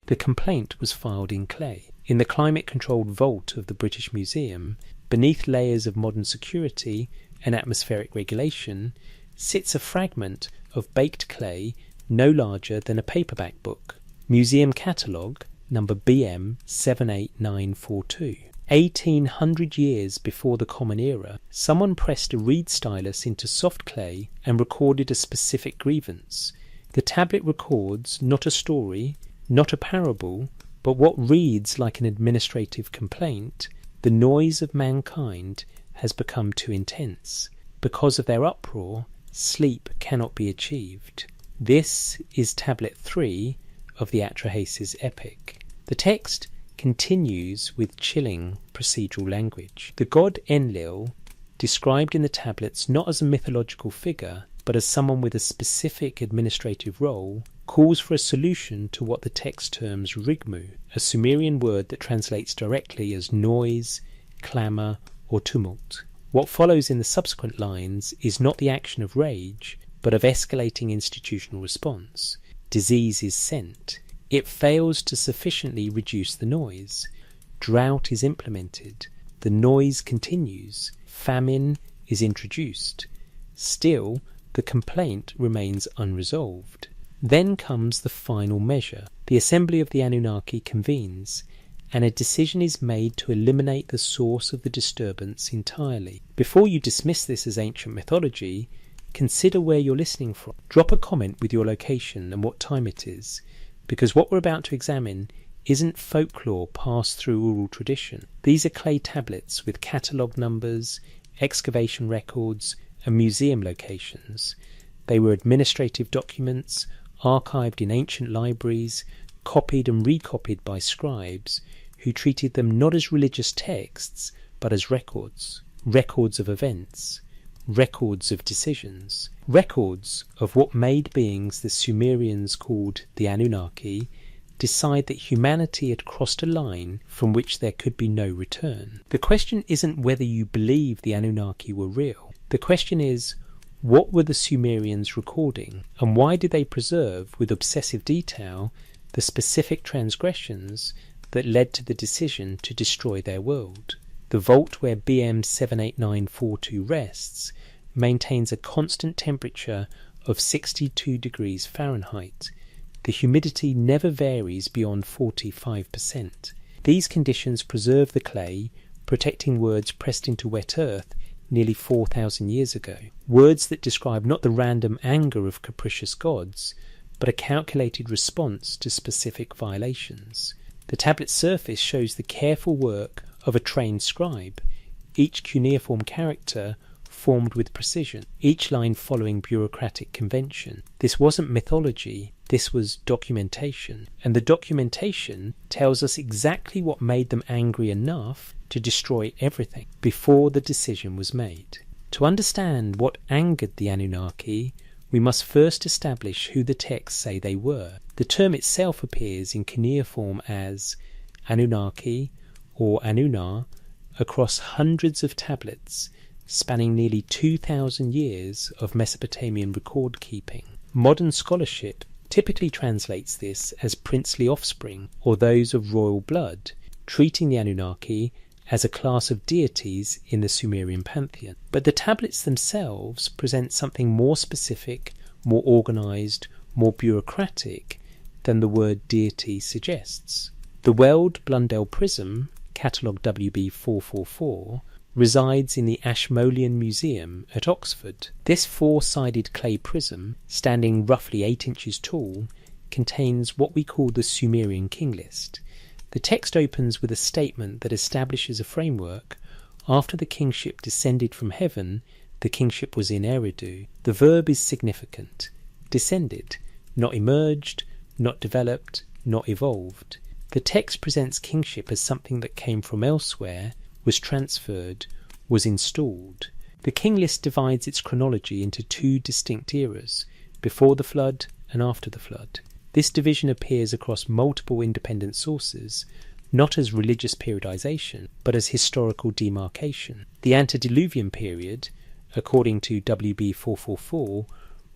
The complaint was filed in clay. In the climate-controlled vault of the British Museum, beneath layers of modern security and atmospheric regulation, sits a fragment of baked clay no larger than a paperback book. Museum Catalogue, number BM 78942. 1800 years before the Common Era, someone pressed a reed stylus into soft clay and recorded a specific grievance. The tablet records not a story, not a parable, but what reads like an administrative complaint. The noise of mankind has become too intense. Because of their uproar, sleep cannot be achieved. This is tablet 3 of the Atrahasis epic. The text continues with chilling procedural language. The god Enlil, described in the tablets not as a mythological figure, but as someone with a specific administrative role, calls for a solution to what the text terms rigmu, a Sumerian word that translates directly as noise, clamour, or tumult. What follows in the subsequent lines is not the action of rage, but of escalating institutional response. Disease is sent. It fails to sufficiently reduce the noise. Drought is implemented. The noise continues. Famine is introduced. Still, the complaint remains unresolved. Then comes the final measure. The assembly of the Anunnaki convenes, and a decision is made to eliminate the source of the disturbance entirely. Before you dismiss this as ancient mythology, consider where you're listening from. Drop a comment with your location and what time it is, because what we're about to examine isn't folklore passed through oral tradition. These are clay tablets with catalogue numbers, excavation records, and museum locations. They were administrative documents, archived in ancient libraries, copied and recopied by scribes, who treated them not as religious texts, but as records. Records of events. Records of decisions. Records of what made beings the Sumerians called the Anunnaki decide that humanity had crossed a line from which there could be no return. The question isn't whether you believe the Anunnaki were real. The question is, what were the Sumerians recording, and why did they preserve with obsessive detail the specific transgressions that led to the decision to destroy their world? The vault where BM 78942 rests maintains a constant temperature of 62 degrees Fahrenheit. The humidity never varies beyond 45%. These conditions preserve the clay, protecting words pressed into wet earth nearly 4,000 years ago. Words that describe not the random anger of capricious gods, but a calculated response to specific violations. The tablet's surface shows the careful work of a trained scribe, each cuneiform character formed with precision, each line following bureaucratic convention. This wasn't mythology, this was documentation. And the documentation tells us exactly what made them angry enough to destroy everything before the decision was made. To understand what angered the Anunnaki, we must first establish who the texts say they were. The term itself appears in cuneiform as Anunnaki or Anunna across hundreds of tablets spanning nearly 2,000 years of Mesopotamian record keeping. Modern scholarship typically translates this as princely offspring or those of royal blood, treating the Anunnaki as a class of deities in the Sumerian pantheon. But the tablets themselves present something more specific, more organised, more bureaucratic than the word deity suggests. The Weld Blundell Prism, catalogue WB 444, resides in the Ashmolean Museum at Oxford. This four-sided clay prism, standing roughly 8 inches tall, contains what we call the Sumerian king list. The text opens with a statement that establishes a framework. After the kingship descended from heaven, the kingship was in Eridu. The verb is significant. Descended, not emerged, not developed, not evolved. The text presents kingship as something that came from elsewhere, was transferred, was installed. The king list divides its chronology into 2 distinct eras, before the flood and after the flood. This division appears across multiple independent sources, not as religious periodization, but as historical demarcation. The antediluvian period, according to WB 444,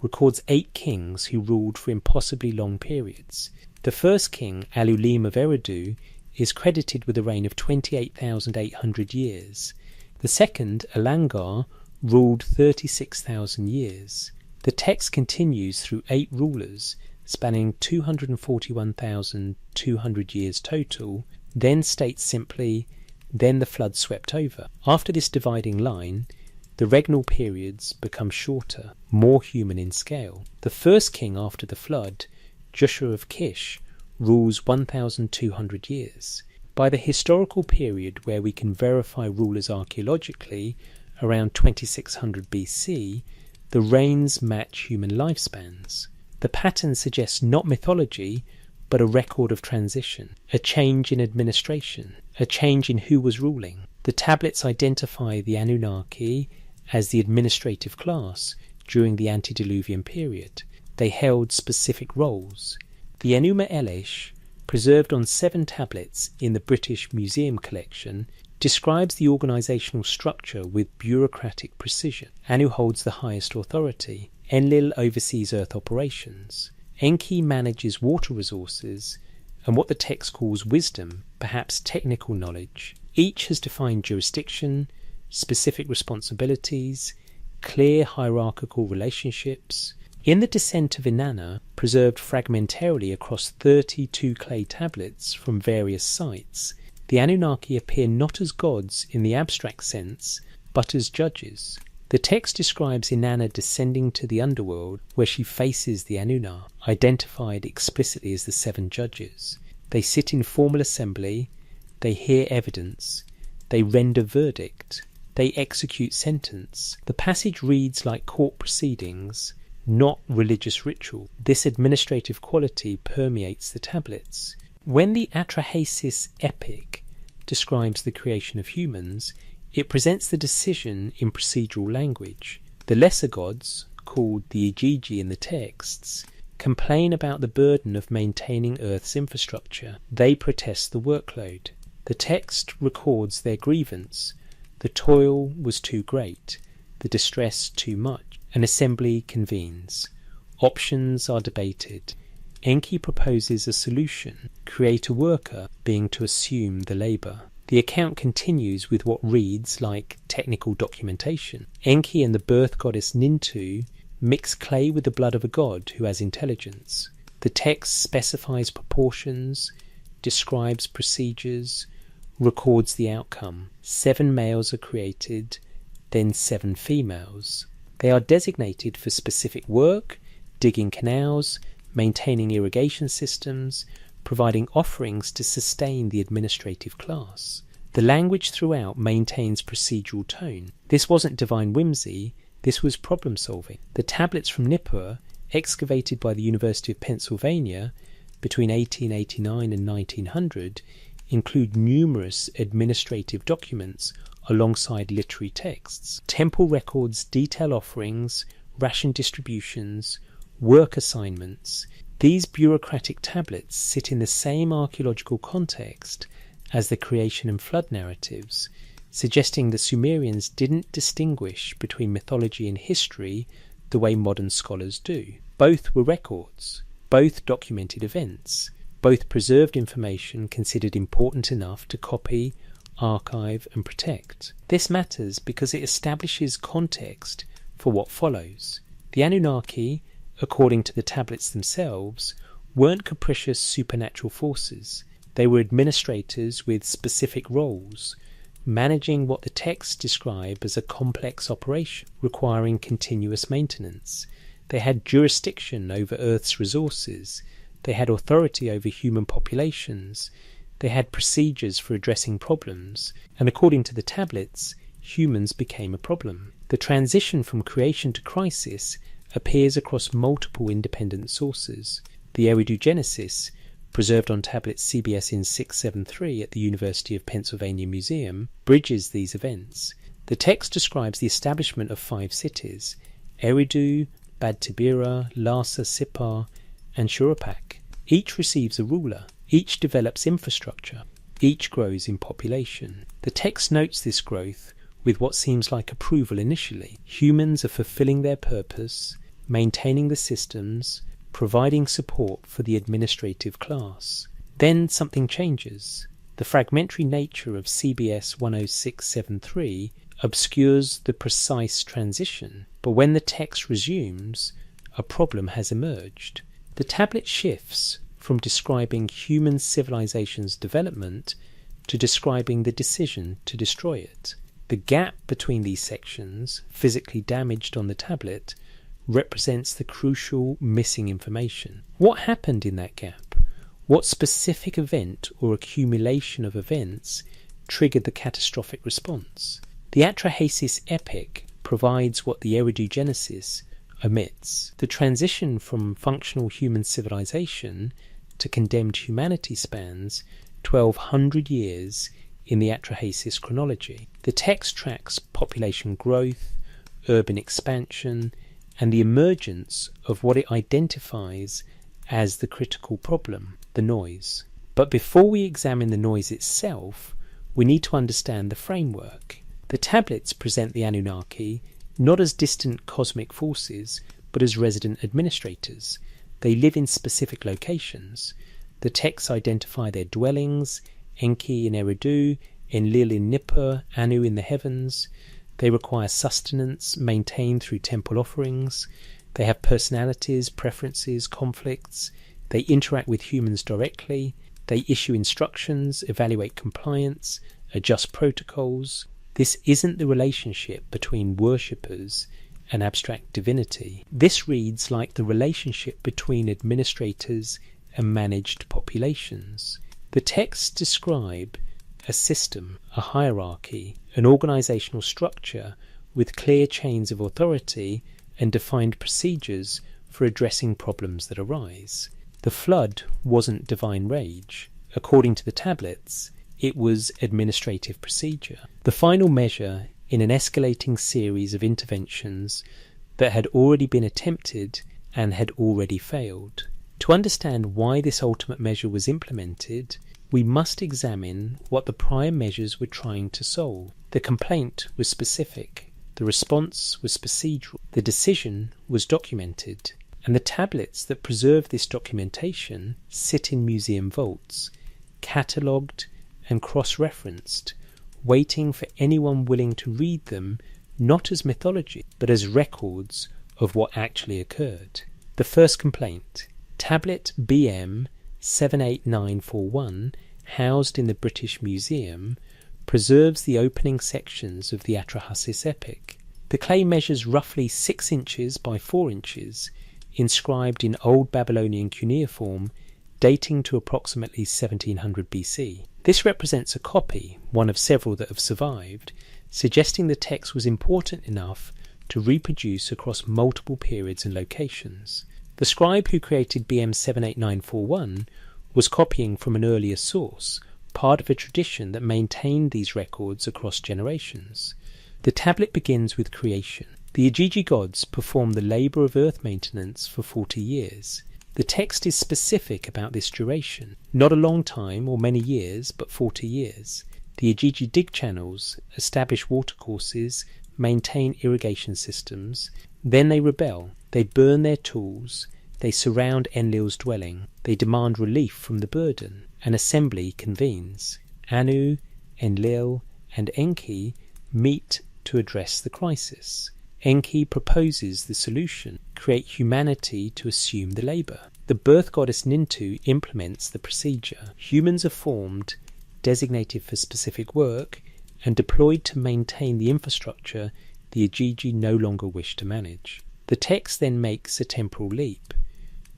records 8 kings who ruled for impossibly long periods. The first king, Alulim of Eridu, is credited with a reign of 28,800 years. The second, Alangar, ruled 36,000 years. The text continues through 8 rulers, spanning 241,200 years total, then states simply, then the flood swept over. After this dividing line, the regnal periods become shorter, more human in scale. The first king after the flood, Joshua of Kish, rules 1,200 years. By the historical period where we can verify rulers archaeologically, around 2600 BC, the reigns match human lifespans. The pattern suggests not mythology, but a record of transition, a change in administration, a change in who was ruling. The tablets identify the Anunnaki as the administrative class during the antediluvian period. They held specific roles. The Enuma Elish, preserved on 7 tablets in the British Museum collection, describes the organisational structure with bureaucratic precision. Anu holds the highest authority. Enlil oversees earth operations. Enki manages water resources, and what the text calls wisdom, perhaps technical knowledge. Each has defined jurisdiction, specific responsibilities, clear hierarchical relationships. In the Descent of Inanna, preserved fragmentarily across 32 clay tablets from various sites, the Anunnaki appear not as gods in the abstract sense, but as judges. The text describes Inanna descending to the underworld, where she faces the Anunna, identified explicitly as the 7 judges. They sit in formal assembly, they hear evidence, they render verdict, they execute sentence. The passage reads like court proceedings, not religious ritual. This administrative quality permeates the tablets. When the Atrahasis epic describes the creation of humans, it presents the decision in procedural language. The lesser gods, called the Igigi in the texts, complain about the burden of maintaining Earth's infrastructure. They protest the workload. The text records their grievance. The toil was too great, the distress too much. An assembly convenes. Options are debated. Enki proposes a solution, create a worker, being to assume the labour. The account continues with what reads like technical documentation. Enki and the birth goddess Nintu mix clay with the blood of a god who has intelligence. The text specifies proportions, describes procedures, records the outcome. 7 males are created, then 7 females. They are designated for specific work, digging canals, maintaining irrigation systems, providing offerings to sustain the administrative class. The language throughout maintains procedural tone. This wasn't divine whimsy, this was problem solving. The tablets from Nippur, excavated by the University of Pennsylvania between 1889 and 1900, include numerous administrative documents alongside literary texts. Temple records detail offerings, ration distributions, work assignments. These bureaucratic tablets sit in the same archaeological context as the creation and flood narratives, suggesting the Sumerians didn't distinguish between mythology and history the way modern scholars do. Both were records, both documented events, both preserved information considered important enough to copy, archive and protect. This matters because it establishes context for what follows. The Anunnaki, according to the tablets themselves, weren't capricious supernatural forces. They were administrators with specific roles, managing what the texts describe as a complex operation requiring continuous maintenance. They had jurisdiction over Earth's resources. They had authority over human populations. They had procedures for addressing problems, and according to the tablets, humans became a problem. The transition from creation to crisis appears across multiple independent sources. The Eridu Genesis, preserved on tablets CBS in 673 at the University of Pennsylvania Museum, bridges these events. The text describes the establishment of 5 cities: Eridu, Bad Tibira, Lhasa, Sippar, and Shuruppak. Each receives a ruler. Each develops infrastructure. Each grows in population. The text notes this growth with what seems like approval initially. Humans are fulfilling their purpose, maintaining the systems, providing support for the administrative class. Then something changes. The fragmentary nature of CBS 10673 obscures the precise transition, but when the text resumes, a problem has emerged. The tablet shifts from describing human civilization's development to describing the decision to destroy it. The gap between these sections, physically damaged on the tablet, represents the crucial missing information. What happened in that gap? What specific event or accumulation of events triggered the catastrophic response? The Atrahasis epic provides what the Eridugenesis omits. The transition from functional human civilization to condemned humanity spans 1200 years in the Atrahasis chronology. The text tracks population growth, urban expansion, and the emergence of what it identifies as the critical problem, the noise. But before we examine the noise itself, we need to understand the framework. The tablets present the Anunnaki not as distant cosmic forces, but as resident administrators. They live in specific locations. The texts identify their dwellings: Enki in Eridu, Enlil in Nippur, Anu in the heavens. They require sustenance maintained through temple offerings. They have personalities, preferences, conflicts. They interact with humans directly. They issue instructions, evaluate compliance, adjust protocols. This isn't the relationship between worshippers and abstract divinity. This reads like the relationship between administrators and managed populations. The texts describe a system, a hierarchy, an organizational structure with clear chains of authority and defined procedures for addressing problems that arise. The flood wasn't divine rage. According to the tablets, it was administrative procedure, the final measure in an escalating series of interventions that had already been attempted and had already failed. To understand why this ultimate measure was implemented, we must examine what the prior measures were trying to solve. The complaint was specific, the response was procedural, the decision was documented, and the tablets that preserve this documentation sit in museum vaults, catalogued and cross-referenced, waiting for anyone willing to read them not as mythology, but as records of what actually occurred. The first complaint, Tablet BM 78941, housed in the British Museum, preserves the opening sections of the Atrahasis epic. The clay measures roughly 6 inches by 4 inches, inscribed in Old Babylonian cuneiform dating to approximately 1700 BC. This represents a copy, one of several that have survived, suggesting the text was important enough to reproduce across multiple periods and locations. The scribe who created BM 78941 was copying from an earlier source, part of a tradition that maintained these records across generations. The tablet begins with creation. The Igigi gods perform the labour of earth maintenance for 40 years. The text is specific about this duration, not a long time or many years, but 40 years. The Igigi dig channels, establish watercourses, maintain irrigation systems. Then they rebel. They burn their tools. They surround Enlil's dwelling. They demand relief from the burden. An assembly convenes. Anu, Enlil, and Enki meet to address the crisis. Enki proposes the solution: create humanity to assume the labour. The birth goddess Nintu implements the procedure. Humans are formed, designated for specific work, and deployed to maintain the infrastructure the Igigi no longer wish to manage. The text then makes a temporal leap.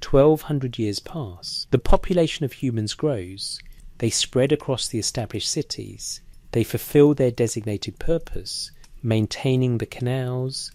1200 years pass. The population of humans grows. They spread across the established cities. They fulfill their designated purpose, maintaining the canals,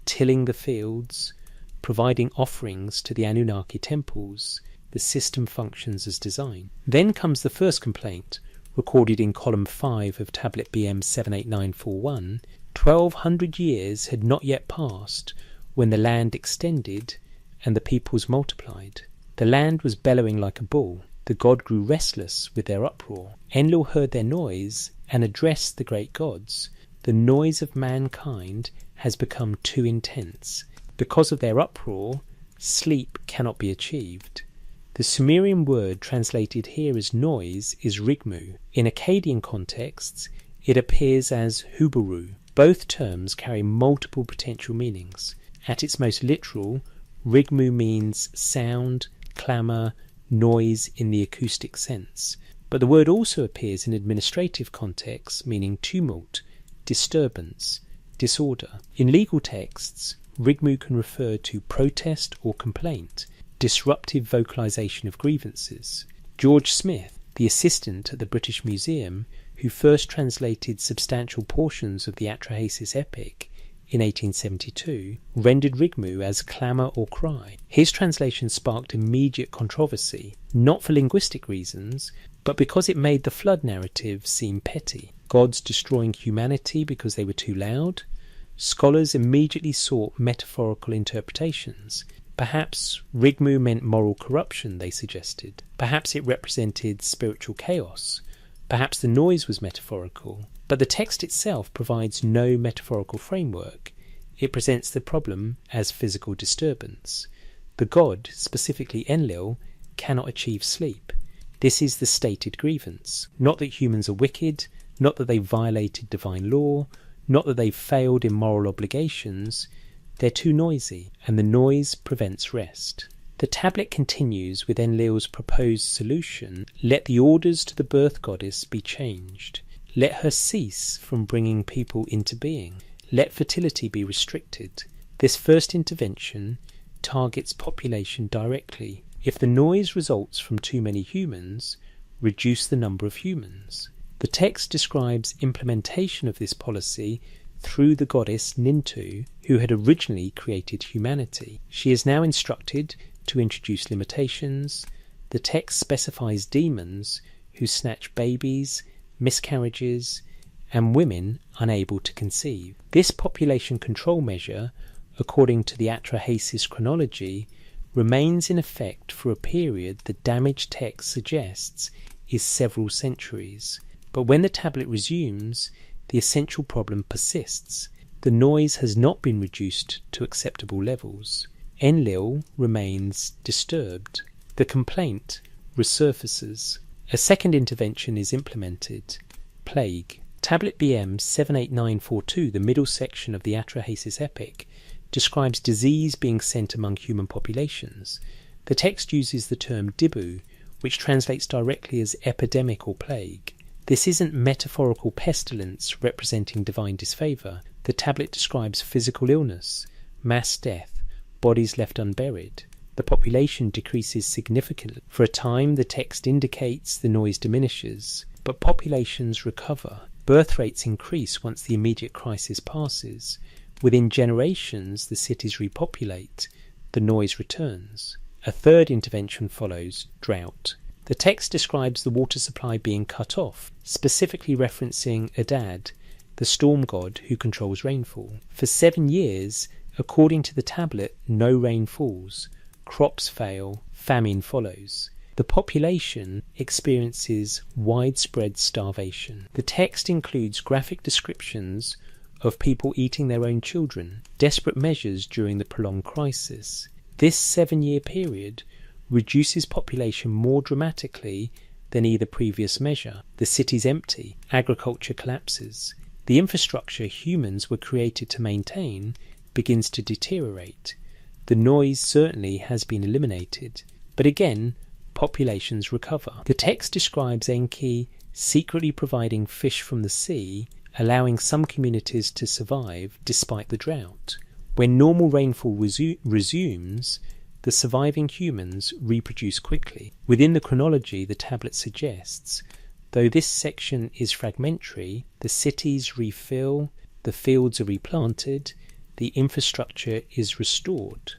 tilling the fields, providing offerings to the Anunnaki temples. The system functions as designed. Then comes the first complaint, recorded in column 5 of tablet BM 78941. 1200 years had not yet passed when the land extended and the peoples multiplied. The land was bellowing like a bull. The god grew restless with their uproar. Enlil heard their noise and addressed the great gods. The noise of mankind has become too intense. Because of their uproar, sleep cannot be achieved. The Sumerian word translated here as noise is rigmu. In Akkadian contexts, it appears as huburu. Both terms carry multiple potential meanings. At its most literal, rigmu means sound, clamour, noise in the acoustic sense. But the word also appears in administrative contexts, meaning tumult, disturbance, disorder. In legal texts, rigmu can refer to protest or complaint, disruptive vocalisation of grievances. George Smith, the assistant at the British Museum, who first translated substantial portions of the Atrahasis epic in 1872, rendered rigmu as clamour or cry. His translation sparked immediate controversy, not for linguistic reasons, but because it made the flood narrative seem petty. Gods destroying humanity because they were too loud. Scholars immediately sought metaphorical interpretations. Perhaps rigmu meant moral corruption, they suggested. Perhaps it represented spiritual chaos. Perhaps the noise was metaphorical. But the text itself provides no metaphorical framework. It presents the problem as physical disturbance. The god, specifically Enlil, cannot achieve sleep. This is the stated grievance. Not that humans are wicked, not that they violated divine law, not that they've failed in moral obligations. They're too noisy, and the noise prevents rest. The tablet continues with Enlil's proposed solution: let the orders to the birth goddess be changed. Let her cease from bringing people into being. Let fertility be restricted. This first intervention targets population directly. If the noise results from too many humans, reduce the number of humans. The text describes implementation of this policy through the goddess Nintu, who had originally created humanity. She is now instructed to introduce limitations. The text specifies demons who snatch babies, miscarriages, and women unable to conceive. This population control measure, according to the Atrahasis chronology, remains in effect for a period the damaged text suggests is several centuries. But when the tablet resumes, the essential problem persists. The noise has not been reduced to acceptable levels. Enlil remains disturbed. The complaint resurfaces. A second intervention is implemented: plague. Tablet BM 78942, the middle section of the Atrahasis epic, describes disease being sent among human populations. The text uses the term dibu, which translates directly as epidemic or plague. This isn't metaphorical pestilence representing divine disfavour. The tablet describes physical illness, mass death, bodies left unburied. The population decreases significantly. For a time, the text indicates the noise diminishes, but populations recover. Birth rates increase once the immediate crisis passes. Within generations, the cities repopulate. The noise returns. A third intervention follows: drought. The text describes the water supply being cut off, specifically referencing Adad, the storm god who controls rainfall. For 7 years, according to the tablet, no rain falls. Crops fail, famine follows. The population experiences widespread starvation. The text includes graphic descriptions of people eating their own children, desperate measures during the prolonged crisis. This 7-year period reduces population more dramatically than either previous measure. The city's empty, agriculture collapses. The infrastructure humans were created to maintain begins to deteriorate. The noise certainly has been eliminated, but again, populations recover. The text describes Enki secretly providing fish from the sea, allowing some communities to survive despite the drought. When normal rainfall resumes, the surviving humans reproduce quickly. Within the chronology, the tablet suggests, though this section is fragmentary, the cities refill, the fields are replanted, the infrastructure is restored,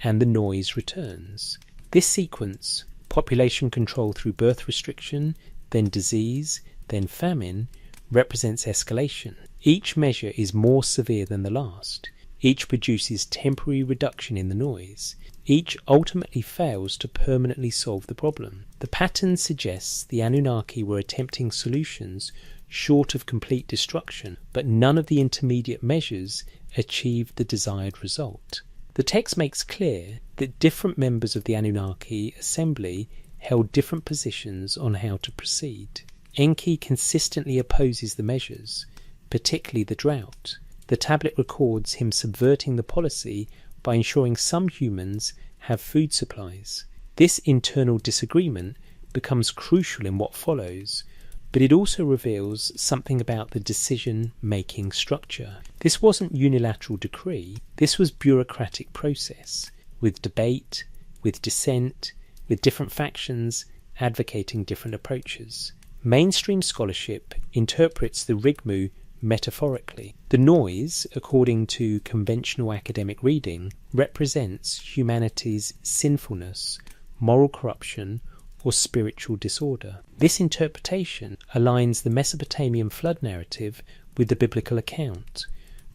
and the noise returns. This sequence, population control through birth restriction, then disease, then famine, represents escalation. Each measure is more severe than the last. Each produces temporary reduction in the noise. Each ultimately fails to permanently solve the problem. The pattern suggests the Anunnaki were attempting solutions short of complete destruction, but none of the intermediate measures achieved the desired result. The text makes clear that different members of the Anunnaki assembly held different positions on how to proceed. Enki consistently opposes the measures, particularly the drought. The tablet records him subverting the policy by ensuring some humans have food supplies. This internal disagreement becomes crucial in what follows, but it also reveals something about the decision-making structure. This wasn't unilateral decree, this was bureaucratic process, with debate, with dissent, with different factions advocating different approaches. Mainstream scholarship interprets the Rigmu metaphorically. The noise, according to conventional academic reading, represents humanity's sinfulness, moral corruption, or spiritual disorder. This interpretation aligns the Mesopotamian flood narrative with the biblical account,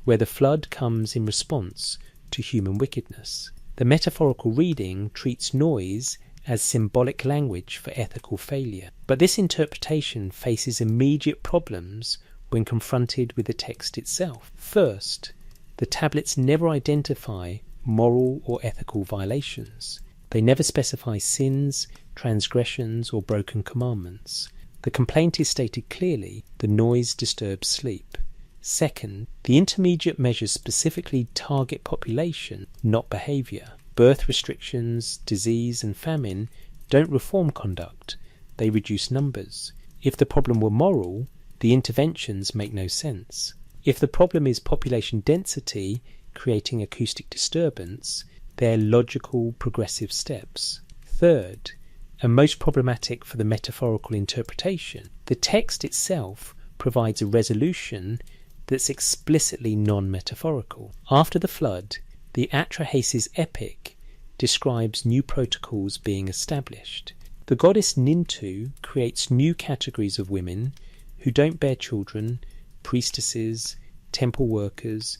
where the flood comes in response to human wickedness. The metaphorical reading treats noise as symbolic language for ethical failure. But this interpretation faces immediate problems when confronted with the text itself. First, the tablets never identify moral or ethical violations. They never specify sins, transgressions, or broken commandments. The complaint is stated clearly: the noise disturbs sleep. Second, the intermediate measures specifically target population, not behaviour. Birth restrictions, disease, and famine don't reform conduct, they reduce numbers. If the problem were moral, the interventions make no sense. If the problem is population density creating acoustic disturbance, they're logical, progressive steps. Third, and most problematic for the metaphorical interpretation, the text itself provides a resolution that's explicitly non-metaphorical. After the flood, the Atrahasis epic describes new protocols being established. The goddess Nintu creates new categories of women who don't bear children, priestesses, temple workers,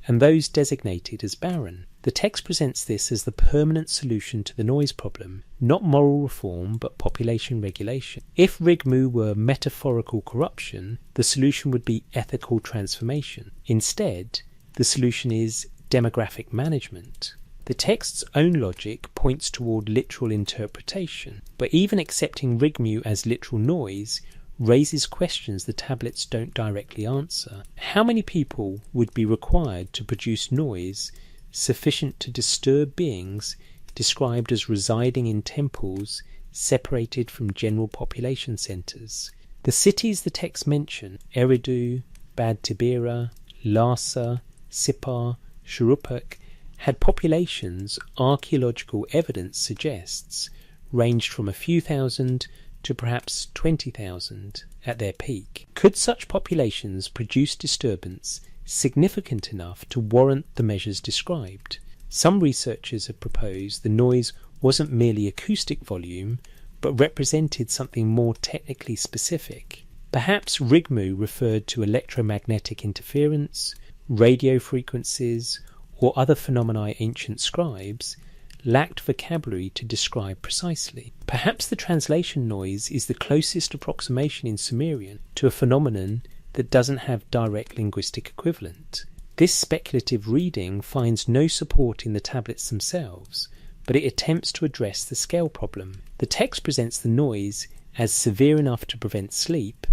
and those designated as barren. The text presents this as the permanent solution to the noise problem, not moral reform but population regulation. If Rigmu were metaphorical corruption, the solution would be ethical transformation. Instead, the solution is demographic management. The text's own logic points toward literal interpretation, but even accepting Rigmu as literal noise raises questions the tablets don't directly answer. How many people would be required to produce noise sufficient to disturb beings described as residing in temples separated from general population centres? The cities the text mention, Eridu, Bad Tibera, Lhasa, Sippar, Shuruppak, had populations archaeological evidence suggests ranged from a few thousand to perhaps 20,000 at their peak. Could such populations produce disturbance significant enough to warrant the measures described? Some researchers have proposed the noise wasn't merely acoustic volume, but represented something more technically specific. Perhaps Rigmu referred to electromagnetic interference, radio frequencies, or other phenomena ancient scribes lacked vocabulary to describe precisely. Perhaps the translation noise is the closest approximation in Sumerian to a phenomenon that doesn't have direct linguistic equivalent. This speculative reading finds no support in the tablets themselves, but it attempts to address the scale problem. The text presents the noise as severe enough to prevent sleep,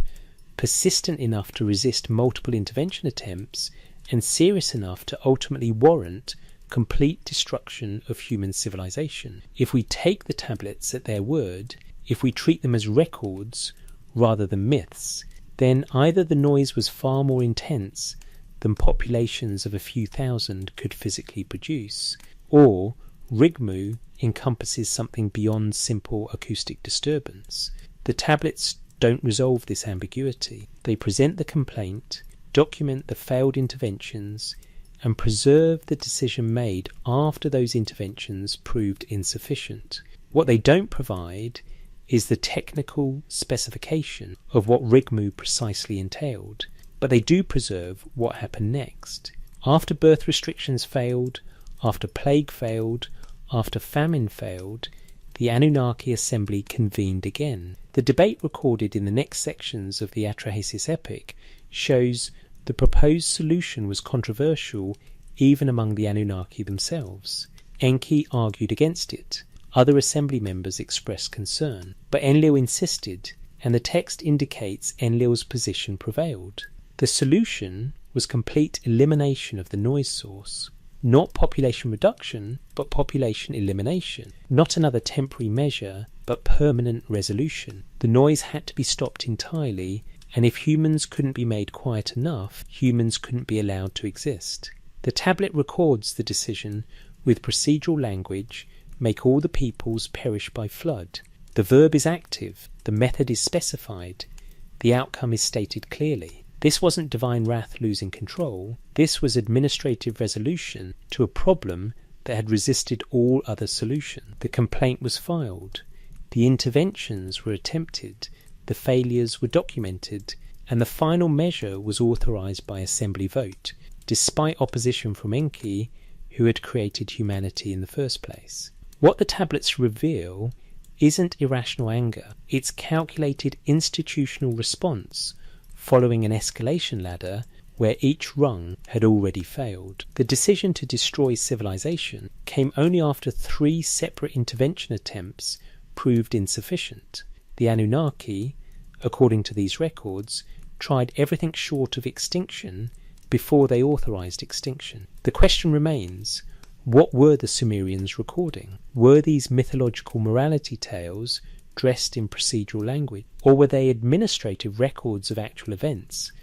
persistent enough to resist multiple intervention attempts, and serious enough to ultimately warrant complete destruction of human civilization. If we take the tablets at their word, if we treat them as records rather than myths, then either the noise was far more intense than populations of a few thousand could physically produce, or Rigmu encompasses something beyond simple acoustic disturbance. The tablets don't resolve this ambiguity. They present the complaint, document the failed interventions, and preserve the decision made after those interventions proved insufficient. What they don't provide is the technical specification of what Rigmu precisely entailed, but they do preserve what happened next. After birth restrictions failed, after plague failed, after famine failed, the Anunnaki assembly convened again. The debate recorded in the next sections of the Atrahasis epic shows the proposed solution was controversial even among the Anunnaki themselves. Enki argued against it. Other assembly members expressed concern, but Enlil insisted, and the text indicates Enlil's position prevailed. The solution was complete elimination of the noise source. Not population reduction, but population elimination. Not another temporary measure, but permanent resolution. The noise had to be stopped entirely, and if humans couldn't be made quiet enough, humans couldn't be allowed to exist. The tablet records the decision with procedural language: make all the peoples perish by flood. The verb is active, the method is specified, the outcome is stated clearly. This wasn't divine wrath losing control, this was administrative resolution to a problem that had resisted all other solutions. The complaint was filed, the interventions were attempted, the failures were documented, and the final measure was authorized by assembly vote, despite opposition from Enki, who had created humanity in the first place. What the tablets reveal isn't irrational anger, it's calculated institutional response following an escalation ladder where each rung had already failed. The decision to destroy civilization came only after 3 separate intervention attempts proved insufficient. The Anunnaki, according to these records, tried everything short of extinction before they authorized extinction. The question remains, what were the Sumerians recording? Were these mythological morality tales dressed in procedural language, or were they administrative records of actual events,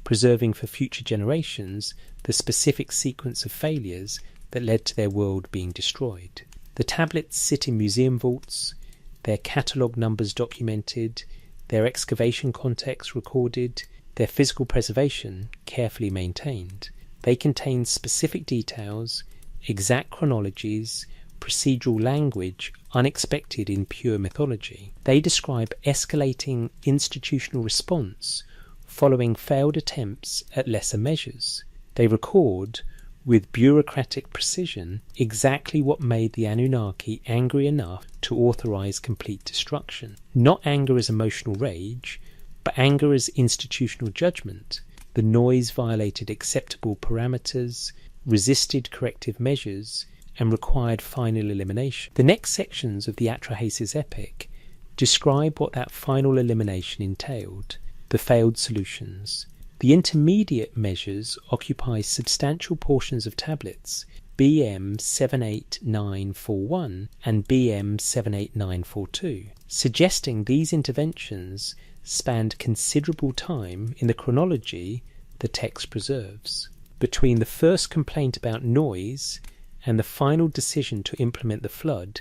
preserving for future generations the specific sequence of failures that led to their world being destroyed? The tablets sit in museum vaults, their catalogue numbers documented, their excavation context recorded, their physical preservation carefully maintained. They contain specific details, exact chronologies, procedural language unexpected in pure mythology. They describe escalating institutional response following failed attempts at lesser measures. They record, with bureaucratic precision, exactly what made the Anunnaki angry enough to authorize complete destruction. Not anger as emotional rage, but anger as institutional judgment. The noise violated acceptable parameters, resisted corrective measures, and required final elimination. The next sections of the Atrahasis epic describe what that final elimination entailed, the failed solutions. The intermediate measures occupy substantial portions of tablets BM 78941 and BM 78942, suggesting these interventions spanned considerable time in the chronology the text preserves. Between the first complaint about noise and the final decision to implement the flood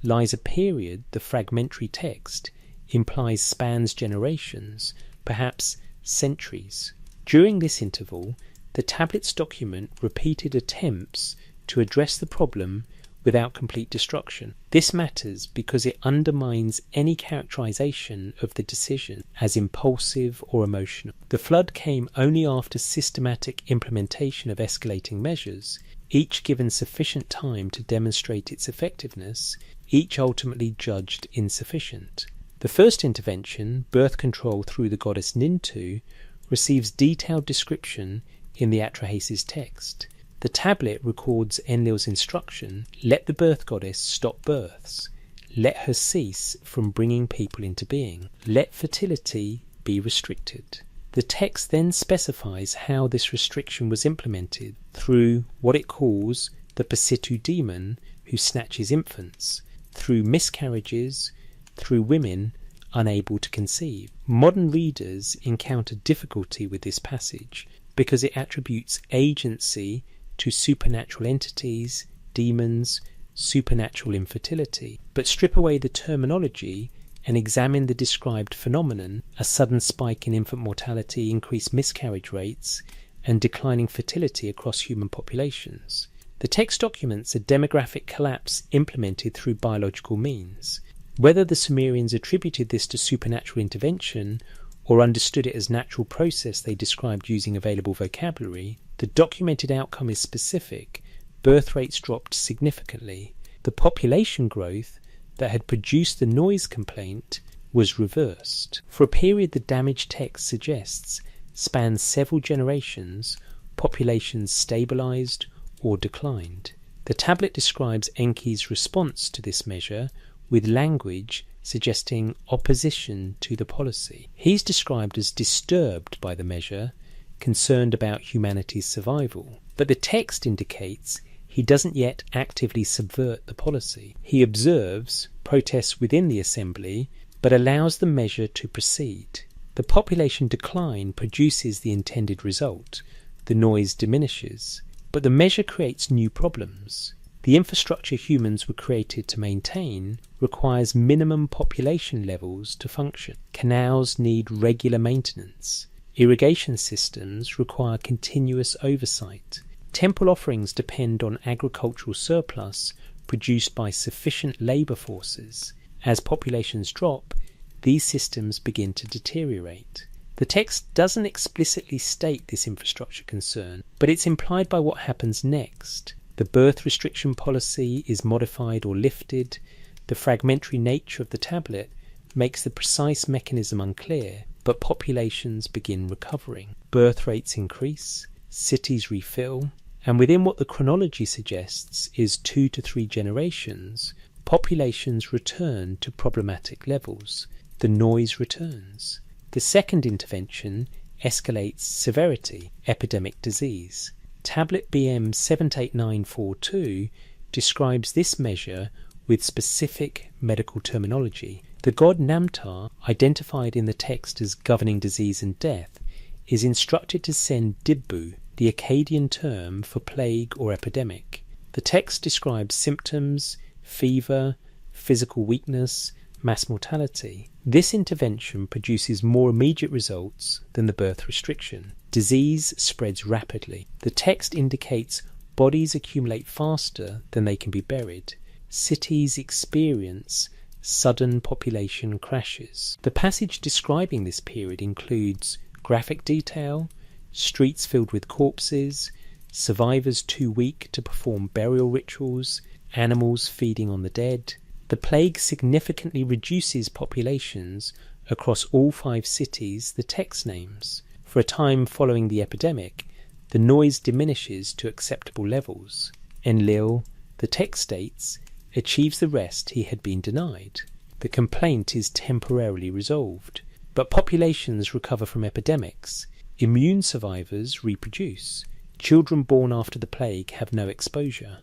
lies a period the fragmentary text implies spans generations, perhaps centuries. During this interval, the tablets document repeated attempts to address the problem without complete destruction. This matters because it undermines any characterization of the decision as impulsive or emotional. The flood came only after systematic implementation of escalating measures, each given sufficient time to demonstrate its effectiveness, each ultimately judged insufficient. The first intervention, birth control through the goddess Nintu, receives detailed description in the Atrahasis text. The tablet records Enlil's instruction: let the birth goddess stop births, let her cease from bringing people into being, let fertility be restricted. The text then specifies how this restriction was implemented through what it calls the Pasitu demon who snatches infants, through miscarriages, through women unable to conceive. Modern readers encounter difficulty with this passage because it attributes agency to supernatural entities, demons, supernatural infertility. But strip away the terminology and examine the described phenomenon: a sudden spike in infant mortality, increased miscarriage rates, and declining fertility across human populations. The text documents a demographic collapse implemented through biological means. Whether the Sumerians attributed this to supernatural intervention or understood it as natural process they described using available vocabulary, the documented outcome is specific. Birth rates dropped significantly. The population growth that had produced the noise complaint was reversed. For a period the damaged text suggests spans several generations, populations stabilized or declined. The tablet describes Enki's response to this measure with language suggesting opposition to the policy. He's described as disturbed by the measure, concerned about humanity's survival. But the text indicates he doesn't yet actively subvert the policy. He observes, protests within the assembly, but allows the measure to proceed. The population decline produces the intended result. The noise diminishes. But the measure creates new problems. The infrastructure humans were created to maintain requires minimum population levels to function. Canals need regular maintenance. Irrigation systems require continuous oversight. Temple offerings depend on agricultural surplus produced by sufficient labour forces. As populations drop, these systems begin to deteriorate. The text doesn't explicitly state this infrastructure concern, but it's implied by what happens next. The birth restriction policy is modified or lifted. The fragmentary nature of the tablet makes the precise mechanism unclear, but populations begin recovering. Birth rates increase, cities refill, and within what the chronology suggests is 2 to 3 generations, populations return to problematic levels. The noise returns. The second intervention escalates severity, epidemic disease. Tablet BM 78942 describes this measure with specific medical terminology. The god Namtar, identified in the text as governing disease and death, is instructed to send Dibbu, the Akkadian term for plague or epidemic. The text describes symptoms, fever, physical weakness, mass mortality. This intervention produces more immediate results than the birth restriction. Disease spreads rapidly. The text indicates bodies accumulate faster than they can be buried. Cities experience sudden population crashes. The passage describing this period includes graphic detail, streets filled with corpses, survivors too weak to perform burial rituals, animals feeding on the dead. The plague significantly reduces populations across all 5 cities the text names. For a time following the epidemic, the noise diminishes to acceptable levels. Enlil, the text states, achieves the rest he had been denied. The complaint is temporarily resolved, but populations recover from epidemics. Immune survivors reproduce. Children born after the plague have no exposure.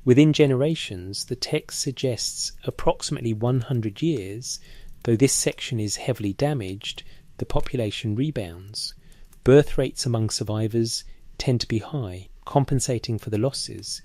Within generations, the text suggests approximately 100 years. Though this section is heavily damaged, the population rebounds. Birth rates among survivors tend to be high, compensating for the losses.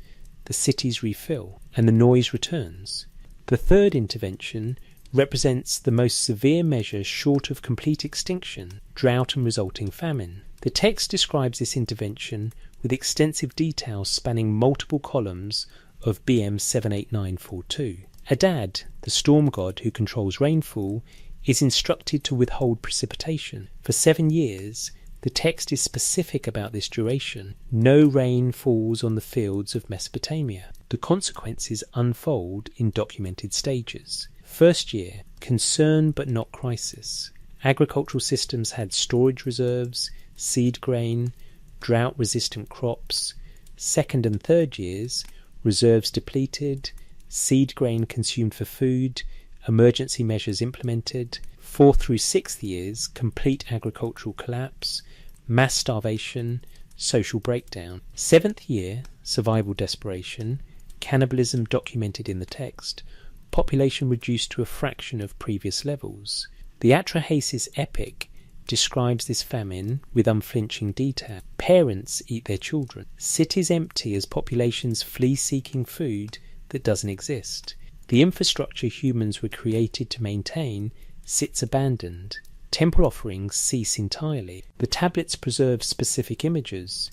The cities refill, and the noise returns. The third intervention represents the most severe measure short of complete extinction, drought and resulting famine. The text describes this intervention with extensive detail spanning multiple columns of BM 78942. Adad, the storm god who controls rainfall, is instructed to withhold precipitation. For 7 years, the text is specific about this duration. No rain falls on the fields of Mesopotamia. The consequences unfold in documented stages. First year, concern but not crisis. Agricultural systems had storage reserves, seed grain, drought-resistant crops. Second and third years, reserves depleted, seed grain consumed for food, emergency measures implemented. 4th through 6th years, complete agricultural collapse, mass starvation, social breakdown. 7th year, survival desperation, cannibalism documented in the text, population reduced to a fraction of previous levels. The Atrahasis epic describes this famine with unflinching detail. Parents eat their children. Cities empty as populations flee seeking food that doesn't exist. The infrastructure humans were created to maintain sits abandoned. Temple offerings cease entirely. The tablets preserve specific images.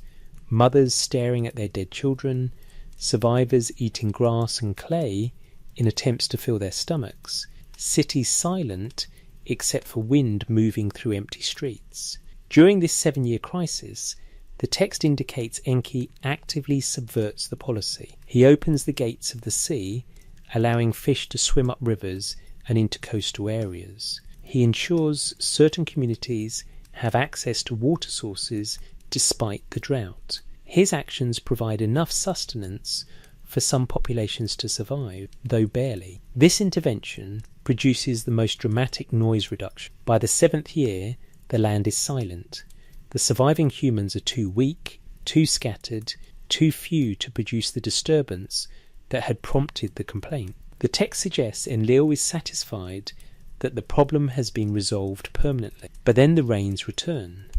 Mothers staring at their dead children, survivors eating grass and clay in attempts to fill their stomachs, cities silent except for wind moving through empty streets. During this 7-year crisis, the text indicates Enki actively subverts the policy. He opens the gates of the sea, allowing fish to swim up rivers and into coastal areas. He ensures certain communities have access to water sources despite the drought. His actions provide enough sustenance for some populations to survive, though barely. This intervention produces the most dramatic noise reduction. By the 7th year, the land is silent. The surviving humans are too weak, too scattered, too few to produce the disturbance that had prompted the complaint. The text suggests Enlil is satisfied that the problem has been resolved permanently. But then the rains return.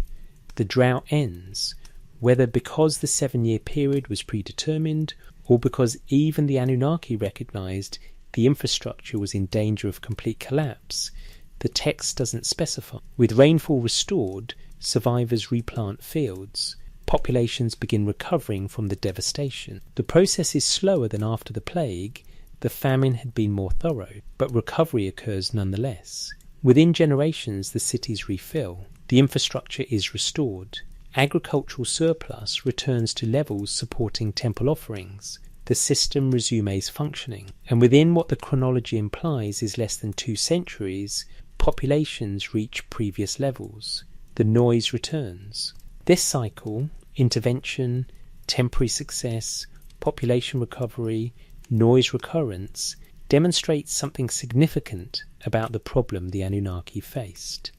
The drought ends, whether because the 7-year period was predetermined or because even the Anunnaki recognized the infrastructure was in danger of complete collapse. The text doesn't specify. With rainfall restored, survivors replant fields. Populations begin recovering from the devastation. The process is slower than after the plague. The famine had been more thorough, but recovery occurs nonetheless. Within generations, the cities refill. The infrastructure is restored. Agricultural surplus returns to levels supporting temple offerings. The system resumes functioning. And within what the chronology implies is less than 2 centuries, populations reach previous levels. The noise returns. This cycle, intervention, temporary success, population recovery, noise recurrence, demonstrates something significant about the problem the Anunnaki faced.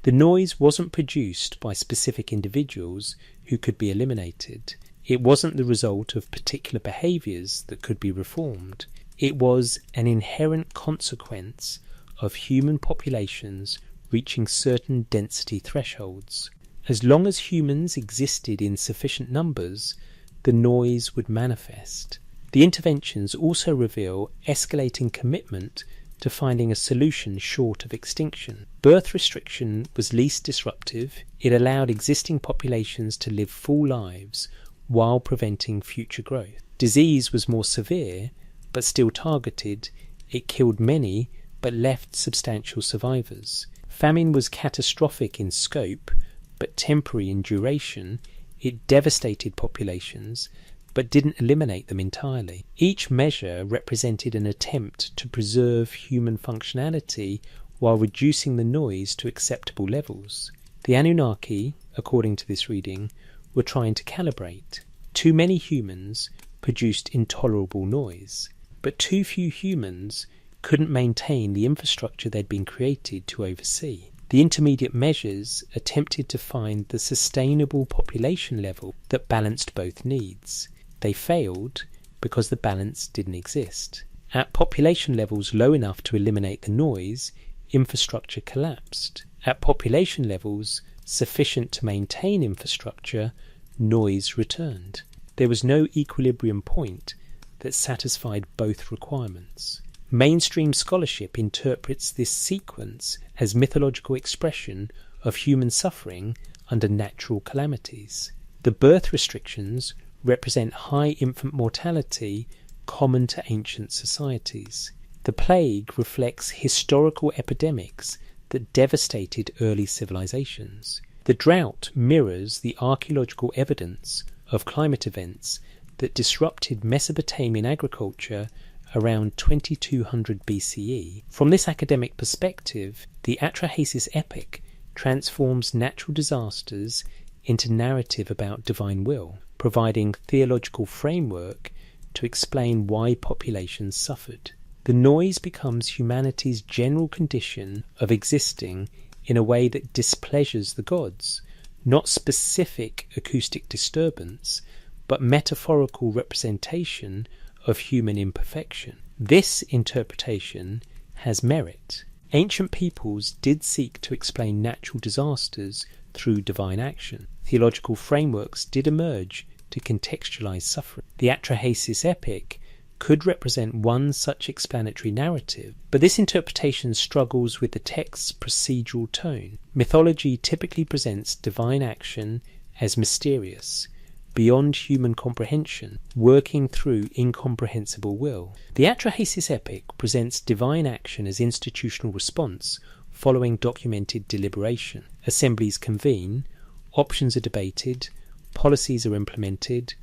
The noise wasn't produced by specific individuals who could be eliminated. It wasn't the result of particular behaviours that could be reformed. It was an inherent consequence of human populations reaching certain density thresholds. As long as humans existed in sufficient numbers, the noise would manifest. The interventions also reveal escalating commitment to finding a solution short of extinction. Birth restriction was least disruptive. It allowed existing populations to live full lives while preventing future growth. Disease was more severe, but still targeted. It killed many, but left substantial survivors. Famine was catastrophic in scope, but temporary in duration. It devastated populations, but didn't eliminate them entirely. Each measure represented an attempt to preserve human functionality while reducing the noise to acceptable levels. The Anunnaki, according to this reading, were trying to calibrate. Too many humans produced intolerable noise, but too few humans couldn't maintain the infrastructure they'd been created to oversee. The intermediate measures attempted to find the sustainable population level that balanced both needs. They failed because the balance didn't exist. At population levels low enough to eliminate the noise, infrastructure collapsed. At population levels sufficient to maintain infrastructure, noise returned. There was no equilibrium point that satisfied both requirements. Mainstream scholarship interprets this sequence as mythological expression of human suffering under natural calamities. The birth restrictions represent high infant mortality common to ancient societies. The plague reflects historical epidemics that devastated early civilizations. The drought mirrors the archaeological evidence of climate events that disrupted Mesopotamian agriculture around 2200 BCE. From this academic perspective, the Atrahasis epic transforms natural disasters into narrative about divine will, providing theological framework to explain why populations suffered. The noise becomes humanity's general condition of existing in a way that displeasures the gods, not specific acoustic disturbance, but metaphorical representation of human imperfection. This interpretation has merit. Ancient peoples did seek to explain natural disasters through divine action. Theological frameworks did emerge to contextualize suffering. The Atrahasis epic could represent one such explanatory narrative, but this interpretation struggles with the text's procedural tone. Mythology typically presents divine action as mysterious, beyond human comprehension, working through incomprehensible will. The Atrahasis epic presents divine action as institutional response following documented deliberation. Assemblies convene, options are debated, policies are implemented,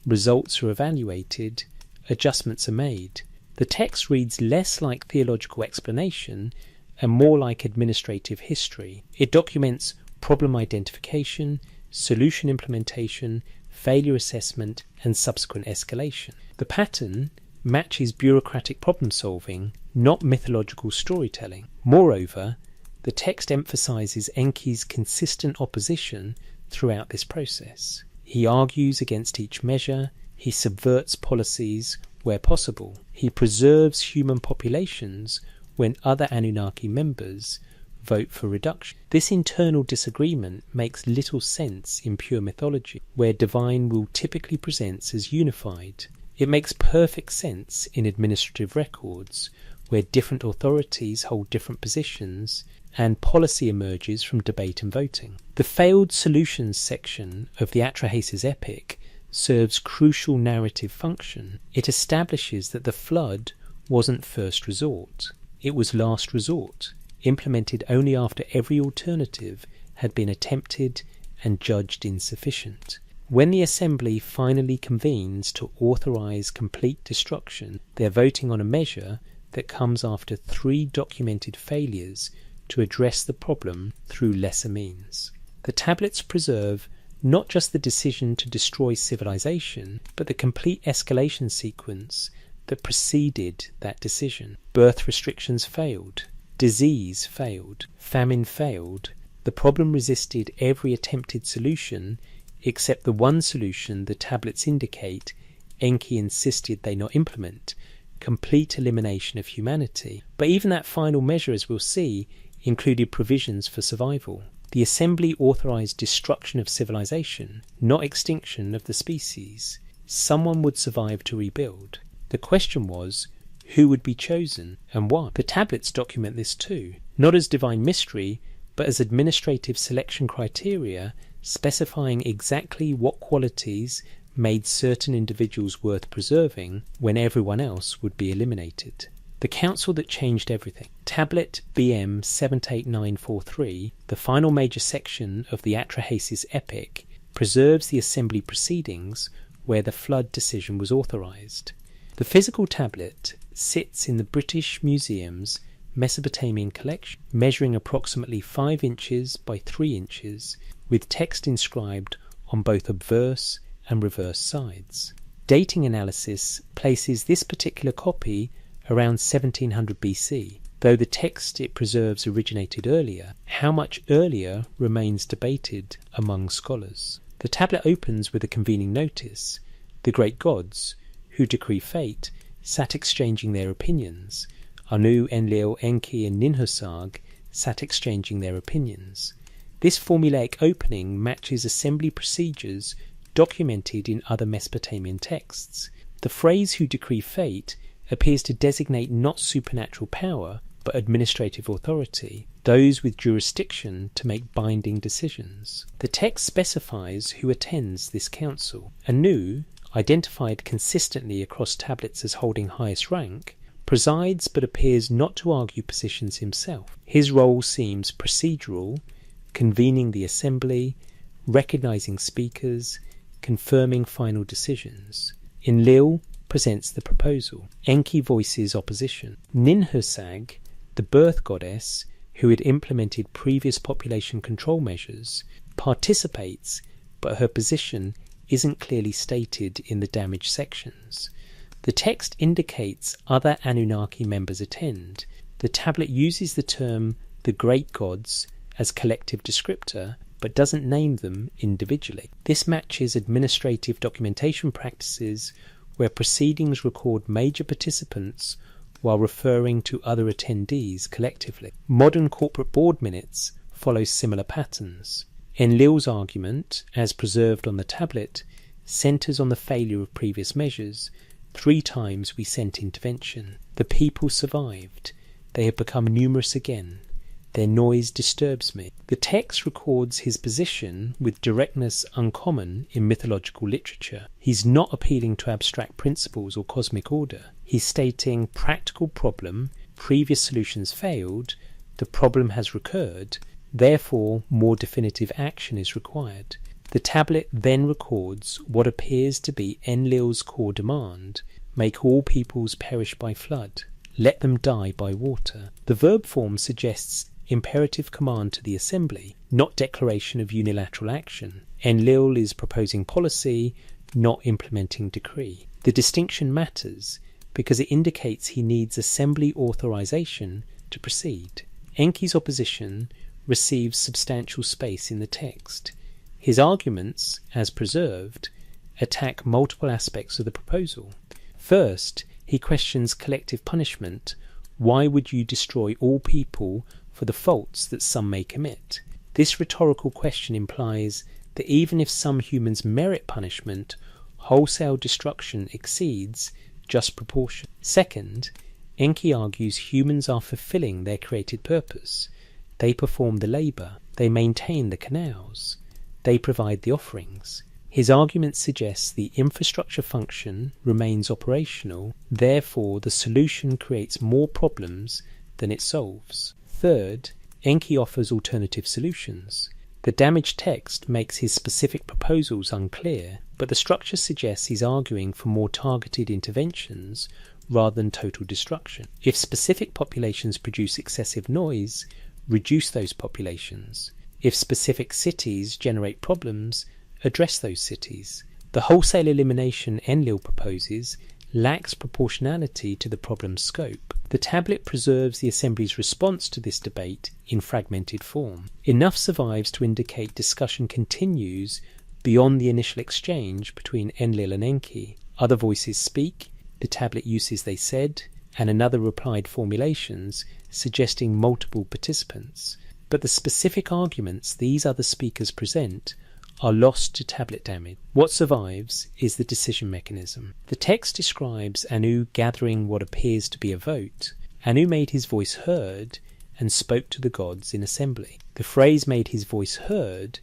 results are evaluated, adjustments are made. The text reads less like theological explanation and more like administrative history. It documents problem identification, solution implementation, failure assessment, and subsequent escalation. The pattern matches bureaucratic problem solving, not mythological storytelling. Moreover, the text emphasizes Enki's consistent opposition throughout this process. He argues against each measure, he subverts policies where possible, he preserves human populations when other Anunnaki members vote for reduction. This internal disagreement makes little sense in pure mythology, where divine rule typically presents as unified. It makes perfect sense in administrative records, where different authorities hold different positions and policy emerges from debate and voting. The failed solutions section of the Atrahasis epic serves crucial narrative function. It establishes that the flood wasn't first resort, it was last resort, implemented only after every alternative had been attempted and judged insufficient. When the assembly finally convenes to authorize complete destruction, they're voting on a measure that comes after 3 documented failures to address the problem through lesser means. The tablets preserve not just the decision to destroy civilization, but the complete escalation sequence that preceded that decision. Birth restrictions failed, disease failed, famine failed. The problem resisted every attempted solution except the one solution the tablets indicate Enki insisted they not implement: complete elimination of humanity. But even that final measure, as we'll see, included provisions for survival. The assembly authorized destruction of civilization, not extinction of the species. Someone would survive to rebuild. The question was, who would be chosen and why? The tablets document this too, not as divine mystery, but as administrative selection criteria specifying exactly what qualities made certain individuals worth preserving when everyone else would be eliminated. The council that changed everything. Tablet BM 78943, the final major section of the Atrahasis epic, preserves the assembly proceedings where the flood decision was authorized. The physical tablet sits in the British Museum's Mesopotamian collection, measuring approximately 5 inches by 3 inches, with text inscribed on both obverse and reverse sides. Dating analysis places this particular copy around 1700 BC, though the text it preserves originated earlier. How much earlier remains debated among scholars. The tablet opens with a convening notice. The great gods, who decree fate, sat exchanging their opinions. Anu, Enlil, Enki, and Ninhursag sat exchanging their opinions. This formulaic opening matches assembly procedures documented in other Mesopotamian texts. The phrase "who decree fate" appears to designate not supernatural power, but administrative authority, those with jurisdiction to make binding decisions. The text specifies who attends this council. Anu, identified consistently across tablets as holding highest rank, presides but appears not to argue positions himself. His role seems procedural, convening the assembly, recognizing speakers, confirming final decisions. Enlil presents the proposal. Enki voices opposition. Ninhursag, the birth goddess, who had implemented previous population control measures, participates, but her position isn't clearly stated in the damaged sections. The text indicates other Anunnaki members attend. The tablet uses the term "the great gods" as collective descriptor, but doesn't name them individually. This matches administrative documentation practices where proceedings record major participants while referring to other attendees collectively. Modern corporate board minutes follow similar patterns. Enlil's argument, as preserved on the tablet, centres on the failure of previous measures. 3 times we sent intervention. The people survived. They have become numerous again. Their noise disturbs me. The text records his position with directness uncommon in mythological literature. He's not appealing to abstract principles or cosmic order. He's stating practical problem, previous solutions failed, the problem has recurred, therefore more definitive action is required. The tablet then records what appears to be Enlil's core demand: make all peoples perish by flood. Let them die by water. The verb form suggests imperative command to the assembly, not declaration of unilateral action. Enlil is proposing policy, not implementing decree. The distinction matters because it indicates he needs assembly authorization to proceed. Enki's opposition receives substantial space in the text. His arguments, as preserved, attack multiple aspects of the proposal. First, he questions collective punishment. Why would you destroy all people for the faults that some may commit? This rhetorical question implies that even if some humans merit punishment, wholesale destruction exceeds just proportion. Second, Enki argues humans are fulfilling their created purpose. They perform the labour, they maintain the canals, they provide the offerings. His argument suggests the infrastructure function remains operational, therefore the solution creates more problems than it solves. Third, Enki offers alternative solutions. The damaged text makes his specific proposals unclear, but the structure suggests he's arguing for more targeted interventions rather than total destruction. If specific populations produce excessive noise, reduce those populations. If specific cities generate problems, address those cities. The wholesale elimination Enlil proposes lacks proportionality to the problem's scope. The tablet preserves the assembly's response to this debate in fragmented form. Enough survives to indicate discussion continues beyond the initial exchange between Enlil and Enki. Other voices speak, the tablet uses they said, and another replied formulations, suggesting multiple participants. But the specific arguments these other speakers present are lost to tablet damage. What survives is the decision mechanism. The text describes Anu gathering what appears to be a vote. Anu made his voice heard and spoke to the gods in assembly. The phrase made his voice heard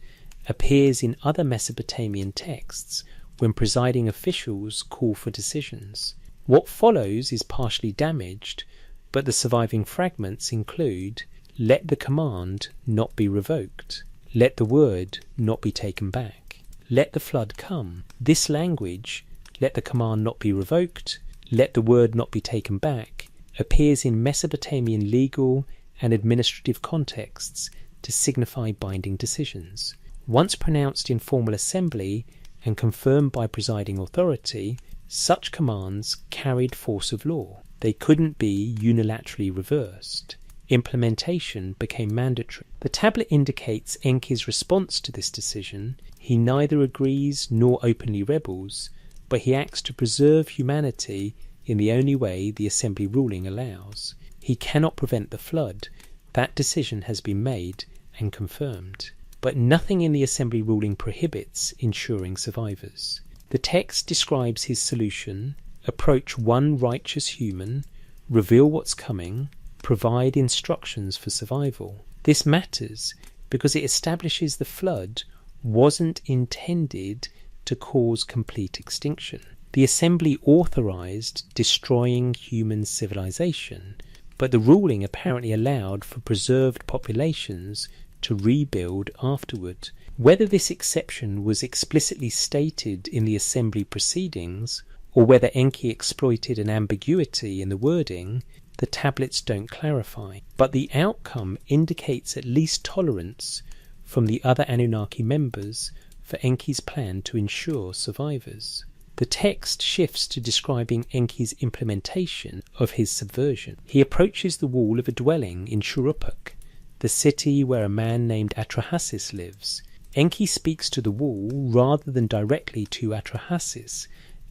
appears in other Mesopotamian texts when presiding officials call for decisions. What follows is partially damaged, but the surviving fragments include, let the command not be revoked. Let the word not be taken back. Let the flood come. This language, let the command not be revoked, let the word not be taken back, appears in Mesopotamian legal and administrative contexts to signify binding decisions. Once pronounced in formal assembly and confirmed by presiding authority, such commands carried force of law. They couldn't be unilaterally reversed. Implementation became mandatory. The tablet indicates Enki's response to this decision. He neither agrees nor openly rebels, but he acts to preserve humanity in the only way the assembly ruling allows. He cannot prevent the flood. That decision has been made and confirmed. But nothing in the assembly ruling prohibits ensuring survivors. The text describes his solution: approach one righteous human, reveal what's coming, provide instructions for survival. This matters because it establishes the flood wasn't intended to cause complete extinction. The assembly authorized destroying human civilization, but the ruling apparently allowed for preserved populations to rebuild afterward. Whether this exception was explicitly stated in the assembly proceedings, or whether Enki exploited an ambiguity in the wording, the tablets don't clarify, but the outcome indicates at least tolerance from the other Anunnaki members for Enki's plan to ensure survivors. The text shifts to describing Enki's implementation of his subversion. He approaches the wall of a dwelling in Shuruppak, the city where a man named Atrahasis lives. Enki speaks to the wall rather than directly to Atrahasis,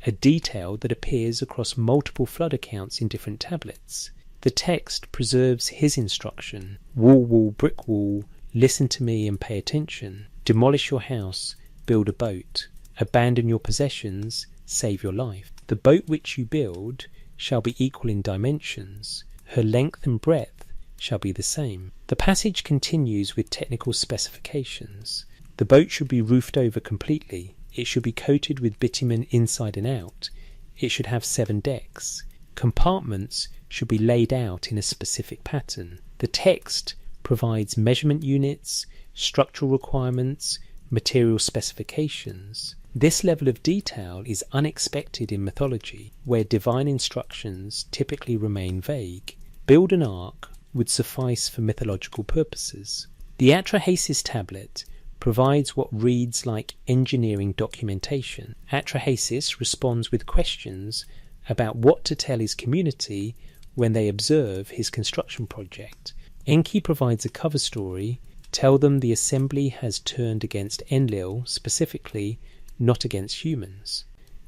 a detail that appears across multiple flood accounts in different tablets. The text preserves his instruction: wall, brick wall, listen to me and pay attention. Demolish your house, build a boat. Abandon your possessions, save your life. The boat which you build shall be equal in dimensions. Her length and breadth shall be the same. The passage continues with technical specifications. The boat should be roofed over completely. It should be coated with bitumen inside and out. It should have 7 decks. Compartments should be laid out in a specific pattern. The text provides measurement units, structural requirements, material specifications. This level of detail is unexpected in mythology, where divine instructions typically remain vague. Build an ark, would suffice for mythological purposes. The Atrahasis tablet provides what reads like engineering documentation. Atrahasis responds with questions about what to tell his community when they observe his construction project. Enki provides a cover story: tell them the assembly has turned against Enlil, specifically, not against humans.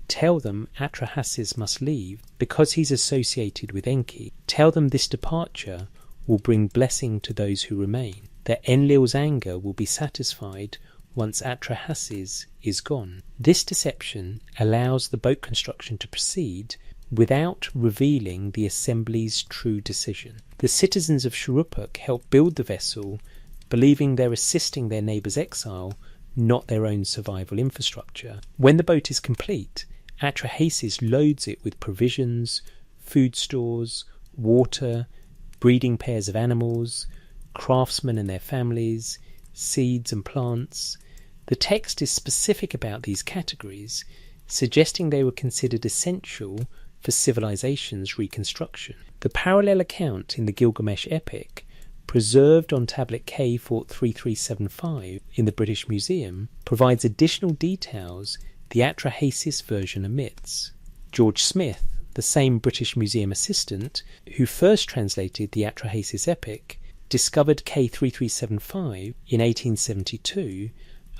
Tell them Atrahasis must leave because he's associated with Enki. Tell them this departure will bring blessing to those who remain, that Enlil's anger will be satisfied once Atrahasis is gone. This deception allows the boat construction to proceed without revealing the assembly's true decision. The citizens of Shuruppak help build the vessel, believing they're assisting their neighbour's exile, not their own survival infrastructure. When the boat is complete, Atrahasis loads it with provisions, food stores, water, breeding pairs of animals, craftsmen and their families, seeds and plants. The text is specific about these categories, suggesting they were considered essential for civilization's reconstruction. The parallel account in the Gilgamesh epic, preserved on tablet K3375 in the British Museum, provides additional details the Atrahasis version omits. George Smith, the same British Museum assistant who first translated the Atrahasis epic, discovered K3375 in 1872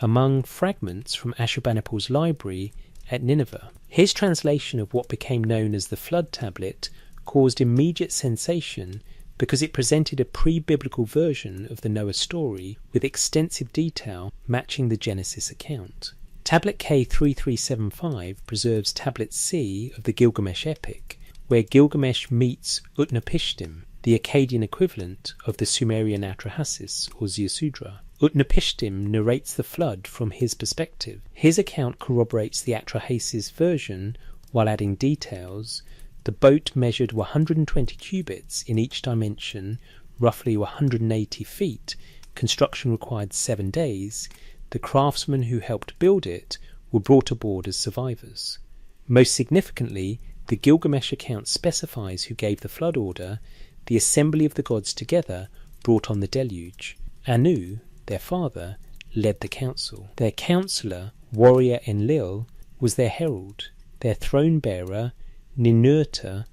among fragments from Ashurbanipal's library at Nineveh. His translation of what became known as the Flood Tablet caused immediate sensation because it presented a pre-biblical version of the Noah story with extensive detail matching the Genesis account. Tablet K3375 preserves Tablet C of the Gilgamesh epic, where Gilgamesh meets Utnapishtim, the Akkadian equivalent of the Sumerian Atrahasis or Ziusudra. Utnapishtim narrates the flood from his perspective. His account corroborates the Atrahasis version while adding details. The boat measured 120 cubits in each dimension, roughly 180 feet. Construction required 7 days. The craftsmen who helped build it were brought aboard as survivors. Most significantly, the Gilgamesh account specifies who gave the flood order. The assembly of the gods together brought on the deluge. Anu, their father, led the council. Their counsellor, warrior Enlil, was their herald. Their throne-bearer, Ninurta,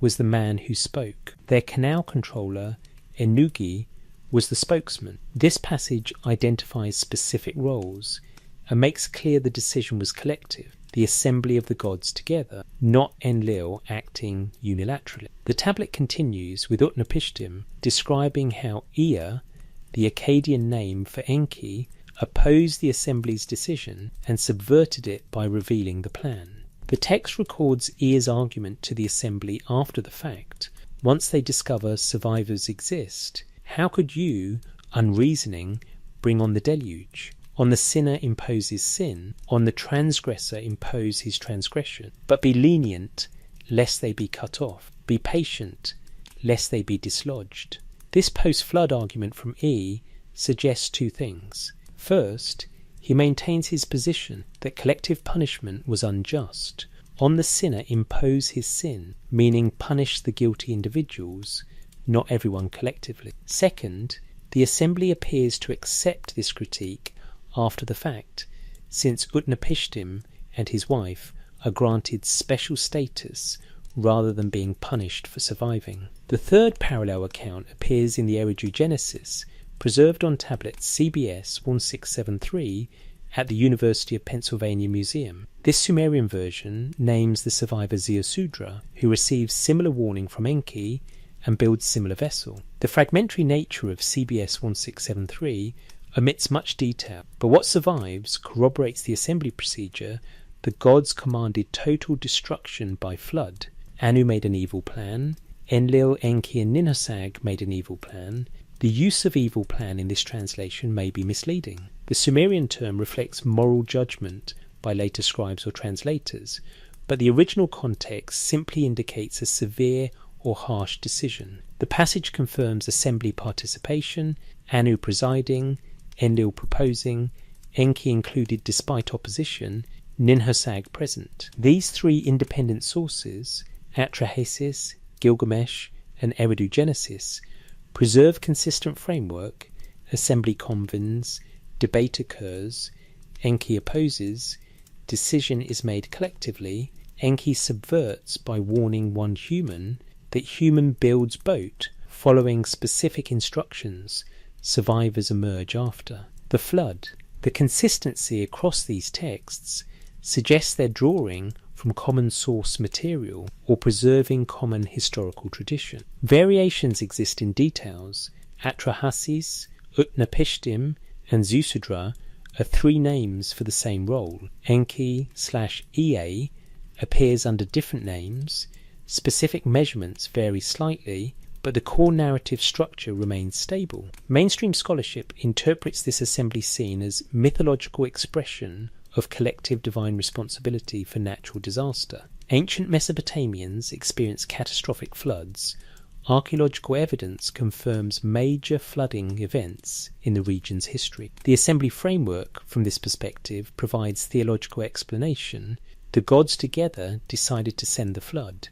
was the man who spoke. Their canal controller, Ennugi, was the spokesman. This passage identifies specific roles and makes clear the decision was collective, the assembly of the gods together, not Enlil acting unilaterally. The tablet continues with Utnapishtim describing how Ea, the Akkadian name for Enki, opposed the assembly's decision and subverted it by revealing the plan. The text records Ea's argument to the assembly after the fact. Once they discover survivors exist, how could you, unreasoning, bring on the deluge? On the sinner impose his sin, on the transgressor impose his transgression. But be lenient, lest they be cut off. Be patient, lest they be dislodged. This post-flood argument from E suggests two things. First, he maintains his position that collective punishment was unjust. On the sinner impose his sin, meaning punish the guilty individuals, not everyone collectively. Second, the assembly appears to accept this critique after the fact, since Utnapishtim and his wife are granted special status rather than being punished for surviving. The third parallel account appears in the Eridu Genesis, preserved on tablet CBS 1673 at the University of Pennsylvania Museum. This Sumerian version names the survivor Ziusudra, who receives similar warning from Enki and builds similar vessel. The fragmentary nature of CBS 1673 omits much detail, but what survives corroborates the assembly procedure. The gods commanded total destruction by flood. Anu made an evil plan. Enlil, Enki and Ninhursag made an evil plan. The use of evil plan in this translation may be misleading. The Sumerian term reflects moral judgment by later scribes or translators, but the original context simply indicates a severe or harsh decision. The passage confirms assembly participation, Anu presiding, Enlil proposing, Enki included despite opposition, Ninhursag present. These three independent sources, Atrahasis, Gilgamesh and Eridu Genesis, Preserve consistent framework, assembly convenes, debate occurs, Enki opposes, decision is made collectively, Enki subverts by warning one human that human builds boat, following specific instructions, survivors emerge after. The flood. The consistency across these texts suggests they're drawing from common source material or preserving common historical tradition. Variations exist in details. Atrahasis, Utnapishtim, and Zusudra are three names for the same role. Enki/Ea appears under different names. Specific measurements vary slightly, but the core narrative structure remains stable. Mainstream scholarship interprets this assembly scene as mythological expression of collective divine responsibility for natural disaster. Ancient Mesopotamians experienced catastrophic floods. Archaeological evidence confirms major flooding events in the region's history. The assembly framework, from this perspective, provides theological explanation. The gods together decided to send the flood.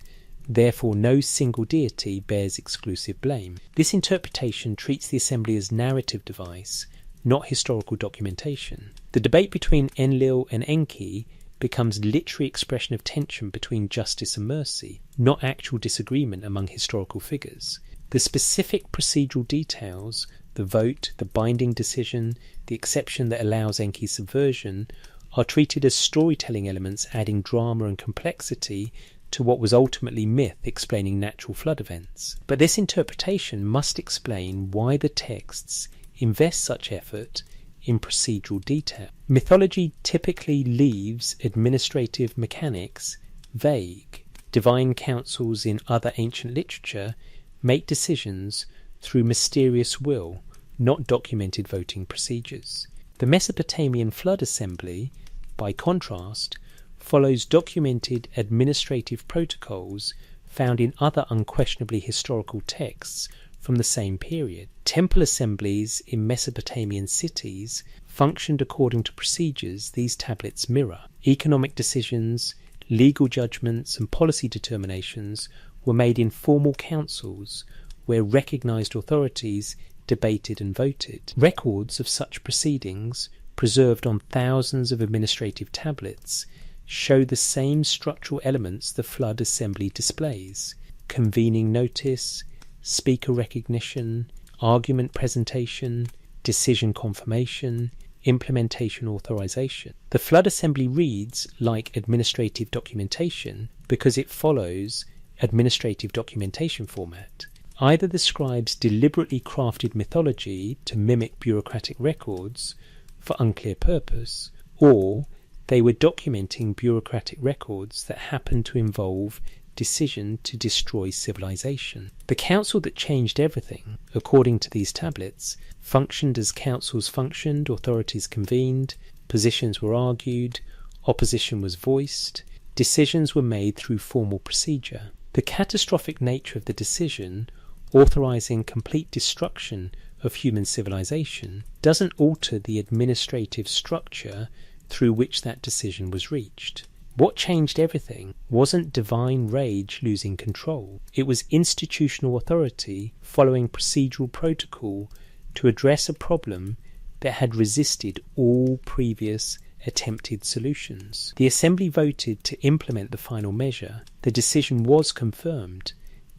Therefore, no single deity bears exclusive blame. This interpretation treats the assembly as narrative device, not historical documentation. The debate between Enlil and Enki becomes literary expression of tension between justice and mercy, not actual disagreement among historical figures. The specific procedural details, the vote, the binding decision, the exception that allows Enki's subversion, are treated as storytelling elements adding drama and complexity to what was ultimately myth explaining natural flood events. But this interpretation must explain why the texts invest such effort in procedural detail. Mythology typically leaves administrative mechanics vague. Divine councils in other ancient literature make decisions through mysterious will, not documented voting procedures. The Mesopotamian flood assembly, by contrast, follows documented administrative protocols found in other unquestionably historical texts from the same period. Temple assemblies in Mesopotamian cities functioned according to procedures these tablets mirror. Economic decisions, legal judgments, and policy determinations were made in formal councils where recognized authorities debated and voted. Records of such proceedings, preserved on thousands of administrative tablets, show the same structural elements the flood assembly displays: convening notice, speaker recognition, argument presentation, decision confirmation, implementation authorization. The flood assembly reads like administrative documentation because it follows administrative documentation format. Either the scribes deliberately crafted mythology to mimic bureaucratic records for unclear purpose, or they were documenting bureaucratic records that happened to involve decision to destroy civilization. The council that changed everything, according to these tablets, functioned as councils functioned, authorities convened, positions were argued, opposition was voiced, decisions were made through formal procedure. The catastrophic nature of the decision, authorizing complete destruction of human civilization, doesn't alter the administrative structure through which that decision was reached. What changed everything wasn't divine rage losing control. It was institutional authority following procedural protocol to address a problem that had resisted all previous attempted solutions. The assembly voted to implement the final measure. The decision was confirmed.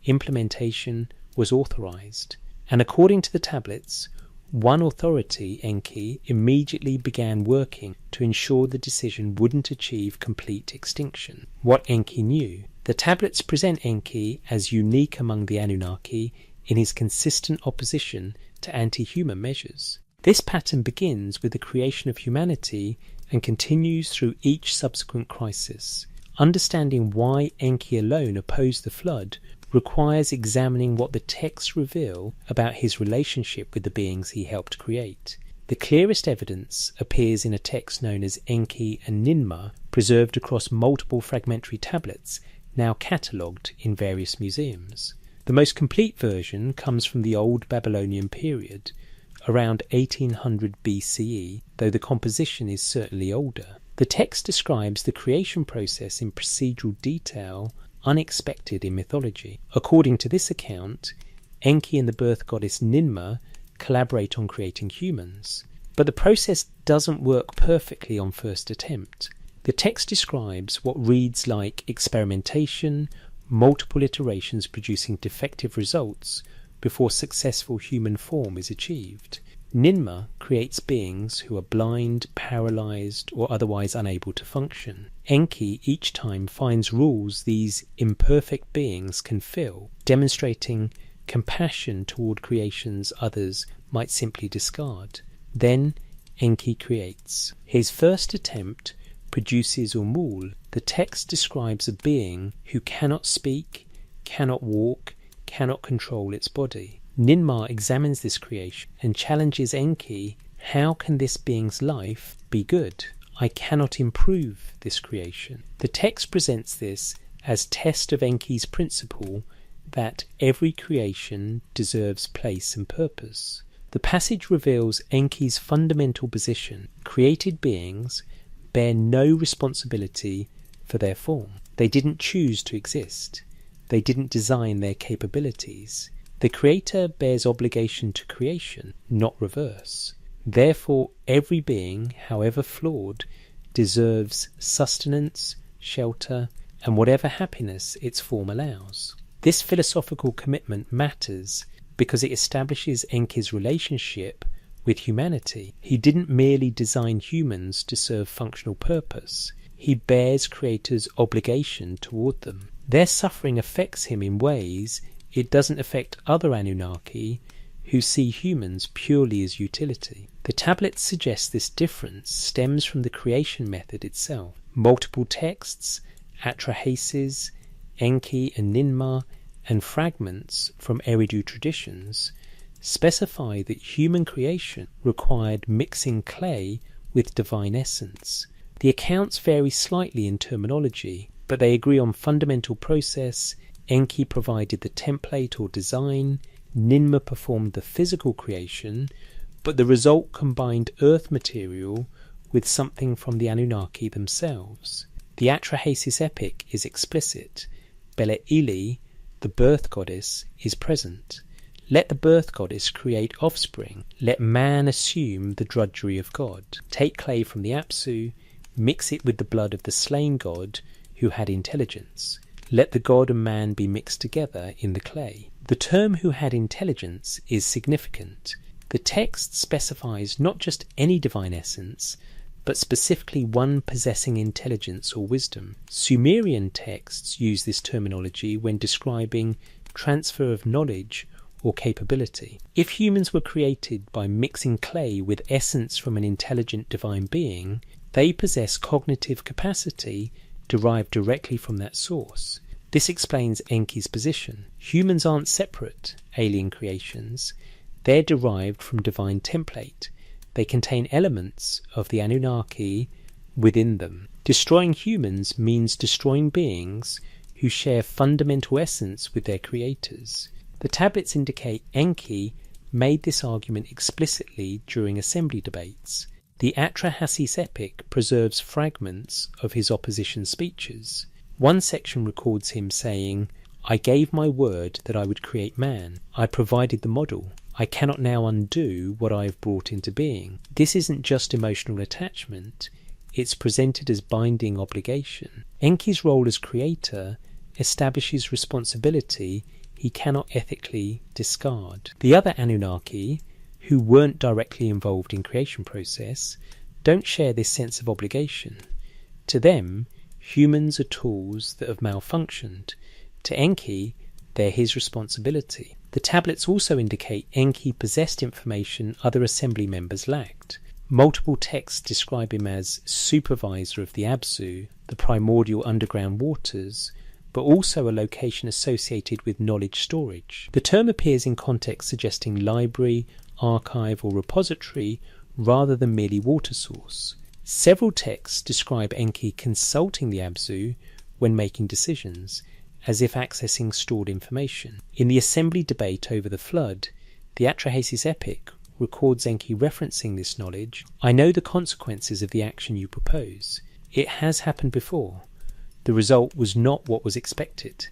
Implementation was authorized. And according to the tablets, one authority, Enki, immediately began working to ensure the decision wouldn't achieve complete extinction. What Enki knew. The tablets present Enki as unique among the Anunnaki in his consistent opposition to anti-human measures. This pattern begins with the creation of humanity and continues through each subsequent crisis. Understanding why Enki alone opposed the flood requires examining what the texts reveal about his relationship with the beings he helped create. The clearest evidence appears in a text known as Enki and Ninmah, preserved across multiple fragmentary tablets, now catalogued in various museums. The most complete version comes from the Old Babylonian period, around 1800 BCE, though the composition is certainly older. The text describes the creation process in procedural detail unexpected in mythology. According to this account, Enki and the birth goddess Ninmah collaborate on creating humans. But the process doesn't work perfectly on first attempt. The text describes what reads like experimentation, multiple iterations producing defective results before successful human form is achieved. Ninmah creates beings who are blind, paralysed, or otherwise unable to function. Enki each time finds rules these imperfect beings can fill, demonstrating compassion toward creations others might simply discard. Then Enki creates. His first attempt produces Umul. The text describes a being who cannot speak, cannot walk, cannot control its body. Ninmah examines this creation and challenges Enki, how can this being's life be good? I cannot improve this creation. The text presents this as test of Enki's principle that every creation deserves place and purpose. The passage reveals Enki's fundamental position. Created beings bear no responsibility for their form. They didn't choose to exist. They didn't design their capabilities. The Creator bears obligation to creation, not reverse. Therefore, every being, however flawed, deserves sustenance, shelter, and whatever happiness its form allows. This philosophical commitment matters because it establishes Enki's relationship with humanity. He didn't merely design humans to serve functional purpose. He bears Creator's obligation toward them. Their suffering affects him in ways it doesn't affect other Anunnaki who see humans purely as utility. The tablets suggest this difference stems from the creation method itself. Multiple texts, Atrahasis, Enki and Ninmah, and fragments from Eridu traditions specify that human creation required mixing clay with divine essence. The accounts vary slightly in terminology, but they agree on fundamental process. Enki provided the template or design, Ninmah performed the physical creation, but the result combined earth material with something from the Anunnaki themselves. The Atrahasis epic is explicit. Bele-Ili, the birth goddess, is present. Let the birth goddess create offspring. Let man assume the drudgery of God. Take clay from the Apsu, mix it with the blood of the slain god who had intelligence. Let the god and man be mixed together in the clay. The term who had intelligence is significant. The text specifies not just any divine essence, but specifically one possessing intelligence or wisdom. Sumerian texts use this terminology when describing transfer of knowledge or capability. If humans were created by mixing clay with essence from an intelligent divine being, they possess cognitive capacity derived directly from that source. This explains Enki's position. Humans aren't separate alien creations. They're derived from divine template. They contain elements of the Anunnaki within them. Destroying humans means destroying beings who share fundamental essence with their creators. The tablets indicate Enki made this argument explicitly during assembly debates. The Atrahasis epic preserves fragments of his opposition speeches. One section records him saying, "I gave my word that I would create man. I provided the model. I cannot now undo what I have brought into being." This isn't just emotional attachment, it's presented as binding obligation. Enki's role as creator establishes responsibility he cannot ethically discard. The other Anunnaki, who weren't directly involved in creation process, don't share this sense of obligation. To them, humans are tools that have malfunctioned. To Enki, they're his responsibility. The tablets also indicate Enki possessed information other assembly members lacked. Multiple texts describe him as supervisor of the Abzu, the primordial underground waters, but also a location associated with knowledge storage. The term appears in context suggesting library, archive or repository rather than merely water source. Several texts describe Enki consulting the Abzu when making decisions, as if accessing stored information. In the assembly debate over the flood, the Atrahasis epic records Enki referencing this knowledge. "I know the consequences of the action you propose. It has happened before. The result was not what was expected.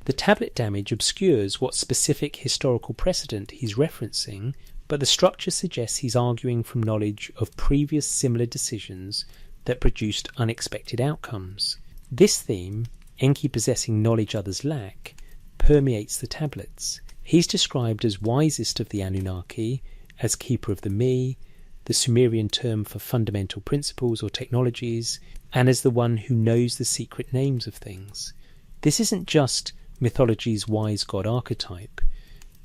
The tablet damage obscures what specific historical precedent he's referencing, but the structure suggests he's arguing from knowledge of previous similar decisions that produced unexpected outcomes. This theme, Enki possessing knowledge others lack, permeates the tablets. He's described as wisest of the Anunnaki, as keeper of the me, the Sumerian term for fundamental principles or technologies, and as the one who knows the secret names of things. This isn't just mythology's wise god archetype.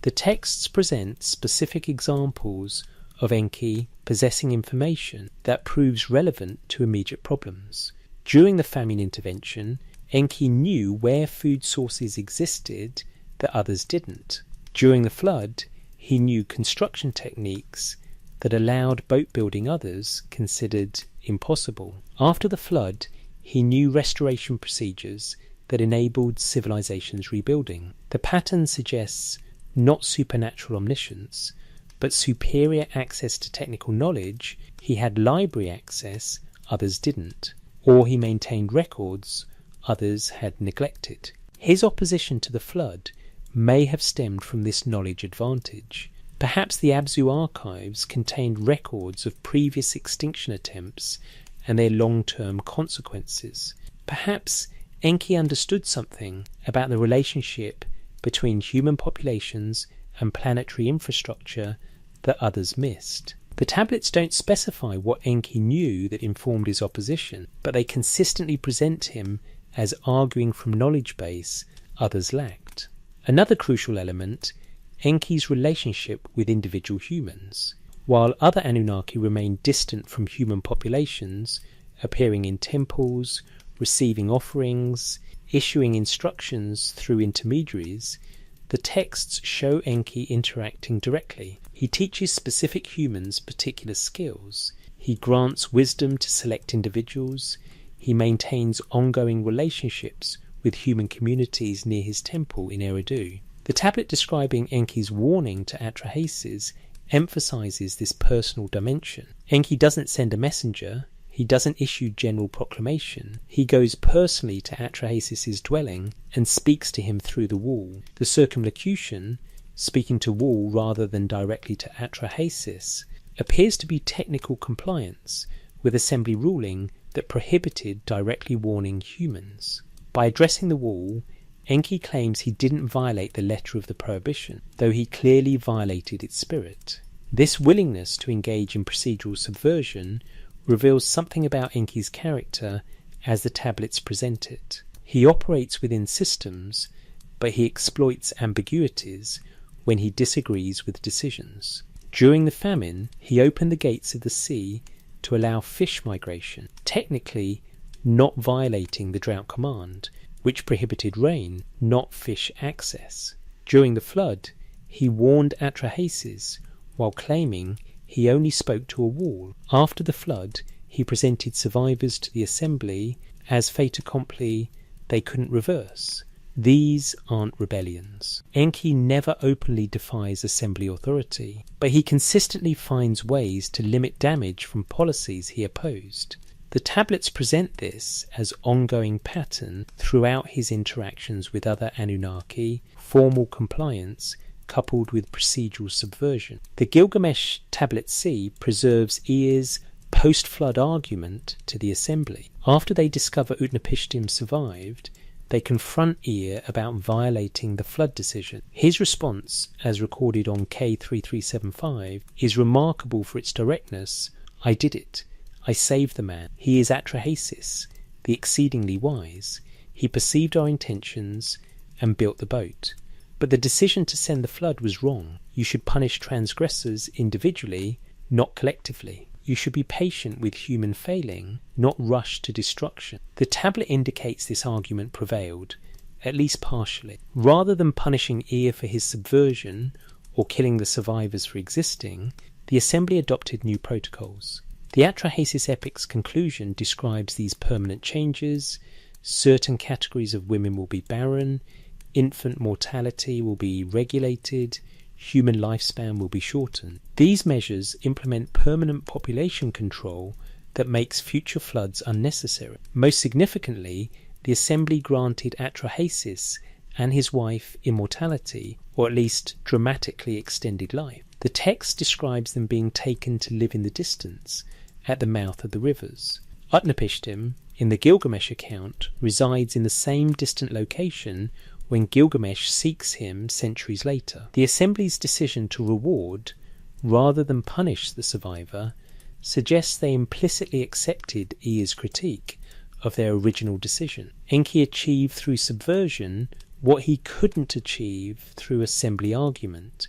The texts present specific examples of Enki possessing information that proves relevant to immediate problems. During the famine intervention, Enki knew where food sources existed that others didn't. During the flood, he knew construction techniques that allowed boat building others considered impossible. After the flood, he knew restoration procedures that enabled civilization's rebuilding. The pattern suggests not supernatural omniscience, but superior access to technical knowledge. He had library access, others didn't, or he maintained records others had neglected. His opposition to the flood may have stemmed from this knowledge advantage. Perhaps the Abzu archives contained records of previous extinction attempts and their long-term consequences. Perhaps Enki understood something about the relationship between human populations and planetary infrastructure that others missed. The tablets don't specify what Enki knew that informed his opposition, but they consistently present him as arguing from knowledge base others lacked. Another crucial element, Enki's relationship with individual humans. While other Anunnaki remain distant from human populations, appearing in temples, receiving offerings, issuing instructions through intermediaries, the texts show Enki interacting directly. He teaches specific humans particular skills. He grants wisdom to select individuals. He maintains ongoing relationships with human communities near his temple in Eridu. The tablet describing Enki's warning to Atrahasis emphasizes this personal dimension. Enki doesn't send a messenger. He doesn't issue general proclamation. He goes personally to Atrahasis' dwelling and speaks to him through the wall. The circumlocution, speaking to wall rather than directly to Atrahasis, appears to be technical compliance with assembly ruling that prohibited directly warning humans. By addressing the wall, Enki claims he didn't violate the letter of the prohibition, though he clearly violated its spirit. This willingness to engage in procedural subversion reveals something about Enki's character as the tablets present it. He operates within systems, but he exploits ambiguities when he disagrees with decisions. During the famine, he opened the gates of the sea to allow fish migration, technically not violating the drought command, which prohibited rain, not fish access. During the flood, he warned Atrahasis while claiming he only spoke to a wall. After the flood, he presented survivors to the assembly as fait accompli they couldn't reverse. These aren't rebellions. Enki never openly defies assembly authority, but he consistently finds ways to limit damage from policies he opposed. The tablets present this as ongoing pattern throughout his interactions with other Anunnaki, formal compliance coupled with procedural subversion. The Gilgamesh Tablet C preserves Ea's post-flood argument to the assembly. After they discover Utnapishtim survived, they confront Ea about violating the flood decision. His response, as recorded on K3375, is remarkable for its directness. I did it. I saved the man. He is Atrahasis, the exceedingly wise. He perceived our intentions and built the boat. But the decision to send the flood was wrong. You should punish transgressors individually, not collectively. You should be patient with human failing, not rush to destruction. The tablet indicates this argument prevailed, at least partially. Rather than punishing Ea for his subversion or killing the survivors for existing, the assembly adopted new protocols. The Atrahasis epic's conclusion describes these permanent changes. Certain categories of women will be barren, infant mortality will be regulated, human lifespan will be shortened. These measures implement permanent population control that makes future floods unnecessary. Most significantly, the assembly granted Atrahasis and his wife immortality, or at least dramatically extended life. The text describes them being taken to live in the distance, at the mouth of the rivers. Utnapishtim, in the Gilgamesh account, resides in the same distant location when Gilgamesh seeks him centuries later. The assembly's decision to reward, rather than punish the survivor, suggests they implicitly accepted Ea's critique of their original decision. Enki achieved through subversion what he couldn't achieve through assembly argument,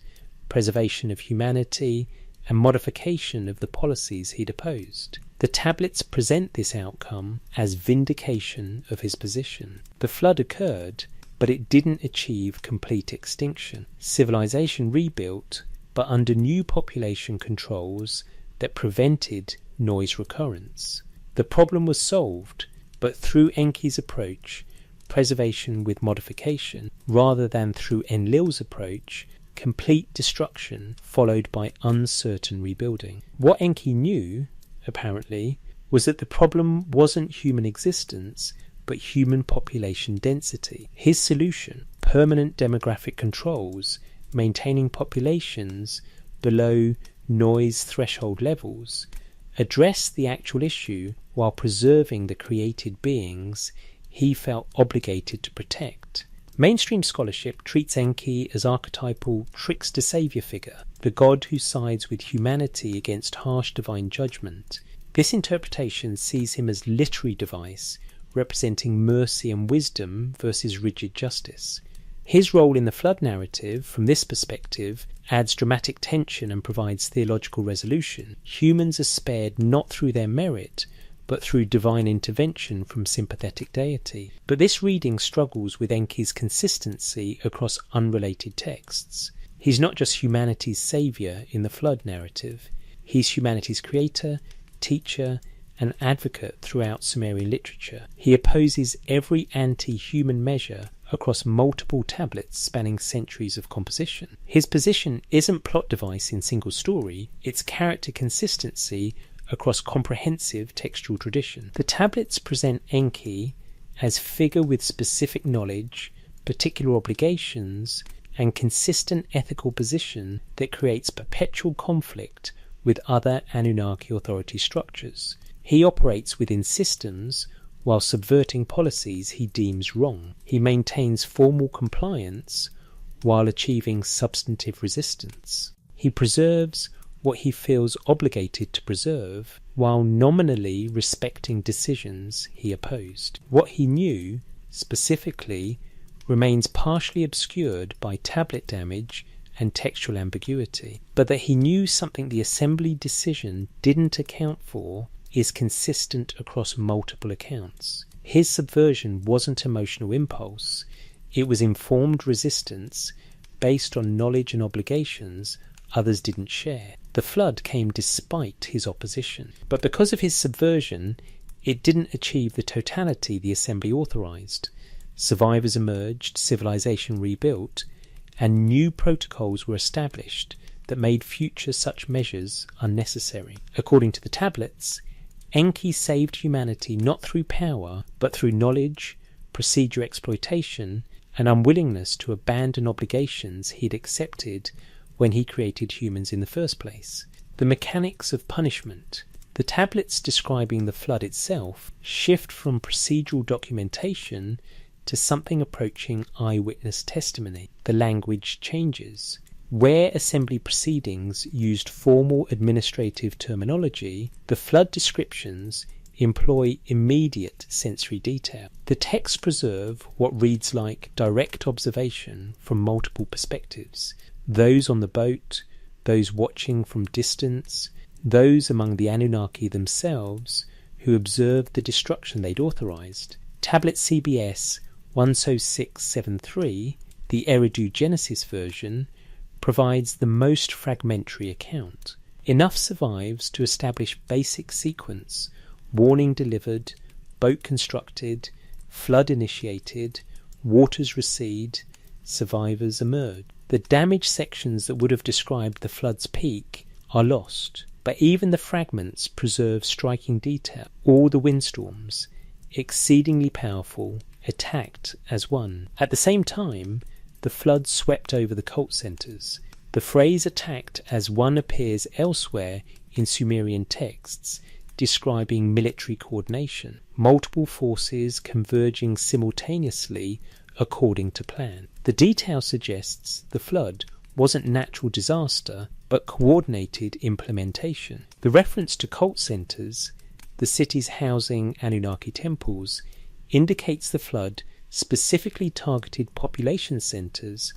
preservation of humanity, and modification of the policies he'd opposed. The tablets present this outcome as vindication of his position. The flood occurred, but it didn't achieve complete extinction. Civilization rebuilt, but under new population controls that prevented noise recurrence. The problem was solved, but through Enki's approach, preservation with modification, rather than through Enlil's approach, complete destruction followed by uncertain rebuilding. What Enki knew, apparently, was that the problem wasn't human existence, but human population density. His solution, permanent demographic controls, maintaining populations below noise threshold levels, addressed the actual issue while preserving the created beings he felt obligated to protect. Mainstream scholarship treats Enki as archetypal trickster-saviour figure, the god who sides with humanity against harsh divine judgment. This interpretation sees him as literary device representing mercy and wisdom versus rigid justice. His role in the flood narrative, from this perspective, adds dramatic tension and provides theological resolution. Humans are spared not through their merit, but through divine intervention from sympathetic deity. But this reading struggles with Enki's consistency across unrelated texts. He's not just humanity's saviour in the flood narrative. He's humanity's creator, teacher, and advocate throughout Sumerian literature. He opposes every anti-human measure across multiple tablets spanning centuries of composition. His position isn't plot device in single story, it's character consistency across comprehensive textual tradition. The tablets present Enki as figure with specific knowledge, particular obligations, and consistent ethical position that creates perpetual conflict with other Anunnaki authority structures. He operates within systems while subverting policies he deems wrong. He maintains formal compliance while achieving substantive resistance. He preserves what he feels obligated to preserve while nominally respecting decisions he opposed. What he knew, specifically, remains partially obscured by tablet damage and textual ambiguity, but that he knew something the assembly decision didn't account for is consistent across multiple accounts. His subversion wasn't emotional impulse, it was informed resistance based on knowledge and obligations others didn't share. The flood came despite his opposition, but because of his subversion, it didn't achieve the totality the assembly authorized. Survivors emerged, civilization rebuilt, and new protocols were established that made future such measures unnecessary. According to the tablets, Enki saved humanity not through power, but through knowledge, procedure exploitation, and unwillingness to abandon obligations he'd accepted when he created humans in the first place. The mechanics of punishment. The tablets describing the flood itself shift from procedural documentation to something approaching eyewitness testimony. The language changes. Where assembly proceedings used formal administrative terminology, the flood descriptions employ immediate sensory detail. The texts preserve what reads like direct observation from multiple perspectives. Those on the boat, those watching from distance, those among the Anunnaki themselves who observed the destruction they'd authorized. Tablet CBS 10673, the Eridu Genesis version, provides the most fragmentary account. Enough survives to establish basic sequence: warning delivered, boat constructed, flood initiated, waters recede, survivors emerge. The damaged sections that would have described the flood's peak are lost, but even the fragments preserve striking detail. All the windstorms, exceedingly powerful, attacked as one. At the same time, the flood swept over the cult centres. The phrase attacked as one appears elsewhere in Sumerian texts, describing military coordination, multiple forces converging simultaneously according to plan. The detail suggests the flood wasn't natural disaster, but coordinated implementation. The reference to cult centres, the cities housing Anunnaki temples, indicates the flood specifically targeted population centres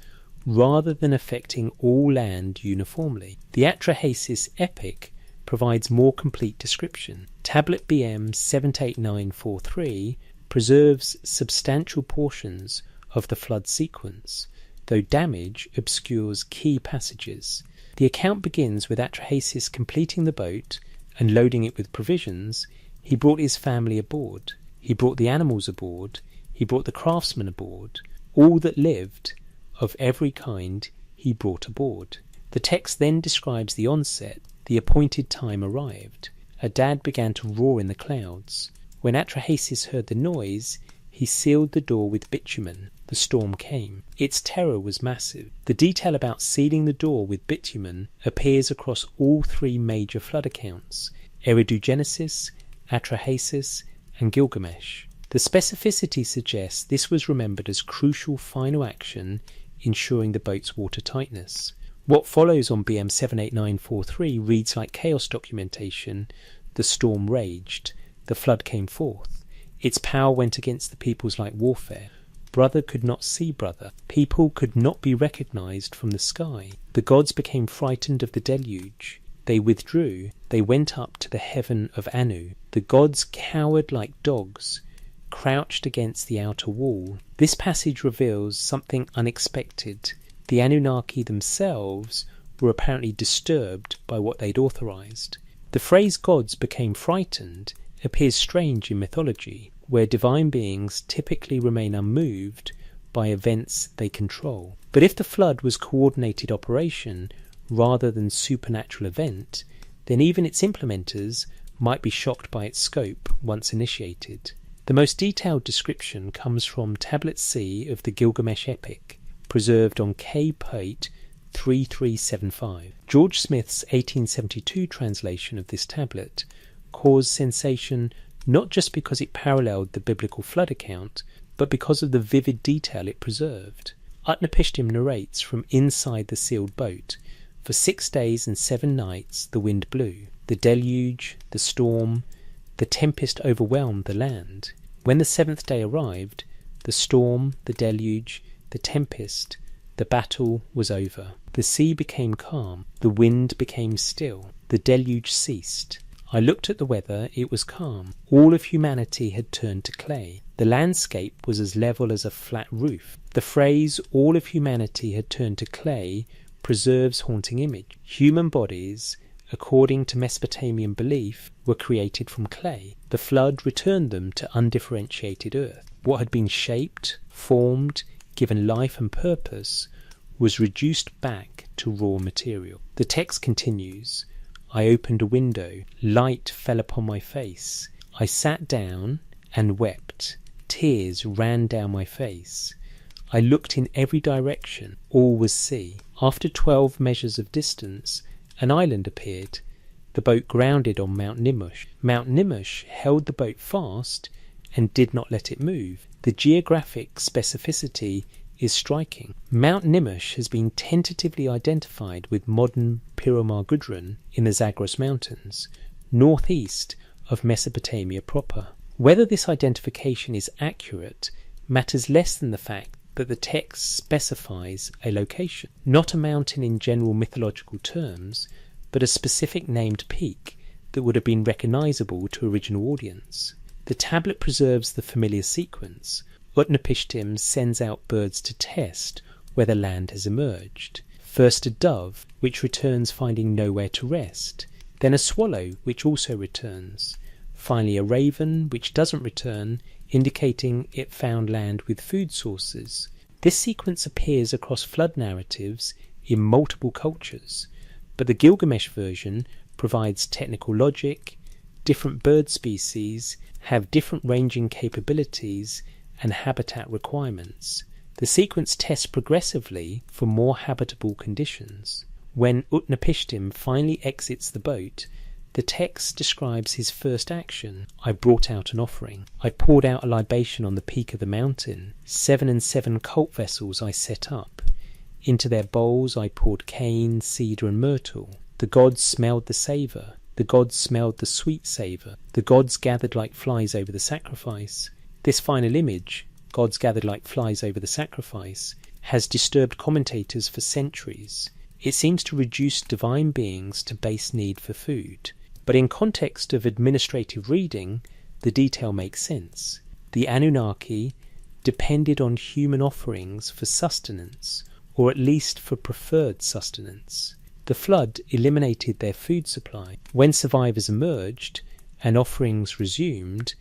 rather than affecting all land uniformly. The Atrahasis epic provides more complete description. Tablet BM 78943 preserves substantial portions of the flood sequence, though damage obscures key passages. The account begins with Atrahasis completing the boat and loading it with provisions. He brought his family aboard. He brought the animals aboard. He brought the craftsmen aboard. All that lived, of every kind, he brought aboard. The text then describes the onset. The appointed time arrived. Adad began to roar in the clouds. When Atrahasis heard the noise, he sealed the door with bitumen. The storm came. Its terror was massive. The detail about sealing the door with bitumen appears across all three major flood accounts: Eridu Genesis, Atrahasis, and Gilgamesh. The specificity suggests this was remembered as crucial final action ensuring the boat's watertightness. What follows on BM 78943 reads like chaos documentation. The storm raged. The flood came forth. Its power went against the peoples like warfare. Brother could not see brother. People could not be recognized from the sky. The gods became frightened of the deluge. They withdrew. They went up to the heaven of Anu. The gods cowered like dogs, crouched against the outer wall. This passage reveals something unexpected. The Anunnaki themselves were apparently disturbed by what they'd authorized. The phrase gods became frightened appears strange in mythology, where divine beings typically remain unmoved by events they control. But if the flood was coordinated operation rather than supernatural event, then even its implementers might be shocked by its scope once initiated. The most detailed description comes from Tablet C of the Gilgamesh epic, preserved on K-Plate 3375. George Smith's 1872 translation of this tablet caused sensation not just because it paralleled the biblical flood account, but because of the vivid detail it preserved. Utnapishtim narrates from inside the sealed boat. For 6 days and 7 nights the wind blew. The deluge, the storm, the tempest overwhelmed the land. When the 7th day arrived, the storm, the deluge, the tempest, the battle was over. The sea became calm. The wind became still. The deluge ceased. I looked at the weather. It was calm. All of humanity had turned to clay. The landscape was as level as a flat roof. The phrase, all of humanity had turned to clay, preserves haunting image. Human bodies, according to Mesopotamian belief, were created from clay. The flood returned them to undifferentiated earth. What had been shaped, formed, given life and purpose, was reduced back to raw material. The text continues, I opened a window. Light fell upon my face. I sat down and wept. Tears ran down my face. I looked in every direction. All was sea. After 12 measures of distance, an island appeared. The boat grounded on Mount Nimush. Mount Nimush held the boat fast and did not let it move. The geographic specificity is striking. Mount Nimush has been tentatively identified with modern Piromar Gudrun in the Zagros Mountains, northeast of Mesopotamia proper. Whether this identification is accurate matters less than the fact that the text specifies a location, not a mountain in general mythological terms, but a specific named peak that would have been recognizable to original audience. The tablet preserves the familiar sequence. Utnapishtim sends out birds to test whether land has emerged. First a dove, which returns finding nowhere to rest. Then a swallow, which also returns. Finally a raven, which doesn't return, indicating it found land with food sources. This sequence appears across flood narratives in multiple cultures, but the Gilgamesh version provides technical logic. Different bird species have different ranging capabilities and habitat requirements. The sequence tests progressively for more habitable conditions. When Utnapishtim finally exits the boat, the text describes his first action. I brought out an offering. I poured out a libation on the peak of the mountain. 7 and 7 cult vessels I set up. Into their bowls I poured cane, cedar and myrtle. The gods smelled the savour. The gods smelled the sweet savour. The gods gathered like flies over the sacrifice. This final image, gods gathered like flies over the sacrifice, has disturbed commentators for centuries. It seems to reduce divine beings to base need for food. But in context of administrative reading, the detail makes sense. The Anunnaki depended on human offerings for sustenance, or at least for preferred sustenance. The flood eliminated their food supply. When survivors emerged and offerings resumed,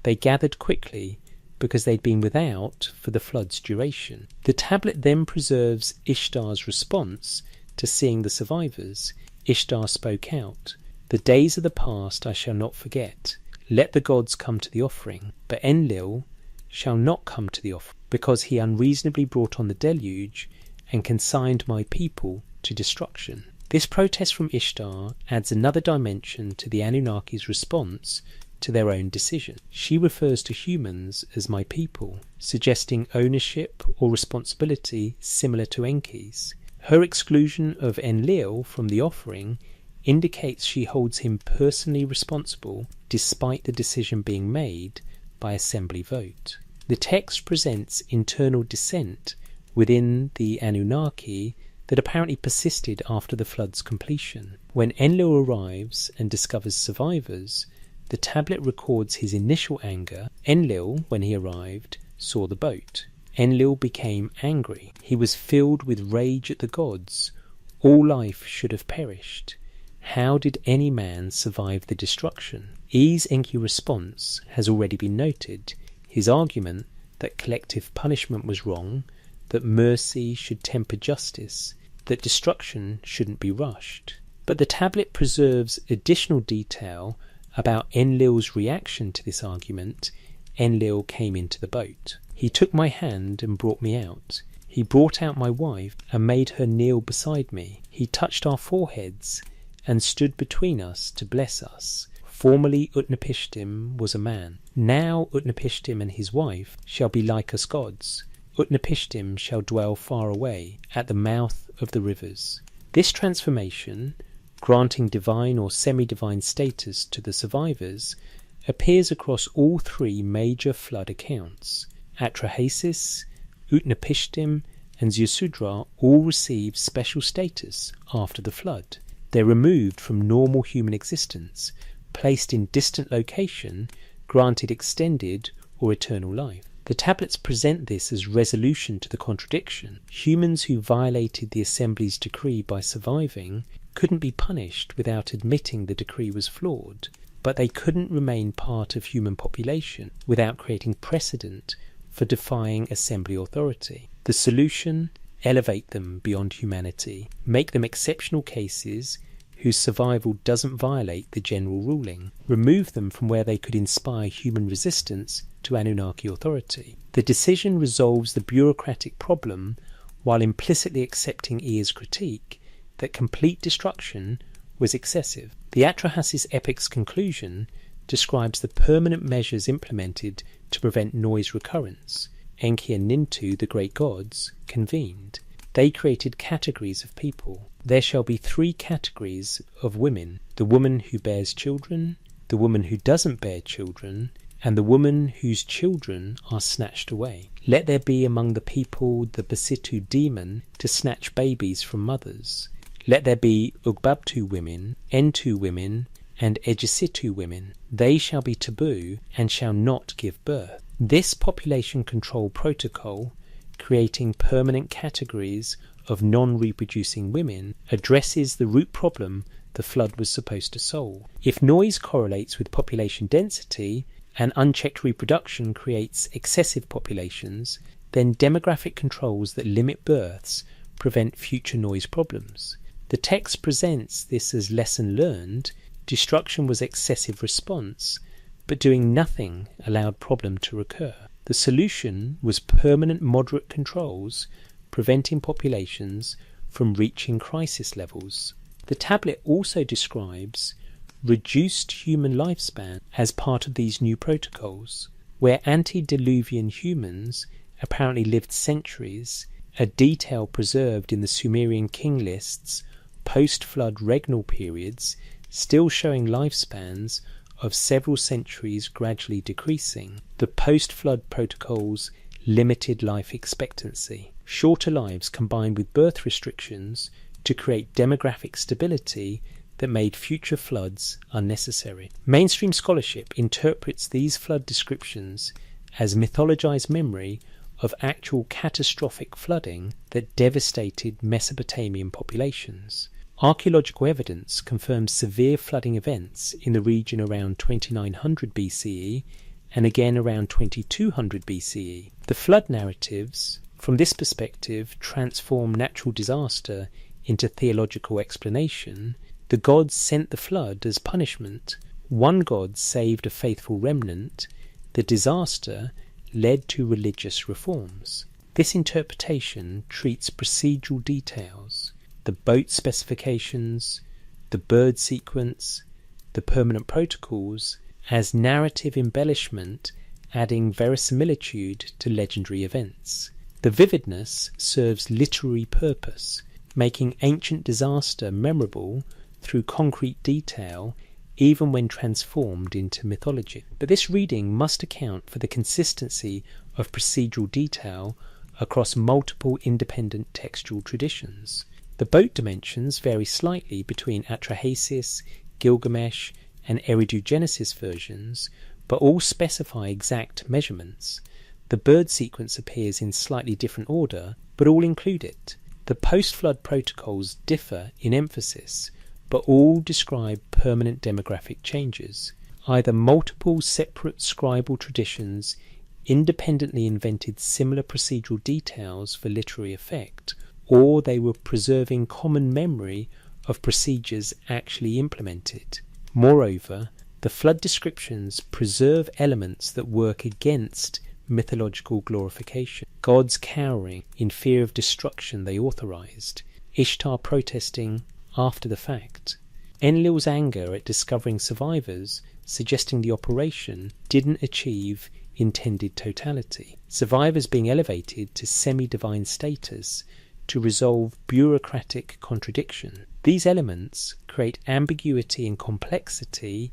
they gathered quickly because they'd been without for the flood's duration. The tablet then preserves Ishtar's response to seeing the survivors. Ishtar spoke out, "The days of the past I shall not forget. Let the gods come to the offering, but Enlil shall not come to the offering, because he unreasonably brought on the deluge and consigned my people to destruction." This protest from Ishtar adds another dimension to the Anunnaki's response to their own decision. She refers to humans as my people, suggesting ownership or responsibility similar to Enki's. Her exclusion of Enlil from the offering indicates she holds him personally responsible despite the decision being made by assembly vote. The text presents internal dissent within the Anunnaki that apparently persisted after the flood's completion. When Enlil arrives and discovers survivors, the tablet records his initial anger. Enlil, when he arrived, saw the boat. Enlil became angry. He was filled with rage at the gods. All life should have perished. How did any man survive the destruction? E's Enki response has already been noted. His argument that collective punishment was wrong, that mercy should temper justice, that destruction shouldn't be rushed. But the tablet preserves additional detail about Enlil's reaction to this argument. Enlil came into the boat. He took my hand and brought me out. He brought out my wife and made her kneel beside me. He touched our foreheads and stood between us to bless us. Formerly Utnapishtim was a man. Now Utnapishtim and his wife shall be like us gods. Utnapishtim shall dwell far away, at the mouth of the rivers. This transformation, granting divine or semi-divine status to the survivors, appears across all three major flood accounts. Atrahasis, Utnapishtim, and Ziusudra all receive special status after the flood. They're removed from normal human existence, placed in distant location, granted extended or eternal life. The tablets present this as resolution to the contradiction. Humans who violated the assembly's decree by surviving couldn't be punished without admitting the decree was flawed, but they couldn't remain part of human population without creating precedent for defying assembly authority. The solution: elevate them beyond humanity, make them exceptional cases whose survival doesn't violate the general ruling, remove them from where they could inspire human resistance to Anunnaki authority. The decision resolves the bureaucratic problem while implicitly accepting Ea's critique that complete destruction was excessive. The Atrahasis epic's conclusion describes the permanent measures implemented to prevent noise recurrence. Enki and Nintu, the great gods, convened. They created categories of people. There shall be 3 categories of women: the woman who bears children, the woman who doesn't bear children, and the woman whose children are snatched away. Let there be among the people the Basitu demon to snatch babies from mothers. Let there be Ugbabtu women, Entu women, and Ejisitu women. They shall be taboo and shall not give birth. This population control protocol, creating permanent categories of non-reproducing women, addresses the root problem the flood was supposed to solve. If noise correlates with population density and unchecked reproduction creates excessive populations, then demographic controls that limit births prevent future noise problems. The text presents this as lesson learned. Destruction was excessive response, but doing nothing allowed problem to recur. The solution was permanent moderate controls, preventing populations from reaching crisis levels. The tablet also describes reduced human lifespan as part of these new protocols, where antediluvian humans apparently lived centuries, a detail preserved in the Sumerian king lists post-flood regnal periods, still showing lifespans of several centuries gradually decreasing. The post-flood protocols limited life expectancy. Shorter lives combined with birth restrictions to create demographic stability that made future floods unnecessary. Mainstream scholarship interprets these flood descriptions as mythologized memory of actual catastrophic flooding that devastated Mesopotamian populations. Archaeological evidence confirms severe flooding events in the region around 2900 BCE and again around 2200 BCE. The flood narratives, from this perspective, transform natural disaster into theological explanation. The gods sent the flood as punishment. One god saved a faithful remnant. The disaster led to religious reforms. This interpretation treats procedural details, the boat specifications, the bird sequence, the permanent protocols, as narrative embellishment, adding verisimilitude to legendary events. The vividness serves literary purpose, making ancient disaster memorable through concrete detail even when transformed into mythology. But this reading must account for the consistency of procedural detail across multiple independent textual traditions. The boat dimensions vary slightly between Atrahasis, Gilgamesh, and Eridu Genesis versions, but all specify exact measurements. The bird sequence appears in slightly different order, but all include it. The post-flood protocols differ in emphasis, but all describe permanent demographic changes. Either multiple separate scribal traditions independently invented similar procedural details for literary effect, or they were preserving common memory of procedures actually implemented. Moreover, the flood descriptions preserve elements that work against mythological glorification. Gods cowering in fear of destruction they authorized, Ishtar protesting after the fact, Enlil's anger at discovering survivors suggesting the operation didn't achieve intended totality, survivors being elevated to semi-divine status to resolve bureaucratic contradiction. These elements create ambiguity and complexity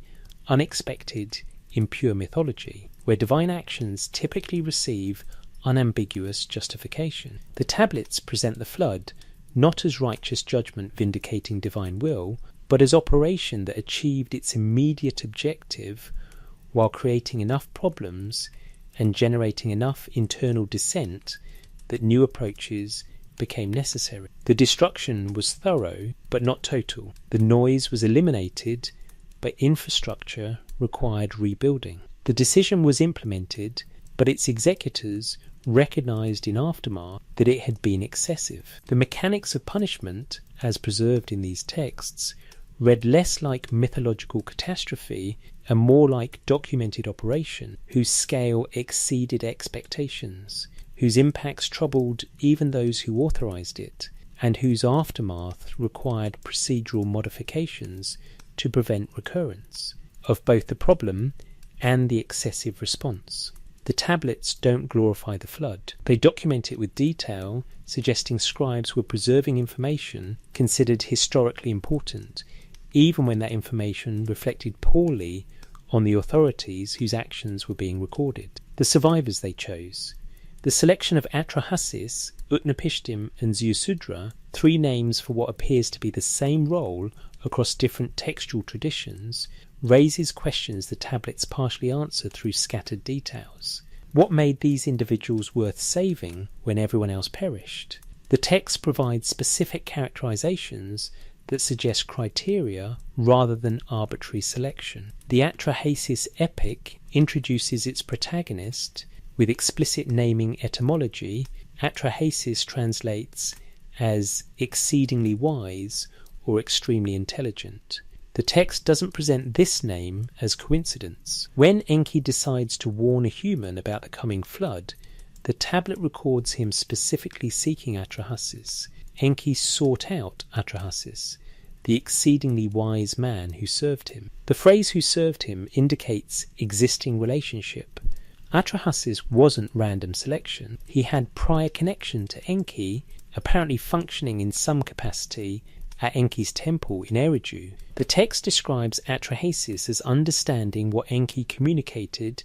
unexpected in pure mythology, where divine actions typically receive unambiguous justification. The tablets present the flood not as righteous judgment vindicating divine will, but as operation that achieved its immediate objective while creating enough problems and generating enough internal dissent that new approaches became necessary. The destruction was thorough, but not total. The noise was eliminated, but infrastructure required rebuilding. The decision was implemented, but its executors recognized in aftermath that it had been excessive. The mechanics of punishment, as preserved in these texts, read less like mythological catastrophe and more like documented operation, whose scale exceeded expectations, whose impacts troubled even those who authorized it, and whose aftermath required procedural modifications to prevent recurrence of both the problem and the excessive response. The tablets don't glorify the flood. They document it with detail, suggesting scribes were preserving information considered historically important, even when that information reflected poorly on the authorities whose actions were being recorded. The survivors they chose. The selection of Atrahasis, Utnapishtim, and Ziusudra, three names for what appears to be the same role across different textual traditions, raises questions the tablets partially answer through scattered details. What made these individuals worth saving when everyone else perished? The text provides specific characterizations that suggest criteria rather than arbitrary selection. The Atrahasis epic introduces its protagonist with explicit naming etymology. Atrahasis translates as exceedingly wise or extremely intelligent. The text doesn't present this name as coincidence. When Enki decides to warn a human about the coming flood, the tablet records him specifically seeking Atrahasis. Enki sought out Atrahasis, the exceedingly wise man who served him. The phrase "who served him" indicates existing relationship. Atrahasis wasn't random selection. He had prior connection to Enki, apparently functioning in some capacity at Enki's temple in Eridu. The text describes Atrahasis as understanding what Enki communicated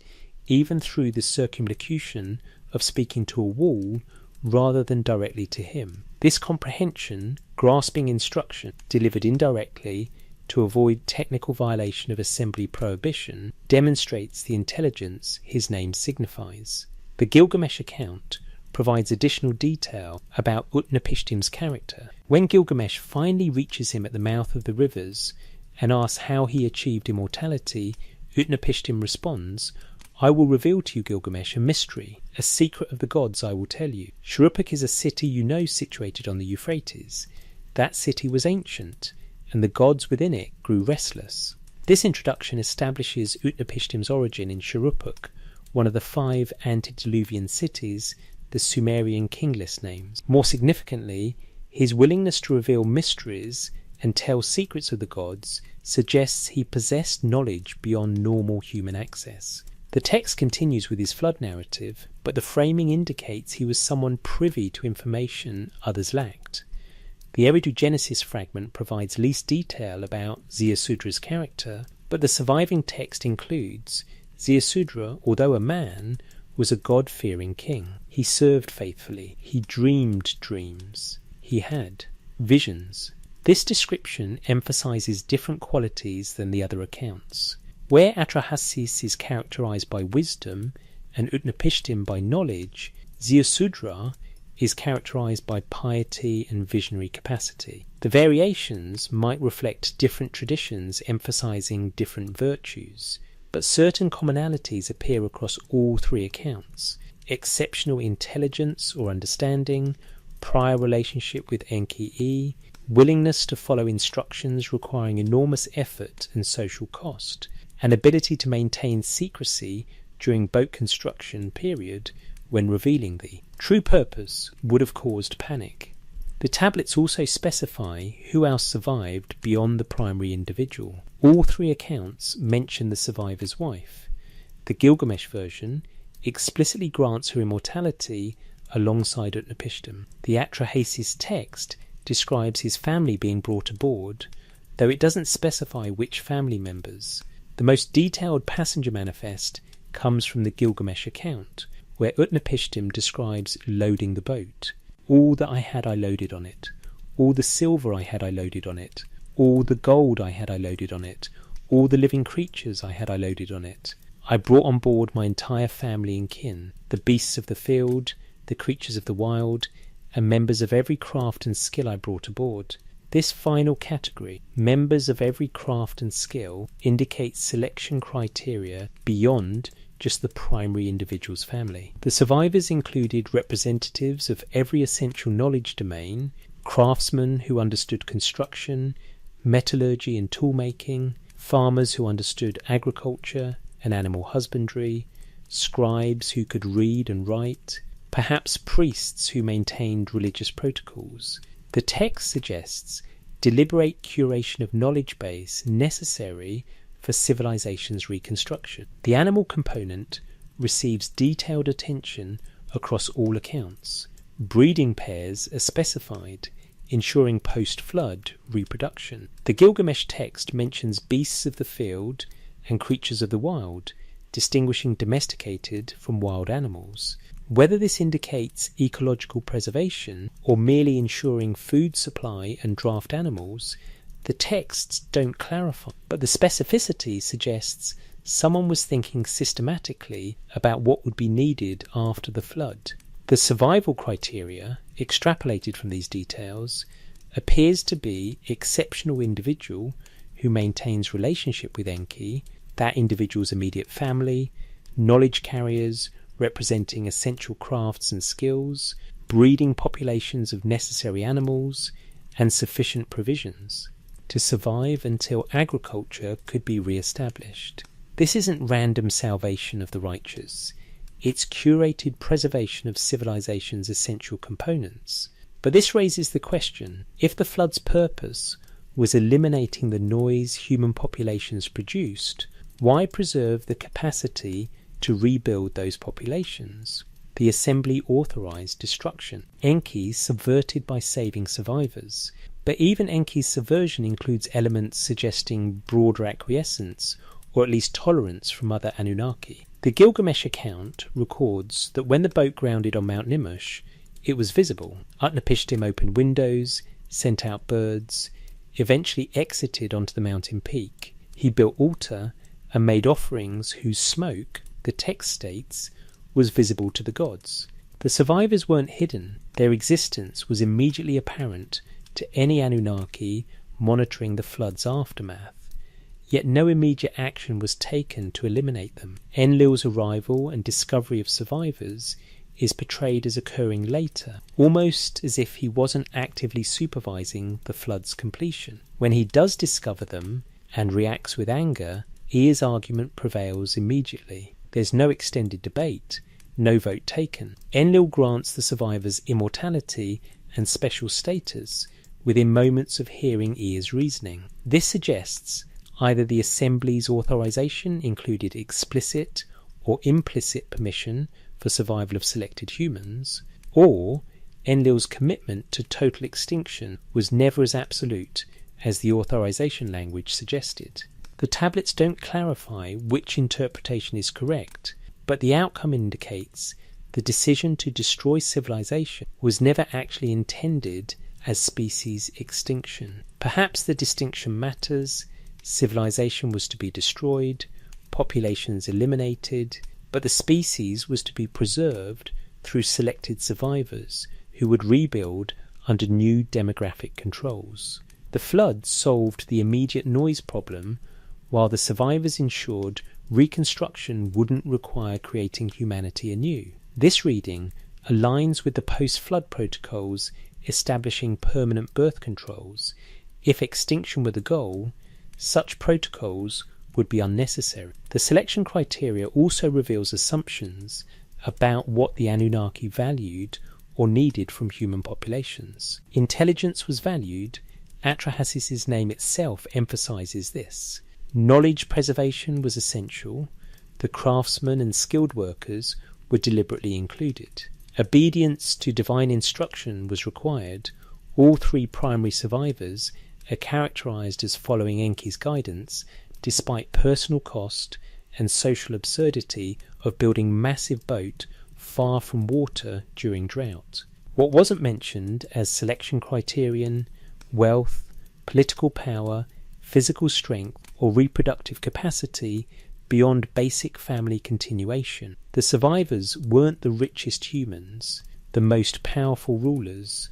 even through the circumlocution of speaking to a wall rather than directly to him. This comprehension, grasping instruction delivered indirectly to avoid technical violation of assembly prohibition, demonstrates the intelligence his name signifies. The Gilgamesh account provides additional detail about Utnapishtim's character. When Gilgamesh finally reaches him at the mouth of the rivers and asks how he achieved immortality, Utnapishtim responds, "I will reveal to you, Gilgamesh, a mystery, a secret of the gods I will tell you. Shuruppak is a city you know situated on the Euphrates. That city was ancient, and the gods within it grew restless." This introduction establishes Utnapishtim's origin in Shuruppak, one of the 5 antediluvian cities the Sumerian king list names. More significantly, his willingness to reveal mysteries and tell secrets of the gods suggests he possessed knowledge beyond normal human access. The text continues with his flood narrative, but the framing indicates he was someone privy to information others lacked. The Eridu Genesis fragment provides least detail about Ziusudra's character, but the surviving text includes Ziusudra, although a man, was a God-fearing king. He served faithfully. He dreamed dreams. He had visions. This description emphasizes different qualities than the other accounts. Where Atrahasis is characterized by wisdom and Utnapishtim by knowledge, Ziusudra is characterized by piety and visionary capacity. The variations might reflect different traditions emphasizing different virtues, but certain commonalities appear across all 3 accounts: exceptional intelligence or understanding, prior relationship with Enki, willingness to follow instructions requiring enormous effort and social cost, and ability to maintain secrecy during boat construction period when revealing the true purpose would have caused panic. The tablets also specify who else survived beyond the primary individual. All 3 accounts mention the survivor's wife. The Gilgamesh version explicitly grants her immortality alongside Utnapishtim. The Atrahasis text describes his family being brought aboard, though it doesn't specify which family members. The most detailed passenger manifest comes from the Gilgamesh account, where Utnapishtim describes loading the boat. "All that I had I loaded on it. All the silver I had I loaded on it. All the gold I had I loaded on it. All the living creatures I had I loaded on it. I brought on board my entire family and kin, the beasts of the field, the creatures of the wild, and members of every craft and skill I brought aboard." This final category, members of every craft and skill, indicates selection criteria beyond just the primary individual's family. The survivors included representatives of every essential knowledge domain, craftsmen who understood construction, metallurgy and toolmaking, farmers who understood agriculture and animal husbandry, scribes who could read and write, perhaps priests who maintained religious protocols. The text suggests deliberate curation of knowledge base necessary for civilization's reconstruction. The animal component receives detailed attention across all accounts. Breeding pairs are specified, ensuring post-flood reproduction. The Gilgamesh text mentions beasts of the field and creatures of the wild, distinguishing domesticated from wild animals. Whether this indicates ecological preservation or merely ensuring food supply and draft animals, the texts don't clarify, but the specificity suggests someone was thinking systematically about what would be needed after the flood. The survival criteria, extrapolated from these details, appears to be exceptional individual who maintains relationship with Enki, that individual's immediate family, knowledge carriers representing essential crafts and skills, breeding populations of necessary animals, and sufficient provisions. to survive until agriculture could be re-established. This isn't random salvation of the righteous, it's curated preservation of civilization's essential components. But this raises the question, if the flood's purpose was eliminating the noise human populations produced, why preserve the capacity to rebuild those populations? The assembly authorized destruction. Enki's subverted by saving survivors. But even Enki's subversion includes elements suggesting broader acquiescence, or at least tolerance from other Anunnaki. The Gilgamesh account records that when the boat grounded on Mount Nimush, it was visible. Utnapishtim opened windows, sent out birds, eventually exited onto the mountain peak. He built altar and made offerings whose smoke, the text states, was visible to the gods. The survivors weren't hidden. Their existence was immediately apparent to any Anunnaki monitoring the flood's aftermath. Yet no immediate action was taken to eliminate them. Enlil's arrival and discovery of survivors is portrayed as occurring later, almost as if he wasn't actively supervising the flood's completion. When he does discover them and reacts with anger, Ea's argument prevails immediately. There's no extended debate, no vote taken. Enlil grants the survivors immortality and special status within moments of hearing Ea's reasoning. This suggests either the Assembly's authorization included explicit or implicit permission for survival of selected humans, or Enlil's commitment to total extinction was never as absolute as the authorization language suggested. The tablets don't clarify which interpretation is correct, but the outcome indicates the decision to destroy civilization was never actually intended as species extinction. Perhaps the distinction matters. Civilization was to be destroyed, populations eliminated, but the species was to be preserved through selected survivors who would rebuild under new demographic controls. The flood solved the immediate noise problem, while the survivors ensured reconstruction wouldn't require creating humanity anew. This reading aligns with the post-flood protocols establishing permanent birth controls. If extinction were the goal, such protocols would be unnecessary. The selection criteria also reveals assumptions about what the Anunnaki valued or needed from human populations. Intelligence was valued. Atrahasis' name itself emphasizes this. Knowledge preservation was essential. The craftsmen and skilled workers were deliberately included. Obedience to divine instruction was required. All three primary survivors are characterized as following Enki's guidance, despite personal cost and social absurdity of building massive boat far from water during drought. What wasn't mentioned as selection criterion, wealth, political power, physical strength, or reproductive capacity beyond basic family continuation. The survivors weren't the richest humans, the most powerful rulers,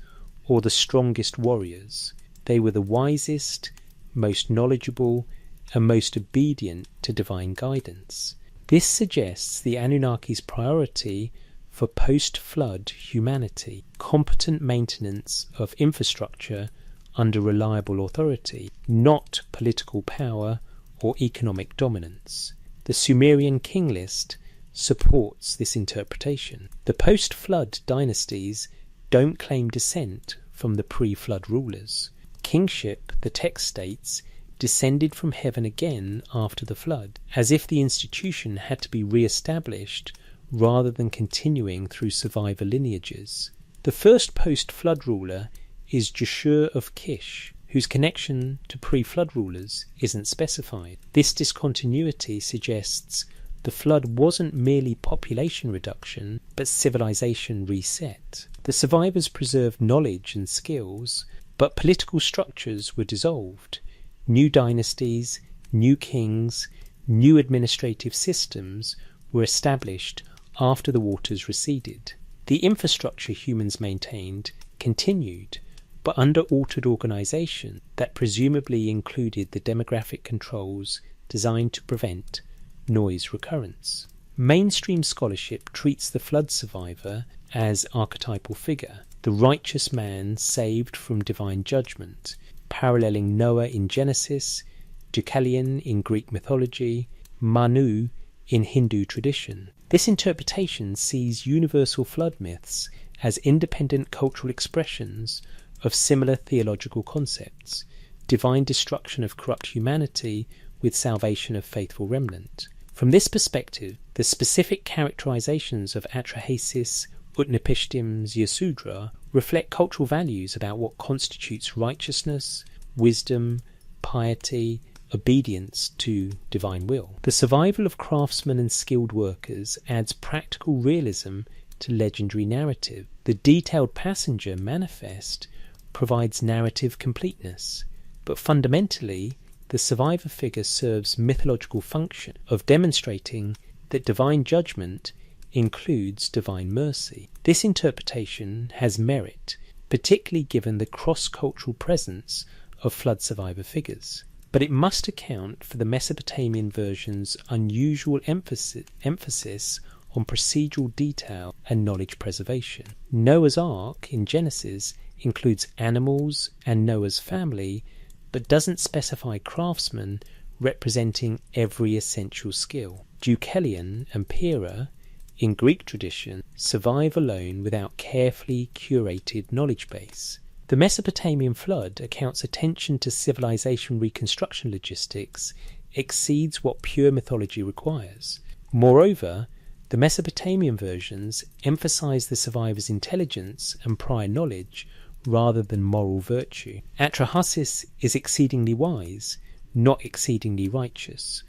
or the strongest warriors. They were the wisest, most knowledgeable, and most obedient to divine guidance. This suggests the Anunnaki's priority for post-flood humanity, competent maintenance of infrastructure under reliable authority, not political power or economic dominance. The Sumerian king list supports this interpretation. The post-flood dynasties don't claim descent from the pre-flood rulers. Kingship, the text states, descended from heaven again after the flood, as if the institution had to be re-established rather than continuing through survivor lineages. The first post-flood ruler is Jashur of Kish, whose connection to pre-flood rulers isn't specified. This discontinuity suggests the flood wasn't merely population reduction, but civilization reset. The survivors preserved knowledge and skills, but political structures were dissolved. New dynasties, new kings, new administrative systems were established after the waters receded. The infrastructure humans maintained continued, but under altered organisation that presumably included the demographic controls designed to prevent noise recurrence. Mainstream scholarship treats the flood survivor as archetypal figure, the righteous man saved from divine judgment. paralleling Noah in Genesis, Deucalion in Greek mythology, Manu in Hindu tradition. This interpretation sees universal flood myths as independent cultural expressions of similar theological concepts: divine destruction of corrupt humanity with salvation of faithful remnant. From this perspective, the specific characterizations of Atrahasis, Utnapishtim, Ziusudra reflect cultural values about what constitutes righteousness, wisdom, piety, obedience to divine will. The survival of craftsmen and skilled workers adds practical realism to legendary narrative. The detailed passenger manifest provides narrative completeness, but fundamentally, the survivor figure serves mythological function of demonstrating that divine judgment includes divine mercy. This interpretation has merit, particularly given the cross-cultural presence of flood survivor figures. But it must account for the Mesopotamian version's unusual emphasis on procedural detail and knowledge preservation. Noah's Ark in Genesis includes animals and Noah's family, but doesn't specify craftsmen representing every essential skill. Deucalion and Pyrrha, in Greek tradition, survive alone without carefully curated knowledge base. The Mesopotamian flood account's attention to civilization reconstruction logistics exceeds what pure mythology requires. Moreover, the Mesopotamian versions emphasize the survivor's intelligence and prior knowledge rather than moral virtue. Atrahasis is exceedingly wise, not exceedingly righteous.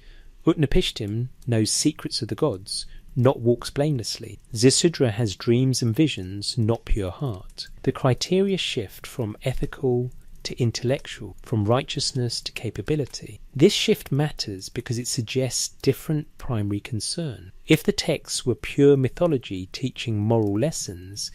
Utnapishtim knows secrets of the gods, not walks blamelessly. Ziusudra has dreams and visions, not pure heart. The criteria shift from ethical to intellectual, from righteousness to capability. This shift matters because it suggests different primary concern. If the texts were pure mythology teaching moral lessons,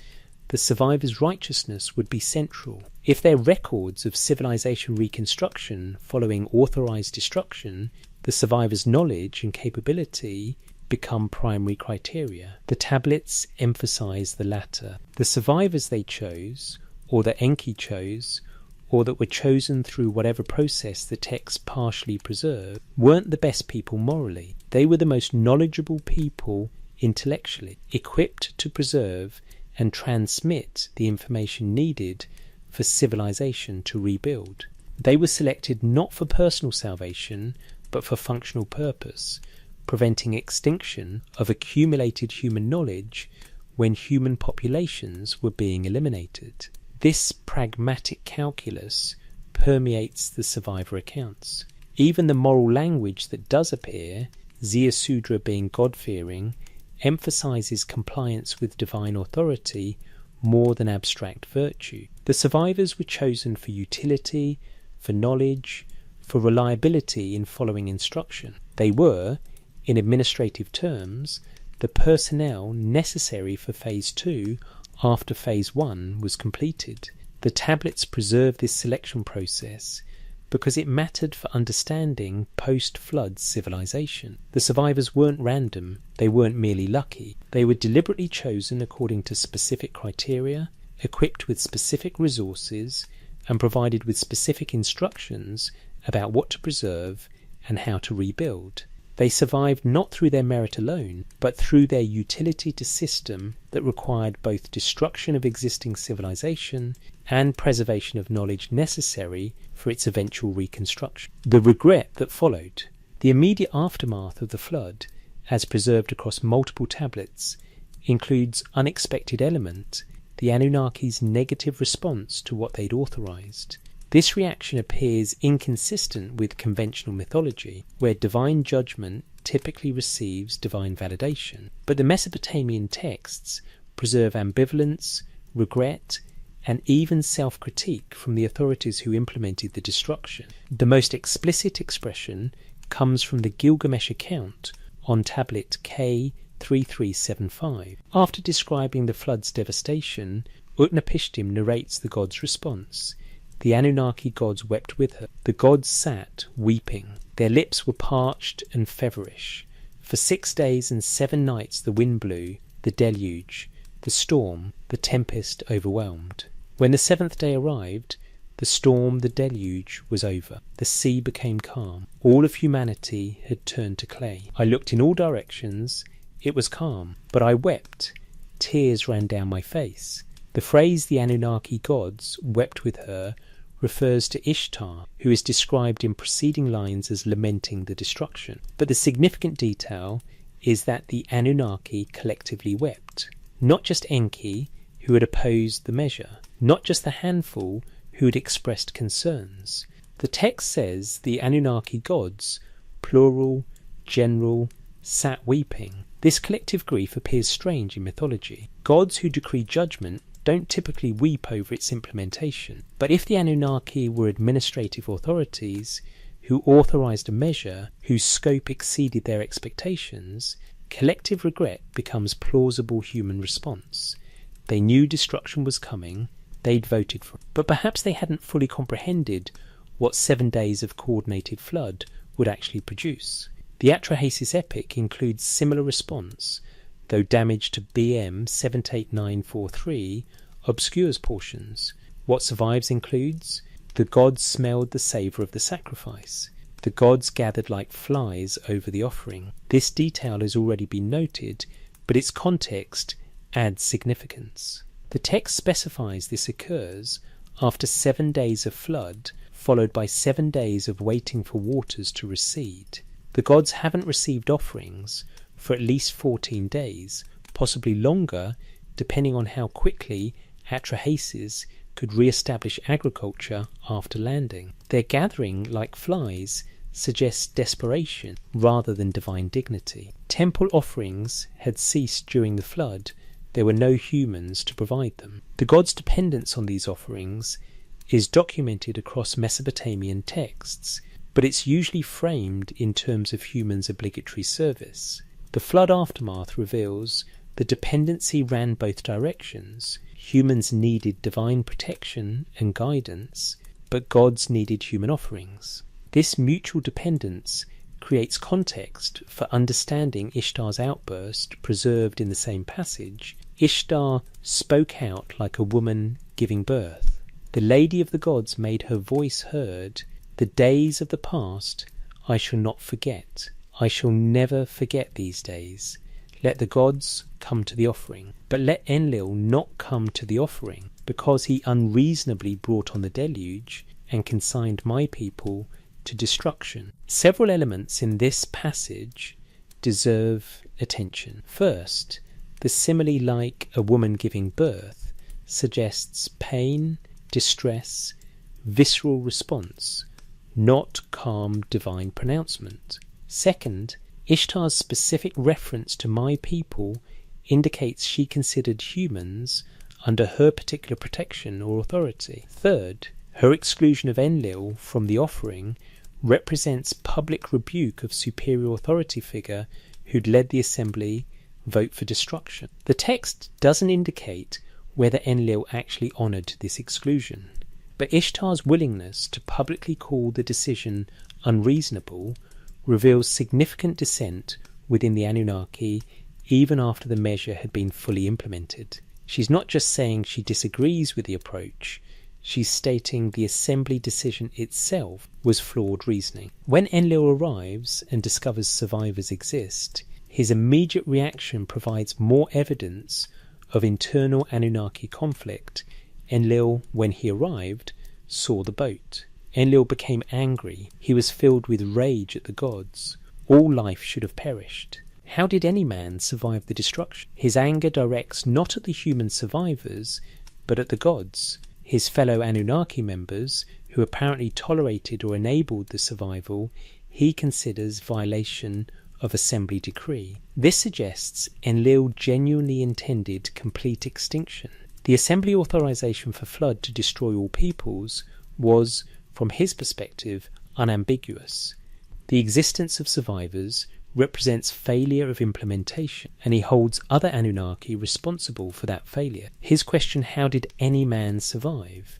the survivors' righteousness would be central. If they're records of civilization reconstruction following authorized destruction, the survivors' knowledge and capability become primary criteria. The tablets emphasize the latter. The survivors they chose, or that Enki chose, or that were chosen through whatever process the text partially preserved, weren't the best people morally. They were the most knowledgeable people intellectually, equipped to preserve and transmit the information needed for civilization to rebuild. They were selected not for personal salvation, but for functional purpose, preventing extinction of accumulated human knowledge when human populations were being eliminated. This pragmatic calculus permeates the survivor accounts. Even the moral language that does appear, Ziusudra being God-fearing, emphasizes compliance with divine authority more than abstract virtue. The survivors were chosen for utility, for knowledge, for reliability in following instruction. They were, in administrative terms, the personnel necessary for Phase 2 after Phase 1 was completed. The tablets preserve this selection process because it mattered for understanding post-flood civilization. The survivors weren't random, they weren't merely lucky. They were deliberately chosen according to specific criteria, equipped with specific resources, and provided with specific instructions about what to preserve and how to rebuild. They survived not through their merit alone, but through their utility to system that required both destruction of existing civilization and preservation of knowledge necessary for its eventual reconstruction. The regret that followed, the immediate aftermath of the flood, as preserved across multiple tablets, includes unexpected element, the Anunnaki's negative response to what they'd authorized. This reaction appears inconsistent with conventional mythology, where divine judgment typically receives divine validation. But the Mesopotamian texts preserve ambivalence, regret, and even self-critique from the authorities who implemented the destruction. The most explicit expression comes from the Gilgamesh account on tablet K3375. After describing the flood's devastation, Utnapishtim narrates the god's response. The Anunnaki gods wept with her. The gods sat, weeping. Their lips were parched and feverish. For 6 days and 7 nights the wind blew, the deluge, the storm, the tempest overwhelmed. When the 7th day arrived, The storm, the deluge, was over. The sea became calm. All of humanity had turned to clay. I looked in all directions. It was calm. But I wept. Tears ran down my face. The phrase "the Anunnaki gods wept with her" refers to Ishtar, who is described in preceding lines as lamenting the destruction. But the significant detail is that the Anunnaki collectively wept. Not just Enki, who had opposed the measure. Not just the handful who had expressed concerns. The text says the Anunnaki gods, plural, general, sat weeping. This collective grief appears strange in mythology. Gods who decree judgment don't typically weep over its implementation. But if the Anunnaki were administrative authorities who authorized a measure whose scope exceeded their expectations, collective regret becomes plausible human response. They knew destruction was coming. They'd voted for it. But perhaps they hadn't fully comprehended what 7 days of coordinated flood would actually produce. The Atrahasis epic includes similar response, though damage to BM 78943 obscures portions. What survives includes: the gods smelled the savour of the sacrifice. The gods gathered like flies over the offering. This detail has already been noted, but its context adds significance. The text specifies this occurs after 7 days of flood, followed by 7 days of waiting for waters to recede. The gods haven't received offerings for at least 14 days, possibly longer, depending on how quickly Atrahasis could re-establish agriculture after landing. Their gathering like flies suggests desperation rather than divine dignity. Temple offerings had ceased during the flood. There were no humans to provide them. The gods' dependence on these offerings is documented across Mesopotamian texts, but it's usually framed in terms of humans' obligatory service. The flood aftermath reveals the dependency ran both directions. Humans needed divine protection and guidance, but gods needed human offerings. This mutual dependence creates context for understanding Ishtar's outburst preserved in the same passage. Ishtar spoke out like a woman giving birth. The lady of the gods made her voice heard. The days of the past I shall not forget. I shall never forget these days. Let the gods come to the offering. But let Enlil not come to the offering, because he unreasonably brought on the deluge and consigned my people to destruction. Several elements in this passage deserve attention. First, the simile like a woman giving birth suggests pain, distress, visceral response, not calm divine pronouncement. Second, Ishtar's specific reference to my people indicates she considered humans under her particular protection or authority. Third, her exclusion of Enlil from the offering represents public rebuke of superior authority figure who'd led the assembly vote for destruction. The text doesn't indicate whether Enlil actually honoured this exclusion, but Ishtar's willingness to publicly call the decision unreasonable reveals significant dissent within the Anunnaki even after the measure had been fully implemented. She's not just saying she disagrees with the approach, she's stating the assembly decision itself was flawed reasoning. When Enlil arrives and discovers survivors exist, his immediate reaction provides more evidence of internal Anunnaki conflict. Enlil, when he arrived, saw the boat. Enlil became angry. He was filled with rage at the gods. All life should have perished. How did any man survive the destruction? His anger directs not at the human survivors, but at the gods, his fellow Anunnaki members, who apparently tolerated or enabled the survival he considers violation of assembly decree. This suggests Enlil genuinely intended complete extinction. The assembly authorization for flood to destroy all peoples was, from his perspective, unambiguous. The existence of survivors represents failure of implementation, and he holds other Anunnaki responsible for that failure. His question, how did any man survive,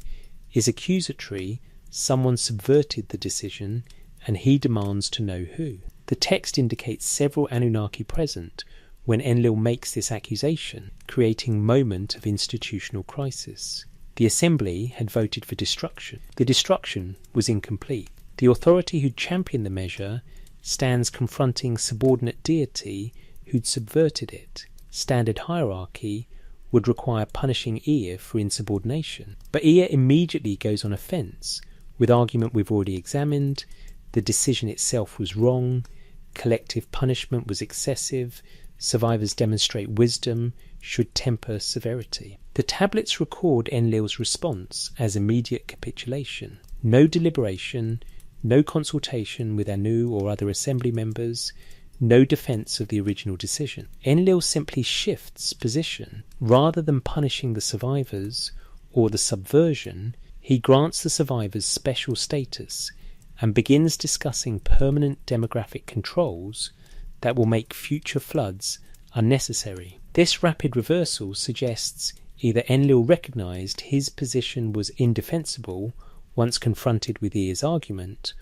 is accusatory. Someone subverted the decision, and he demands to know who. The text indicates several Anunnaki present when Enlil makes this accusation, creating a moment of institutional crisis. The assembly had voted for destruction. The destruction was incomplete. The authority who'd championed the measure stands confronting subordinate deity who'd subverted it. Standard hierarchy would require punishing Ea for insubordination. But Ea immediately goes on offence, with argument we've already examined. The decision itself was wrong, collective punishment was excessive, survivors demonstrate wisdom, should temper severity. The tablets record Enlil's response as immediate capitulation. No deliberation, no consultation with Anu or other assembly members, no defence of the original decision. Enlil simply shifts position. Rather than punishing the survivors or the subversion, he grants the survivors special status and begins discussing permanent demographic controls that will make future floods unnecessary. This rapid reversal suggests either Enlil recognised his position was indefensible once confronted with Ea's argument,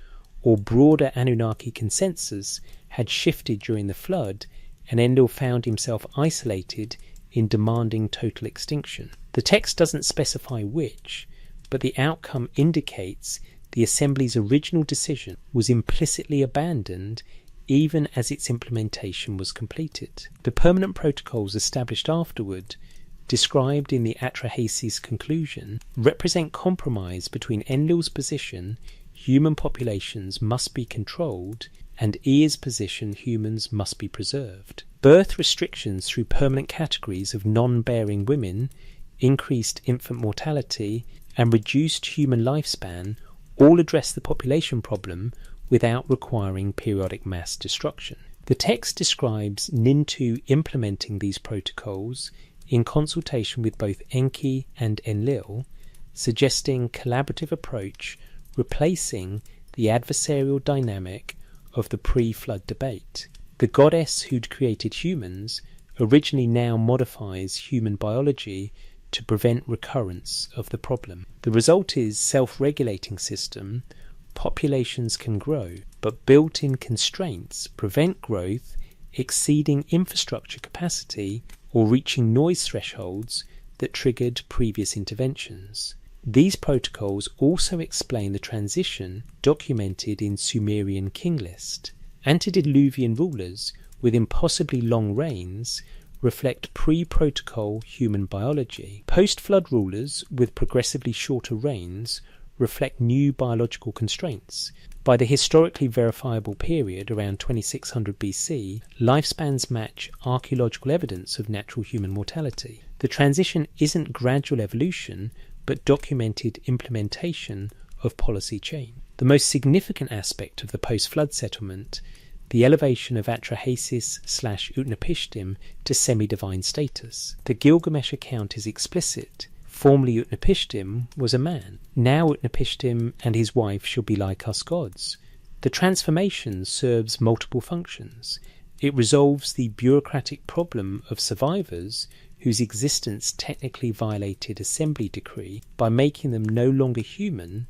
or broader Anunnaki consensus had shifted during the flood and Enlil found himself isolated in demanding total extinction. The text doesn't specify which, but the outcome indicates the Assembly's original decision was implicitly abandoned even as its implementation was completed. The permanent protocols established afterward, described in the Atrahasis conclusion, represent compromise between Enlil's position, human populations must be controlled, and Ea's position, humans must be preserved. Birth restrictions through permanent categories of non-bearing women, increased infant mortality, and reduced human lifespan all address the population problem without requiring periodic mass destruction. The text describes Nintu implementing these protocols in consultation with both Enki and Enlil, suggesting collaborative approach replacing the adversarial dynamic of the pre-flood debate. The goddess who'd created humans originally now modifies human biology to prevent recurrence of the problem. The result is self-regulating system. Populations can grow, but built-in constraints prevent growth exceeding infrastructure capacity or reaching noise thresholds that triggered previous interventions. These protocols also explain the transition documented in Sumerian king list. Antediluvian rulers with impossibly long reigns reflect pre-protocol human biology. Post-flood rulers with progressively shorter reigns reflect new biological constraints. By the historically verifiable period around 2600 BC, lifespans match archaeological evidence of natural human mortality. The transition isn't gradual evolution, but documented implementation of policy change. The most significant aspect of the post-flood settlement, the elevation of Atrahasis/Utnapishtim to semi-divine status. The Gilgamesh account is explicit. Formerly Utnapishtim was a man. Now Utnapishtim and his wife shall be like us gods. The transformation serves multiple functions. It resolves the bureaucratic problem of survivors whose existence technically violated assembly decree by making them no longer human.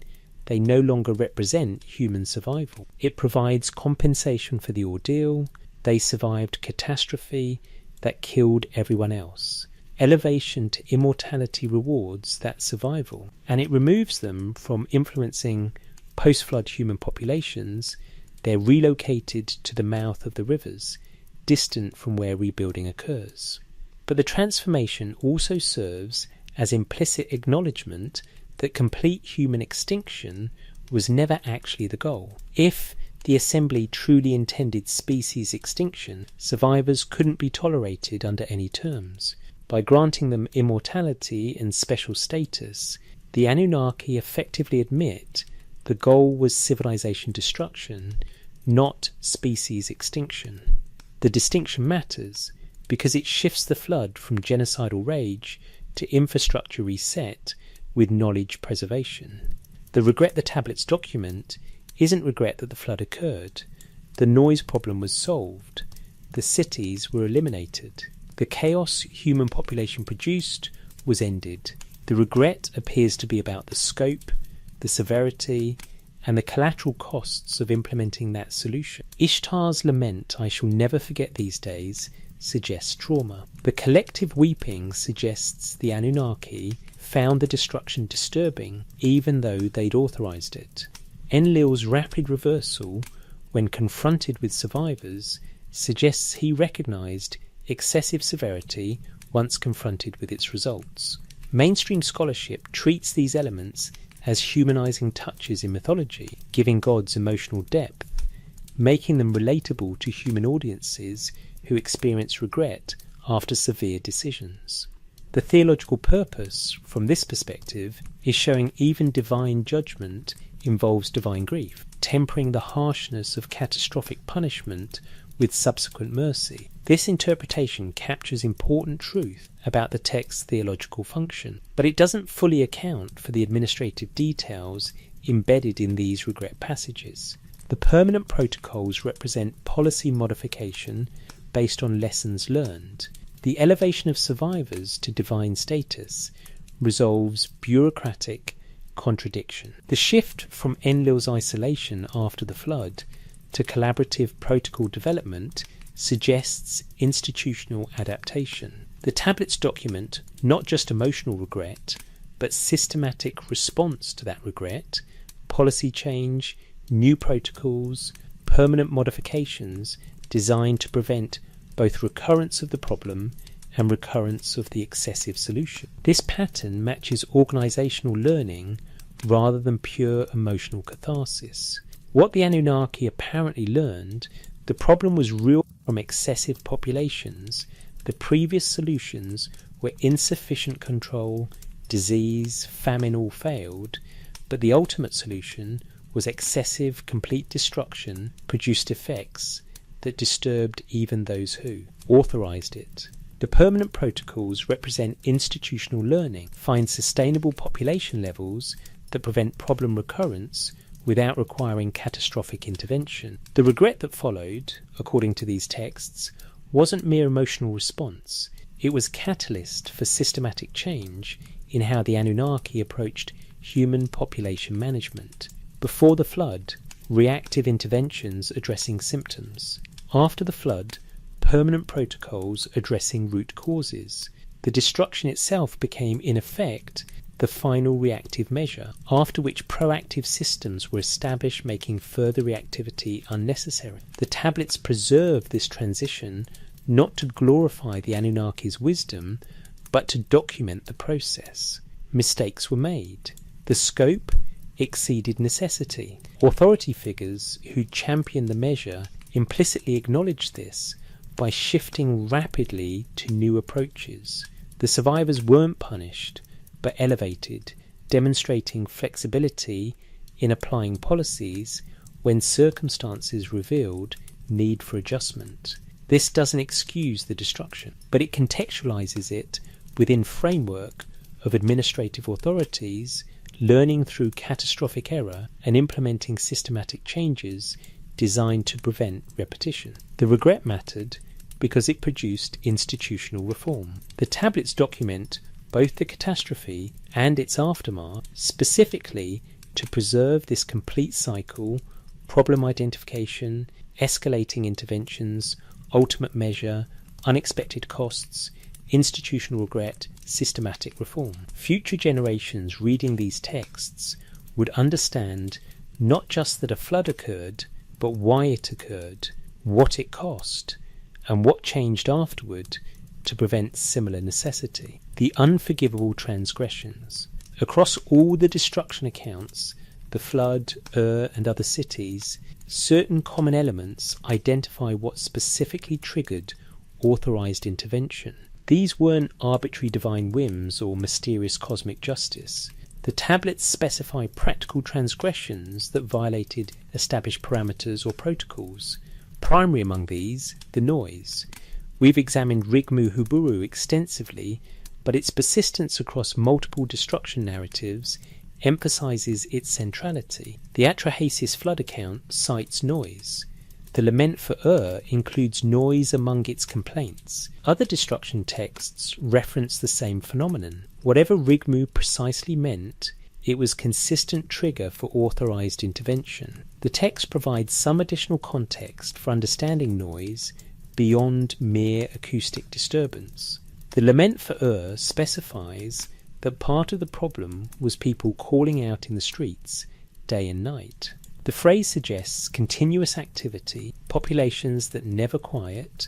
They no longer represent human survival. It provides compensation for the ordeal. They survived catastrophe that killed everyone else. Elevation to immortality rewards that survival, and it removes them from influencing post-flood human populations. They're relocated to the mouth of the rivers, distant from where rebuilding occurs. But the transformation also serves as implicit acknowledgement that complete human extinction was never actually the goal. If the assembly truly intended species extinction, survivors couldn't be tolerated under any terms. By granting them immortality and special status, the Anunnaki effectively admit the goal was civilization destruction, not species extinction. The distinction matters because it shifts the flood from genocidal rage to infrastructure reset with knowledge preservation. The regret the tablets document isn't regret that the flood occurred. The noise problem was solved. The cities were eliminated. The chaos human population produced was ended. The regret appears to be about the scope, the severity, and the collateral costs of implementing that solution. Ishtar's lament, "I shall never forget these days," suggests trauma. The collective weeping suggests the Anunnaki found the destruction disturbing even though they'd authorized it. Enlil's rapid reversal when confronted with survivors suggests he recognized excessive severity once confronted with its results. Mainstream scholarship treats these elements as humanizing touches in mythology, giving gods emotional depth, making them relatable to human audiences who experience regret after severe decisions. The theological purpose, from this perspective, is showing even divine judgment involves divine grief, tempering the harshness of catastrophic punishment with subsequent mercy. This interpretation captures important truth about the text's theological function, but it doesn't fully account for the administrative details embedded in these regret passages. The permanent protocols represent policy modification based on lessons learned. The elevation of survivors to divine status resolves bureaucratic contradiction. The shift from Enlil's isolation after the flood to collaborative protocol development suggests institutional adaptation. The tablets document not just emotional regret, but systematic response to that regret, policy change, new protocols, permanent modifications designed to prevent both recurrence of the problem and recurrence of the excessive solution. This pattern matches organisational learning rather than pure emotional catharsis. What the Anunnaki apparently learned, the problem was real from excessive populations. The previous solutions were insufficient control, disease, famine all failed, but the ultimate solution was excessive, complete destruction produced effects that disturbed even those who authorized it. The permanent protocols represent institutional learning, find sustainable population levels that prevent problem recurrence without requiring catastrophic intervention. The regret that followed, according to these texts, wasn't mere emotional response. It was catalyst for systematic change in how the Anunnaki approached human population management. Before the flood, reactive interventions addressing symptoms. After the flood, permanent protocols addressing root causes. The destruction itself became, in effect, the final reactive measure, after which proactive systems were established, making further reactivity unnecessary. The tablets preserve this transition not to glorify the Anunnaki's wisdom, but to document the process. Mistakes were made. The scope exceeded necessity. Authority figures who championed the measure implicitly acknowledged this by shifting rapidly to new approaches. The survivors weren't punished, but elevated, demonstrating flexibility in applying policies when circumstances revealed need for adjustment. This doesn't excuse the destruction, but it contextualizes it within framework of administrative authorities learning through catastrophic error and implementing systematic changes designed to prevent repetition. The regret mattered because it produced institutional reform. The tablets document both the catastrophe and its aftermath specifically to preserve this complete cycle: problem identification, escalating interventions, ultimate measure, unexpected costs, institutional regret, systematic reform. Future generations reading these texts would understand not just that a flood occurred, but why it occurred, what it cost, and what changed afterward to prevent similar necessity. The unforgivable transgressions. Across all the destruction accounts, the flood, and other cities, certain common elements identify what specifically triggered authorized intervention. These weren't arbitrary divine whims or mysterious cosmic justice. The tablets specify practical transgressions that violated established parameters or protocols. Primary among these, the noise. We've examined Rigmu Huburu extensively, but its persistence across multiple destruction narratives emphasizes its centrality. The Atrahasis flood account cites noise. The lament for includes noise among its complaints. Other destruction texts reference the same phenomenon. Whatever Rigmu precisely meant, it was consistent trigger for authorized intervention. The text provides some additional context for understanding noise beyond mere acoustic disturbance. The lament for specifies that part of the problem was people calling out in the streets day and night. The phrase suggests continuous activity, populations that never quiet,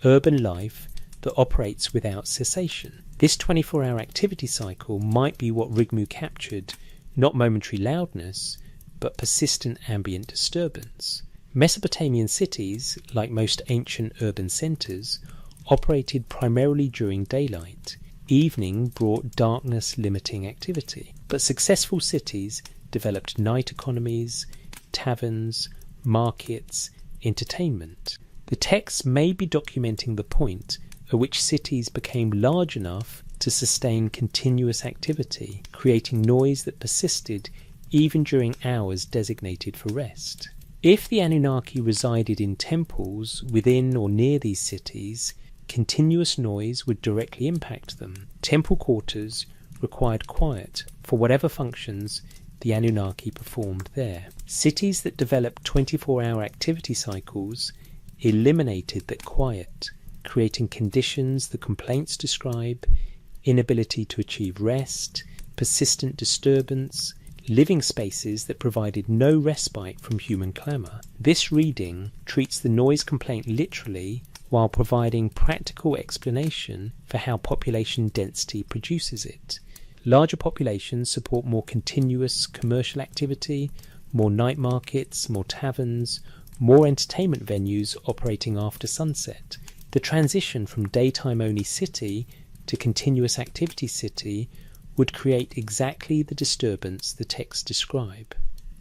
urban life that operates without cessation. This 24-hour activity cycle might be what Rigmu captured, not momentary loudness, but persistent ambient disturbance. Mesopotamian cities, like most ancient urban centres, operated primarily during daylight. Evening brought darkness-limiting activity, but successful cities developed night economies, taverns, markets, entertainment. The text may be documenting the point at which cities became large enough to sustain continuous activity, creating noise that persisted even during hours designated for rest. If the Anunnaki resided in temples within or near these cities, continuous noise would directly impact them. Temple quarters required quiet for whatever functions the Anunnaki performed there. Cities that developed 24-hour activity cycles eliminated that quiet, creating conditions the complaints describe: inability to achieve rest, persistent disturbance, living spaces that provided no respite from human clamour. This reading treats the noise complaint literally while providing practical explanation for how population density produces it. Larger populations support more continuous commercial activity, more night markets, more taverns, more entertainment venues operating after sunset. The transition from daytime-only city to continuous activity city would create exactly the disturbance the texts describe.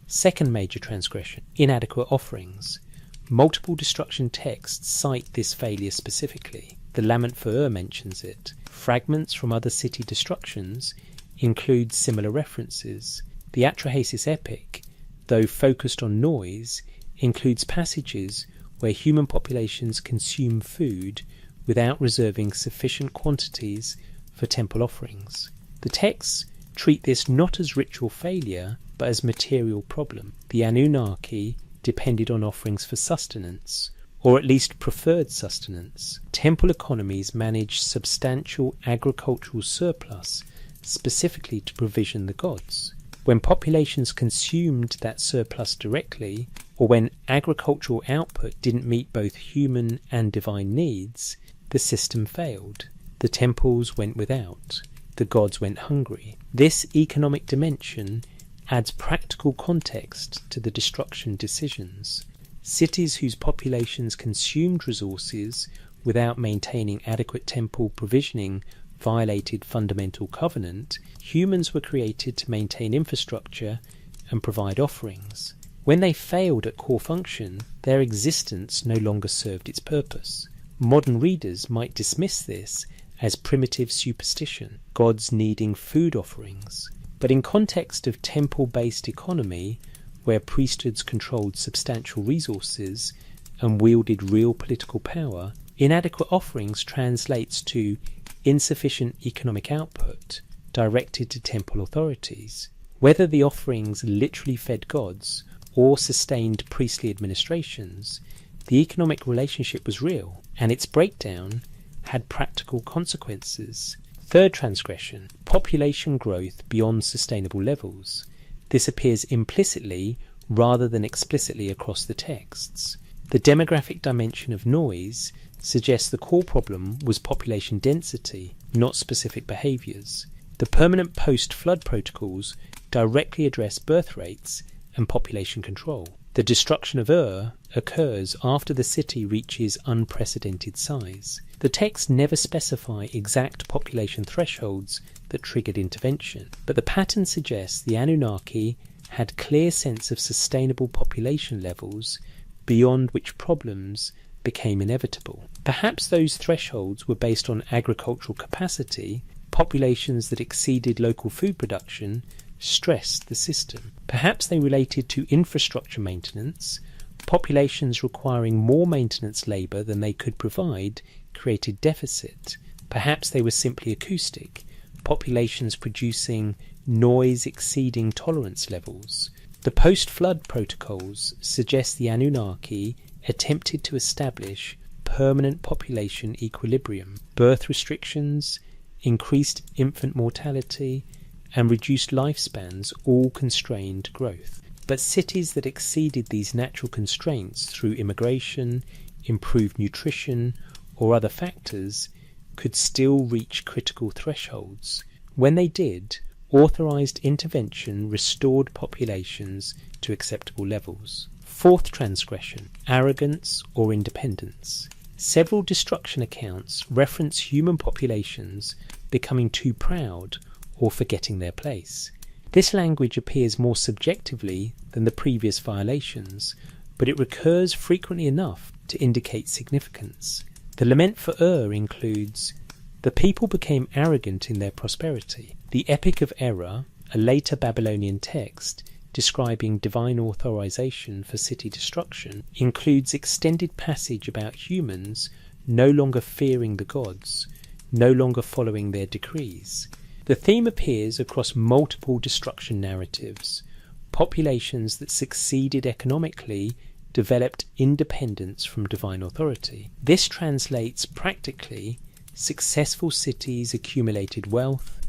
Second major transgression: inadequate offerings. Multiple destruction texts cite this failure specifically. The Lament for mentions it. Fragments from other city destructions include similar references. The Atrahasis epic, though focused on noise, includes passages where human populations consume food without reserving sufficient quantities for temple offerings. The texts treat this not as ritual failure, but as material problem. The Anunnaki depended on offerings for sustenance, or at least preferred sustenance. Temple economies managed substantial agricultural surplus specifically to provision the gods. When populations consumed that surplus directly, or when agricultural output didn't meet both human and divine needs, the system failed. The temples went without. The gods went hungry. This economic dimension adds practical context to the destruction decisions. Cities whose populations consumed resources without maintaining adequate temple provisioning violated fundamental covenant. Humans were created to maintain infrastructure and provide offerings. When they failed at core function, their existence no longer served its purpose. Modern readers might dismiss this as primitive superstition, gods needing food offerings. But in context of temple-based economy, where priesthoods controlled substantial resources and wielded real political power, inadequate offerings translates to insufficient economic output directed to temple authorities. Whether the offerings literally fed gods or sustained priestly administrations, the economic relationship was real, and its breakdown had practical consequences. Third transgression: population growth beyond sustainable levels. This appears implicitly rather than explicitly across the texts. The demographic dimension of noise suggests the core problem was population density, not specific behaviours. The permanent post-flood protocols directly address birth rates and population control. The destruction of occurs after the city reaches unprecedented size. The texts never specify exact population thresholds that triggered intervention, but the pattern suggests the Anunnaki had clear sense of sustainable population levels beyond which problems became inevitable. Perhaps those thresholds were based on agricultural capacity. Populations that exceeded local food production stressed the system. Perhaps they related to infrastructure maintenance. Populations requiring more maintenance labour than they could provide created deficit. Perhaps they were simply acoustic. Populations producing noise exceeding tolerance levels. The post-flood protocols suggest the Anunnaki attempted to establish permanent population equilibrium. Birth restrictions, increased infant mortality, and reduced lifespans all constrained growth. But cities that exceeded these natural constraints through immigration, improved nutrition, or other factors could still reach critical thresholds. When they did, authorized intervention restored populations to acceptable levels. Fourth transgression, arrogance or independence. Several destruction accounts reference human populations becoming too proud or forgetting their place. This language appears more subjectively than the previous violations, but it recurs frequently enough to indicate significance. The lament for includes, the people became arrogant in their prosperity. The Epic of Error, a later Babylonian text describing divine authorization for city destruction, includes extended passage about humans no longer fearing the gods, no longer following their decrees. The theme appears across multiple destruction narratives. Populations that succeeded economically developed independence from divine authority. This translates practically: successful cities accumulated wealth,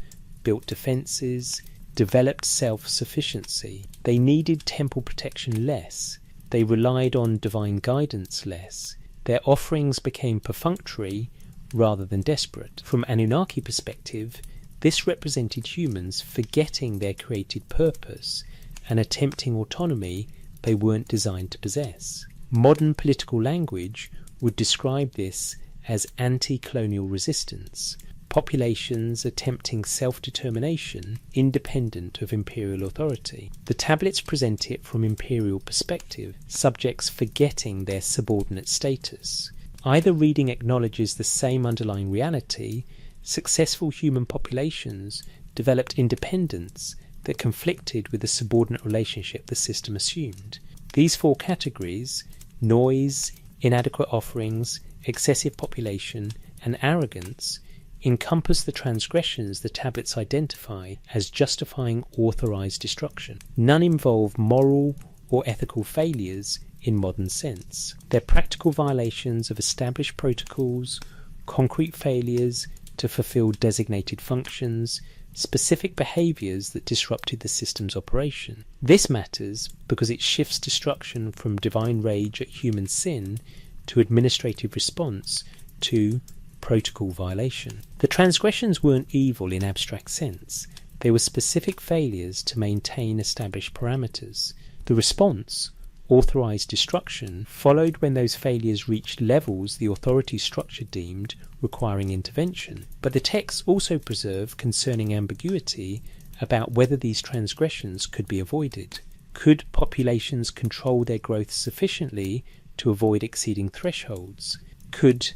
built defences, developed self-sufficiency. They needed temple protection less. They relied on divine guidance less. Their offerings became perfunctory rather than desperate. From Anunnaki perspective, this represented humans forgetting their created purpose and attempting autonomy they weren't designed to possess. Modern political language would describe this as anti-colonial resistance, populations attempting self-determination independent of imperial authority. The tablets present it from imperial perspective, subjects forgetting their subordinate status. Either reading acknowledges the same underlying reality: successful human populations developed independence that conflicted with the subordinate relationship the system assumed. These four categories, noise, inadequate offerings, excessive population, and arrogance, encompass the transgressions the tablets identify as justifying authorized destruction. None involve moral or ethical failures in modern sense. They're practical violations of established protocols, concrete failures to fulfill designated functions, specific behaviours that disrupted the system's operation. This matters because it shifts destruction from divine rage at human sin to administrative response to protocol violation. The transgressions weren't evil in abstract sense. They were specific failures to maintain established parameters. The response, authorized destruction, followed when those failures reached levels the authority structure deemed requiring intervention. But the texts also preserve concerning ambiguity about whether these transgressions could be avoided. Could populations control their growth sufficiently to avoid exceeding thresholds? Could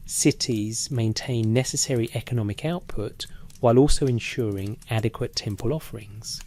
cities maintain necessary economic output while also ensuring adequate temple offerings?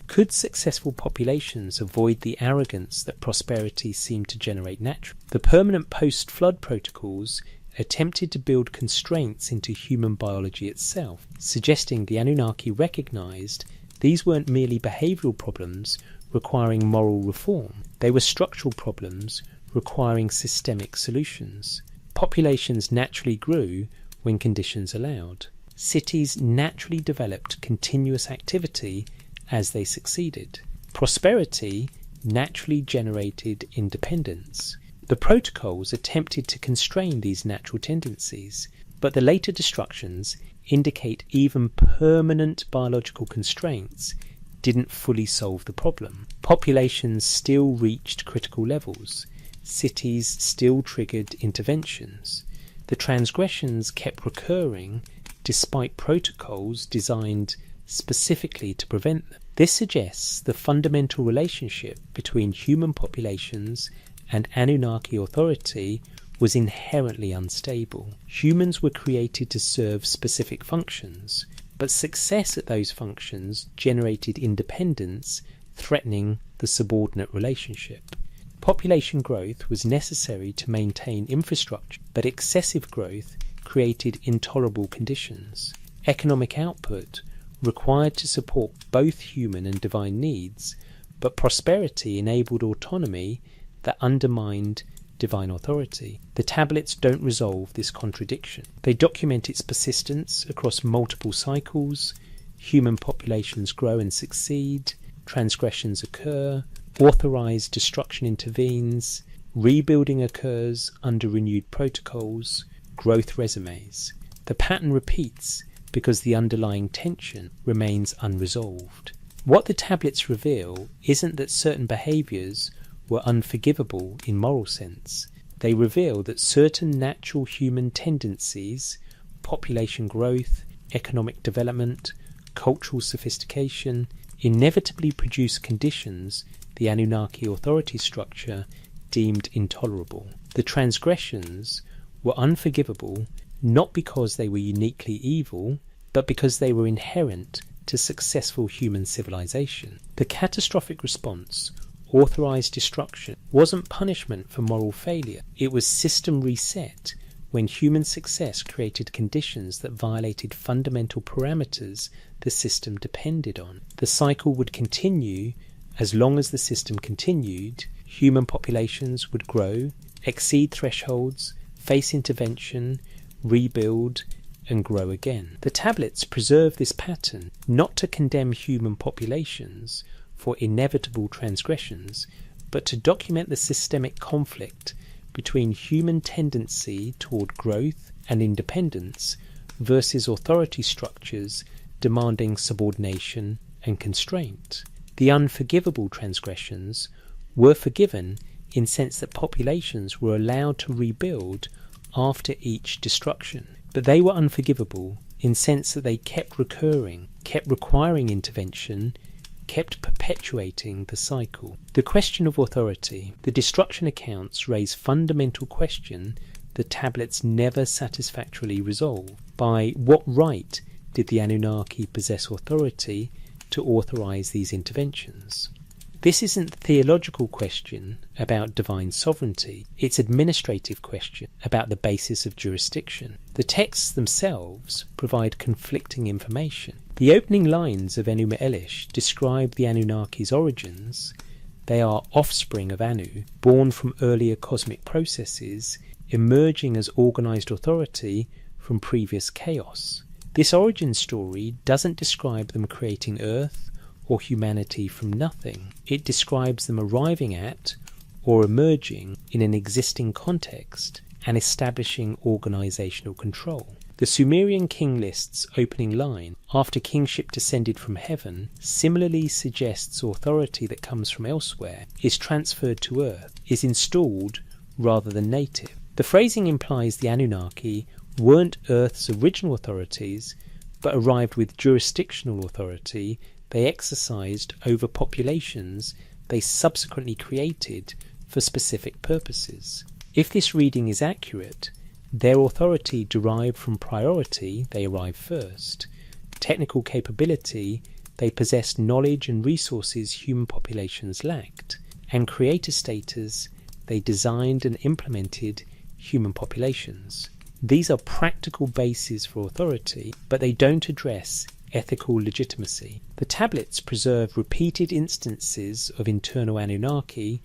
Could successful populations avoid the arrogance that prosperity seemed to generate naturally? The permanent post-flood protocols attempted to build constraints into human biology itself, suggesting the Anunnaki recognized these weren't merely behavioral problems requiring moral reform. They were structural problems requiring systemic solutions. Populations naturally grew when conditions allowed. Cities naturally developed continuous activity as they succeeded. Prosperity naturally generated independence. The protocols attempted to constrain these natural tendencies, but the later destructions indicate even permanent biological constraints didn't fully solve the problem. Populations still reached critical levels. Cities still triggered interventions. The transgressions kept recurring despite protocols designed specifically to prevent them. This suggests the fundamental relationship between human populations and Anunnaki authority was inherently unstable. Humans were created to serve specific functions, but success at those functions generated independence, threatening the subordinate relationship. Population growth was necessary to maintain infrastructure, but excessive growth created intolerable conditions. Economic output required to support both human and divine needs, but prosperity enabled autonomy that undermined divine authority. The tablets don't resolve this contradiction. They document its persistence across multiple cycles. Human populations grow and succeed, transgressions occur, authorized destruction intervenes, rebuilding occurs under renewed protocols, growth resumes. The pattern repeats because the underlying tension remains unresolved. What the tablets reveal isn't that certain behaviours were unforgivable in moral sense. They reveal that certain natural human tendencies, population growth, economic development, cultural sophistication, inevitably produce conditions the Anunnaki authority structure deemed intolerable. The transgressions were unforgivable not because they were uniquely evil, but because they were inherent to successful human civilization. The catastrophic response, authorized destruction, wasn't punishment for moral failure. It was system reset when human success created conditions that violated fundamental parameters the system depended on. The cycle would continue as long as the system continued. Human populations would grow, exceed thresholds, face intervention, rebuild, and grow again. The tablets preserve this pattern not to condemn human populations for inevitable transgressions, but to document the systemic conflict between human tendency toward growth and independence versus authority structures demanding subordination and constraint. The unforgivable transgressions were forgiven in sense that populations were allowed to rebuild after each destruction. But they were unforgivable in sense that they kept recurring, kept requiring intervention, kept perpetuating the cycle. The question of authority. The destruction accounts raise fundamental question the tablets never satisfactorily resolve. By what right did the Anunnaki possess authority to authorize these interventions? This isn't a theological question about divine sovereignty, it's an administrative question about the basis of jurisdiction. The texts themselves provide conflicting information. The opening lines of Enuma Elish describe the Anunnaki's origins. They are offspring of Anu, born from earlier cosmic processes, emerging as organized authority from previous chaos. This origin story doesn't describe them creating Earth or humanity from nothing. It describes them arriving at or emerging in an existing context and establishing organizational control. The Sumerian king list's opening line, after kingship descended from heaven, similarly suggests authority that comes from elsewhere, is transferred to Earth, is installed rather than native. The phrasing implies the Anunnaki weren't Earth's original authorities, but arrived with jurisdictional authority they exercised over populations they subsequently created for specific purposes. If this reading is accurate, their authority derived from priority, they arrived first, technical capability, they possessed knowledge and resources human populations lacked, and creator status, they designed and implemented human populations. These are practical bases for authority, but they don't address ethical legitimacy. The tablets preserve repeated instances of internal Anunnaki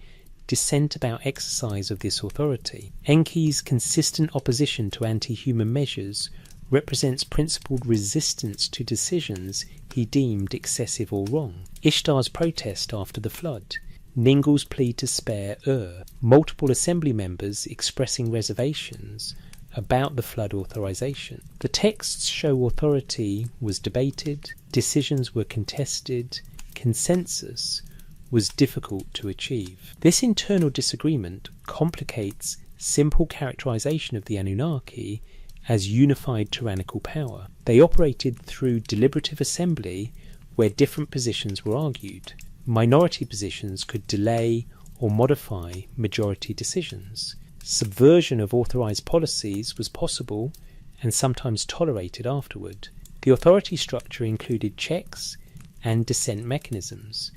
dissent about exercise of this authority. Enki's consistent opposition to anti-human measures represents principled resistance to decisions he deemed excessive or wrong. Ishtar's protest after the flood, Ningal's plea to spare multiple assembly members expressing reservations about the flood authorization. The texts show authority was debated, decisions were contested, consensus was difficult to achieve. This internal disagreement complicates simple characterization of the Anunnaki as unified tyrannical power. They operated through deliberative assembly where different positions were argued. Minority positions could delay or modify majority decisions. Subversion of authorized policies was possible and sometimes tolerated afterward. The authority structure included checks and dissent mechanisms,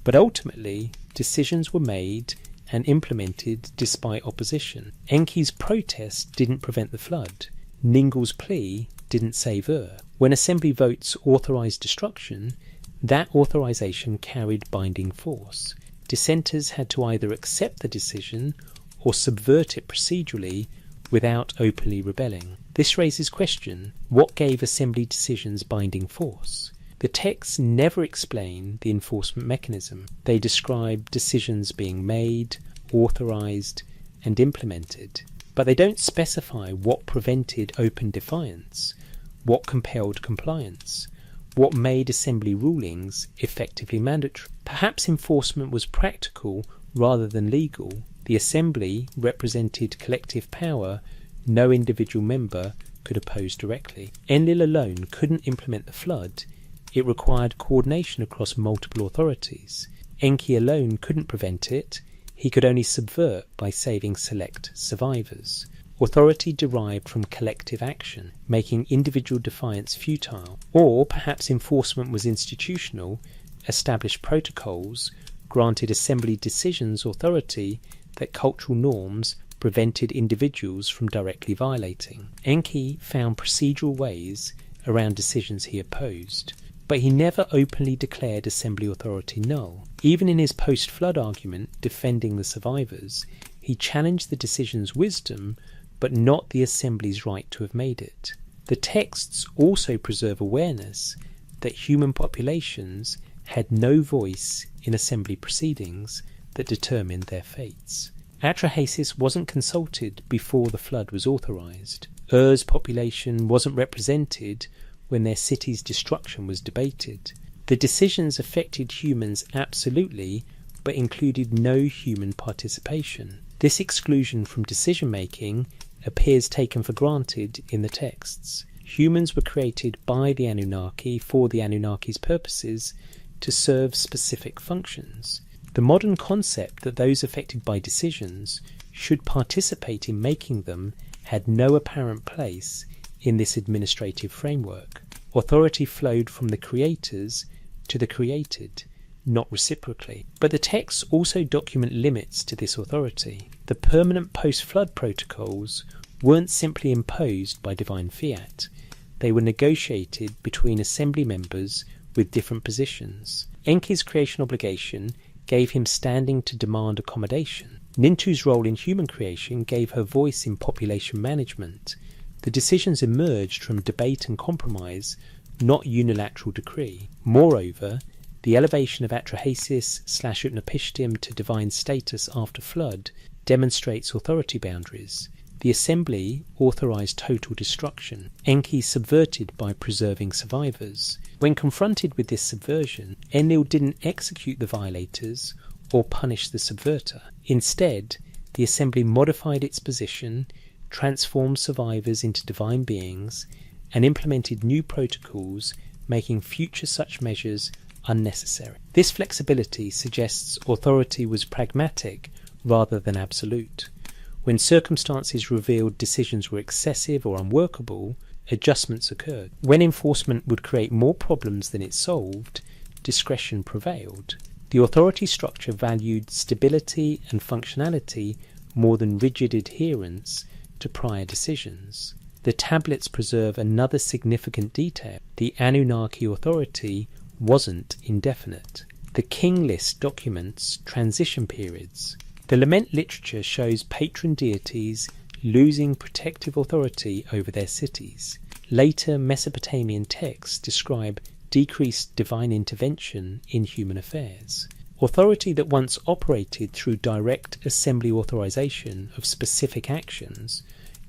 but ultimately decisions were made and implemented despite opposition. Enki's protest didn't prevent the flood. Ningal's plea didn't save When assembly votes authorized destruction, that authorization carried binding force. Dissenters had to either accept the decision or subvert it procedurally without openly rebelling. This raises question: what gave assembly decisions binding force? The texts never explain the enforcement mechanism. They describe decisions being made, authorized, and implemented, but they don't specify what prevented open defiance, what compelled compliance, what made assembly rulings effectively mandatory. Perhaps enforcement was practical rather than legal. The assembly represented collective power no individual member could oppose directly. Enlil alone couldn't implement the flood. It required coordination across multiple authorities. Enki alone couldn't prevent it. He could only subvert by saving select survivors. Authority derived from collective action, making individual defiance futile. Or perhaps enforcement was institutional, established protocols, granted assembly decisions authority that cultural norms prevented individuals from directly violating. Enki found procedural ways around decisions he opposed, but he never openly declared assembly authority null. Even in his post-flood argument defending the survivors, he challenged the decision's wisdom, but not the assembly's right to have made it. The texts also preserve awareness that human populations had no voice in assembly proceedings that determined their fates. Atrahasis wasn't consulted before the flood was authorized. Ur's population wasn't represented when their city's destruction was debated. The decisions affected humans absolutely, but included no human participation. This exclusion from decision-making appears taken for granted in the texts. Humans were created by the Anunnaki for the Anunnaki's purposes to serve specific functions. The modern concept that those affected by decisions should participate in making them had no apparent place in this administrative framework. Authority flowed from the creators to the created, not reciprocally. But the texts also document limits to this authority. The permanent post-flood protocols weren't simply imposed by divine fiat. They were negotiated between assembly members with different positions. Enki's creation obligation gave him standing to demand accommodation. Nintu's role in human creation gave her voice in population management. The decisions emerged from debate and compromise, not unilateral decree. Moreover, the elevation of Atrahasis/Utnapishtim to divine status after flood demonstrates authority boundaries. The assembly authorized total destruction. Enki subverted by preserving survivors. When confronted with this subversion, Enlil didn't execute the violators or punish the subverter. Instead, the assembly modified its position, transformed survivors into divine beings, and implemented new protocols, making future such measures unnecessary. This flexibility suggests authority was pragmatic rather than absolute. When circumstances revealed decisions were excessive or unworkable, adjustments occurred. When enforcement would create more problems than it solved, discretion prevailed. The authority structure valued stability and functionality more than rigid adherence to prior decisions. The tablets preserve another significant detail. The Anunnaki authority wasn't indefinite. The king list documents transition periods. The lament literature shows patron deities losing protective authority over their cities. Later Mesopotamian texts describe decreased divine intervention in human affairs. Authority that once operated through direct assembly authorization of specific actions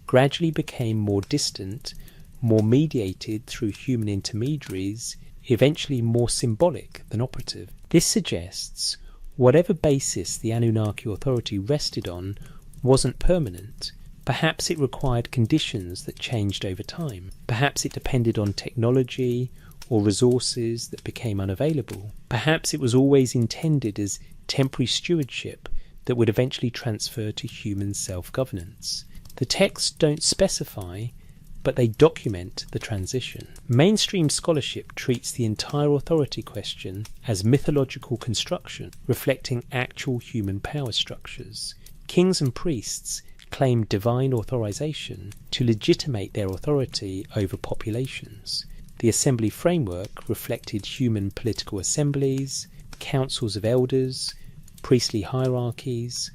gradually became more distant, more mediated through human intermediaries, eventually more symbolic than operative. This suggests whatever basis the Anunnaki authority rested on wasn't permanent. Perhaps it required conditions that changed over time. Perhaps it depended on technology or resources that became unavailable. Perhaps it was always intended as temporary stewardship that would eventually transfer to human self-governance. The texts don't specify, but they document the transition. Mainstream scholarship treats the entire authority question as mythological construction, reflecting actual human power structures. Kings and priests claimed divine authorization to legitimate their authority over populations. The assembly framework reflected human political assemblies, councils of elders, priestly hierarchies,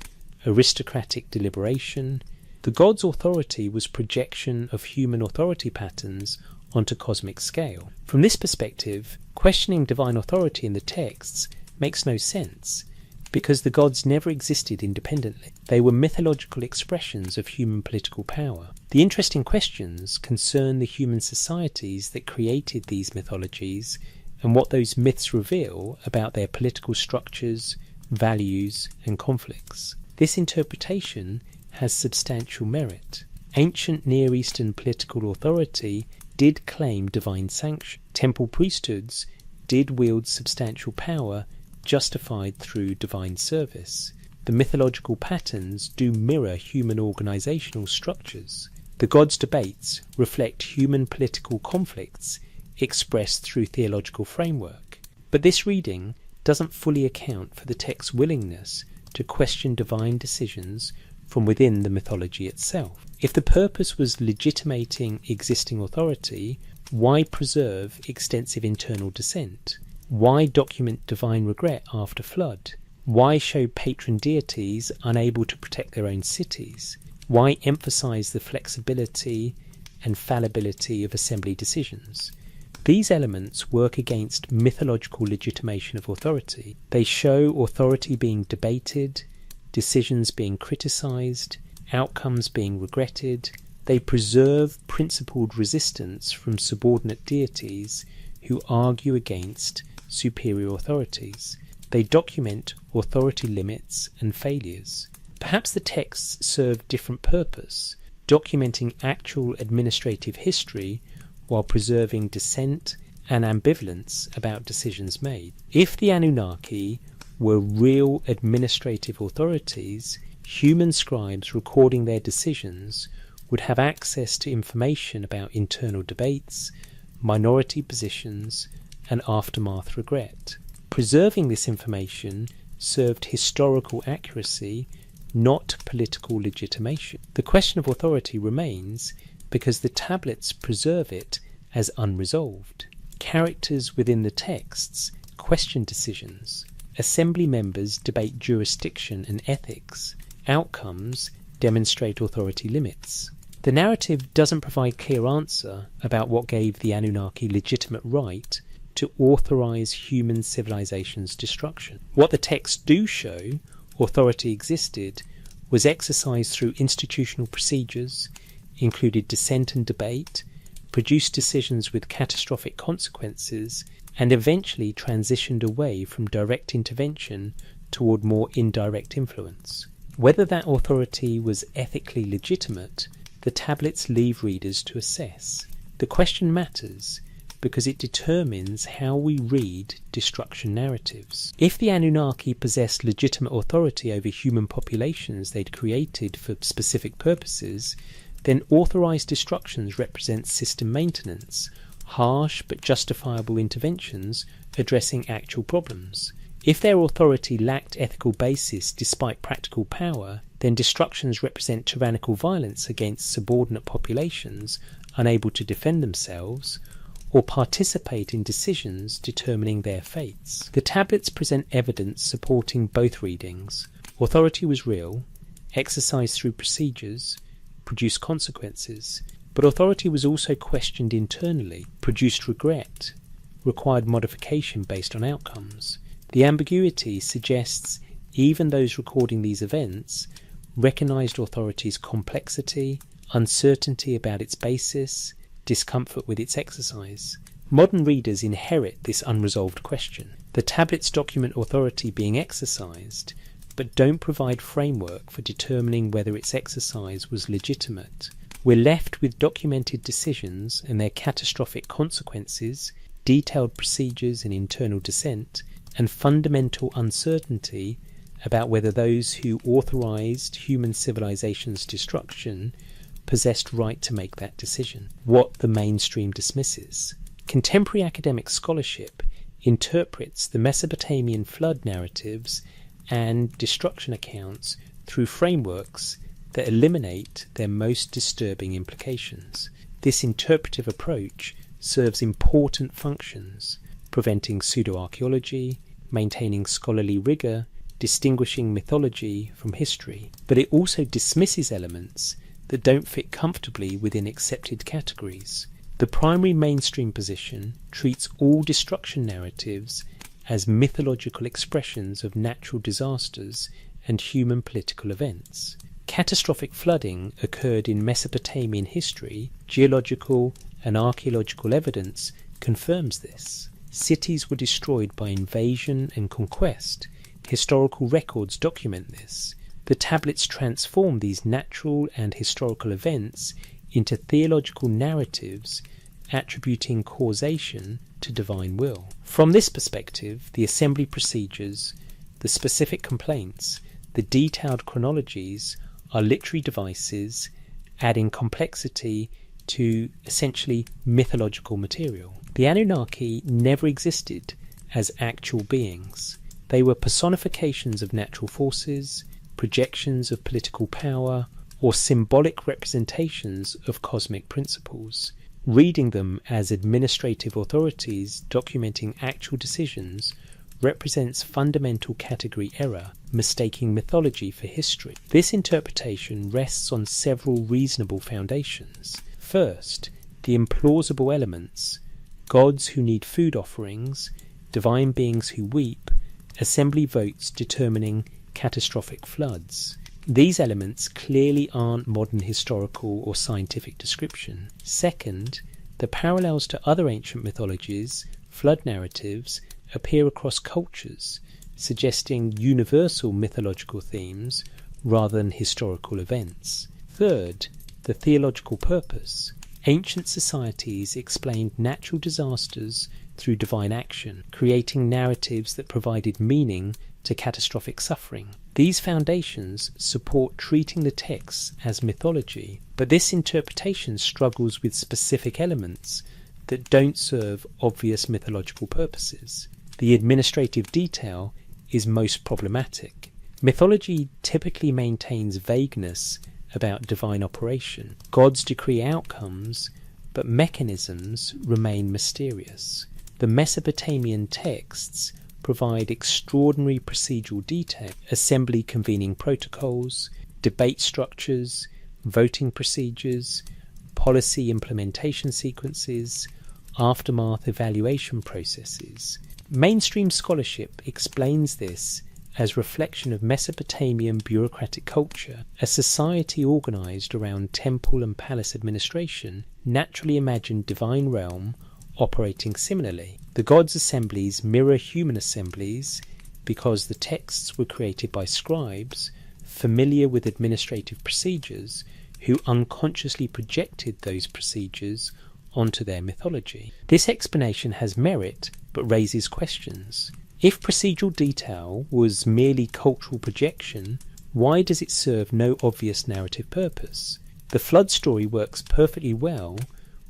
aristocratic deliberation. The god's authority was projection of human authority patterns onto cosmic scale. From this perspective, questioning divine authority in the texts makes no sense, because the gods never existed independently. They were mythological expressions of human political power. The interesting questions concern the human societies that created these mythologies and what those myths reveal about their political structures, values, and conflicts. This interpretation has substantial merit. Ancient Near Eastern political authority did claim divine sanction. Temple priesthoods did wield substantial power justified through divine service. The mythological patterns do mirror human organisational structures. The gods' debates reflect human political conflicts expressed through theological framework. But this reading doesn't fully account for the text's willingness to question divine decisions from within the mythology itself. If the purpose was legitimating existing authority, why preserve extensive internal dissent? Why document divine regret after flood? Why show patron deities unable to protect their own cities? Why emphasise the flexibility and fallibility of assembly decisions? These elements work against mythological legitimation of authority. They show authority being debated, decisions being criticised, outcomes being regretted. They preserve principled resistance from subordinate deities who argue against superior authorities. They document authority limits and failures. Perhaps the texts serve different purpose, documenting actual administrative history while preserving dissent and ambivalence about decisions made. If the Anunnaki were real administrative authorities, human scribes recording their decisions would have access to information about internal debates, minority positions, and aftermath regret. Preserving this information served historical accuracy, not political legitimation. The question of authority remains because the tablets preserve it as unresolved. Characters within the texts question decisions. Assembly members debate jurisdiction and ethics. Outcomes demonstrate authority limits. The narrative doesn't provide clear answer about what gave the Anunnaki legitimate right to authorise human civilization's destruction. What the texts do show authority existed was exercised through institutional procedures, included dissent and debate, produced decisions with catastrophic consequences, and eventually transitioned away from direct intervention toward more indirect influence. Whether that authority was ethically legitimate, the tablets leave readers to assess. The question matters because it determines how we read destruction narratives. If the Anunnaki possessed legitimate authority over human populations they'd created for specific purposes, then authorized destructions represent system maintenance, harsh but justifiable interventions addressing actual problems. If their authority lacked ethical basis despite practical power, then destructions represent tyrannical violence against subordinate populations unable to defend themselves or participate in decisions determining their fates. The tablets present evidence supporting both readings. Authority was real, exercised through procedures, produced consequences, but authority was also questioned internally, produced regret, required modification based on outcomes. The ambiguity suggests even those recording these events recognised authority's complexity, uncertainty about its basis, discomfort with its exercise. Modern readers inherit this unresolved question. The tablets document authority being exercised, but don't provide framework for determining whether its exercise was legitimate. We're left with documented decisions and their catastrophic consequences, detailed procedures and internal dissent, and fundamental uncertainty about whether those who authorized human civilization's destruction possessed right to make that decision, what the mainstream dismisses. Contemporary academic scholarship interprets the Mesopotamian flood narratives and destruction accounts through frameworks that eliminate their most disturbing implications. This interpretive approach serves important functions, preventing pseudo-archaeology, maintaining scholarly rigour, distinguishing mythology from history, but it also dismisses elements that don't fit comfortably within accepted categories. The primary mainstream position treats all destruction narratives as mythological expressions of natural disasters and human political events. Catastrophic flooding occurred in Mesopotamian history. Geological and archaeological evidence confirms this. Cities were destroyed by invasion and conquest. Historical records document this. The tablets transform these natural and historical events into theological narratives attributing causation to divine will. From this perspective, the assembly procedures, the specific complaints, the detailed chronologies are literary devices adding complexity to essentially mythological material. The Anunnaki never existed as actual beings. They were personifications of natural forces, projections of political power, or symbolic representations of cosmic principles. Reading them as administrative authorities documenting actual decisions represents fundamental category error, mistaking mythology for history. This interpretation rests on several reasonable foundations. First, the implausible elements: gods who need food offerings, divine beings who weep, assembly votes determining catastrophic floods. These elements clearly aren't modern historical or scientific description. Second, the parallels to other ancient mythologies, flood narratives, appear across cultures, suggesting universal mythological themes rather than historical events. Third, the theological purpose. Ancient societies explained natural disasters through divine action, creating narratives that provided meaning to catastrophic suffering. These foundations support treating the texts as mythology, but this interpretation struggles with specific elements that don't serve obvious mythological purposes. The administrative detail is most problematic. Mythology typically maintains vagueness about divine operation. Gods decree outcomes, but mechanisms remain mysterious. The Mesopotamian texts provide extraordinary procedural detail: assembly convening protocols, debate structures, voting procedures, policy implementation sequences, aftermath evaluation processes. Mainstream scholarship explains this as reflection of Mesopotamian bureaucratic culture. A society organized around temple and palace administration naturally imagined divine realm operating similarly. The gods' assemblies mirror human assemblies because the texts were created by scribes familiar with administrative procedures who unconsciously projected those procedures onto their mythology. This explanation has merit but raises questions. If procedural detail was merely cultural projection, why does it serve no obvious narrative purpose? The flood story works perfectly well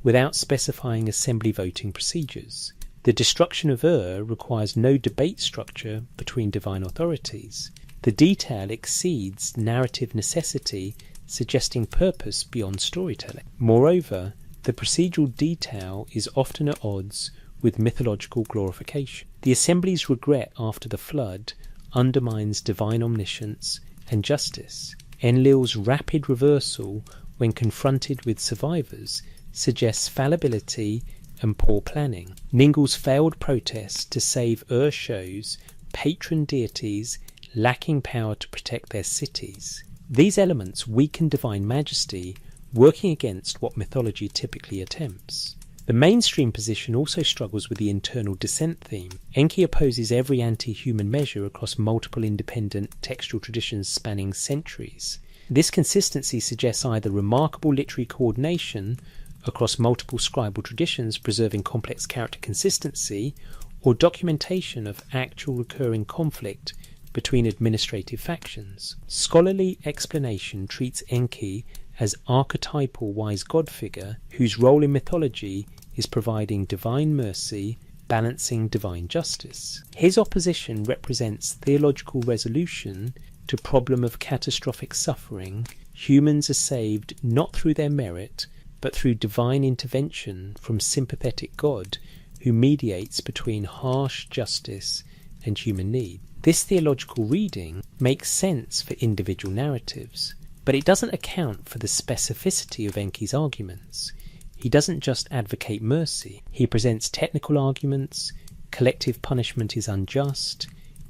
without specifying assembly voting procedures. The destruction of Ur requires no debate structure between divine authorities. The detail exceeds narrative necessity, suggesting purpose beyond storytelling. Moreover, the procedural detail is often at odds with mythological glorification. The assembly's regret after the flood undermines divine omniscience and justice. Enlil's rapid reversal when confronted with survivors suggests fallibility and poor planning. Ningal's failed protest to save Ur shows patron deities lacking power to protect their cities. These elements weaken divine majesty, working against what mythology typically attempts. The mainstream position also struggles with the internal dissent theme. Enki opposes every anti-human measure across multiple independent textual traditions spanning centuries. This consistency suggests either remarkable literary coordination across multiple scribal traditions preserving complex character consistency, or documentation of actual recurring conflict between administrative factions. Scholarly explanation treats Enki as archetypal wise god figure whose role in mythology is providing divine mercy, balancing divine justice. His opposition represents theological resolution to problem of catastrophic suffering. Humans are saved not through their merit, but through divine intervention from sympathetic God who mediates between harsh justice and human need. This theological reading makes sense for individual narratives, but it doesn't account for the specificity of Enki's arguments. He doesn't just advocate mercy, he presents technical arguments, collective punishment is unjust,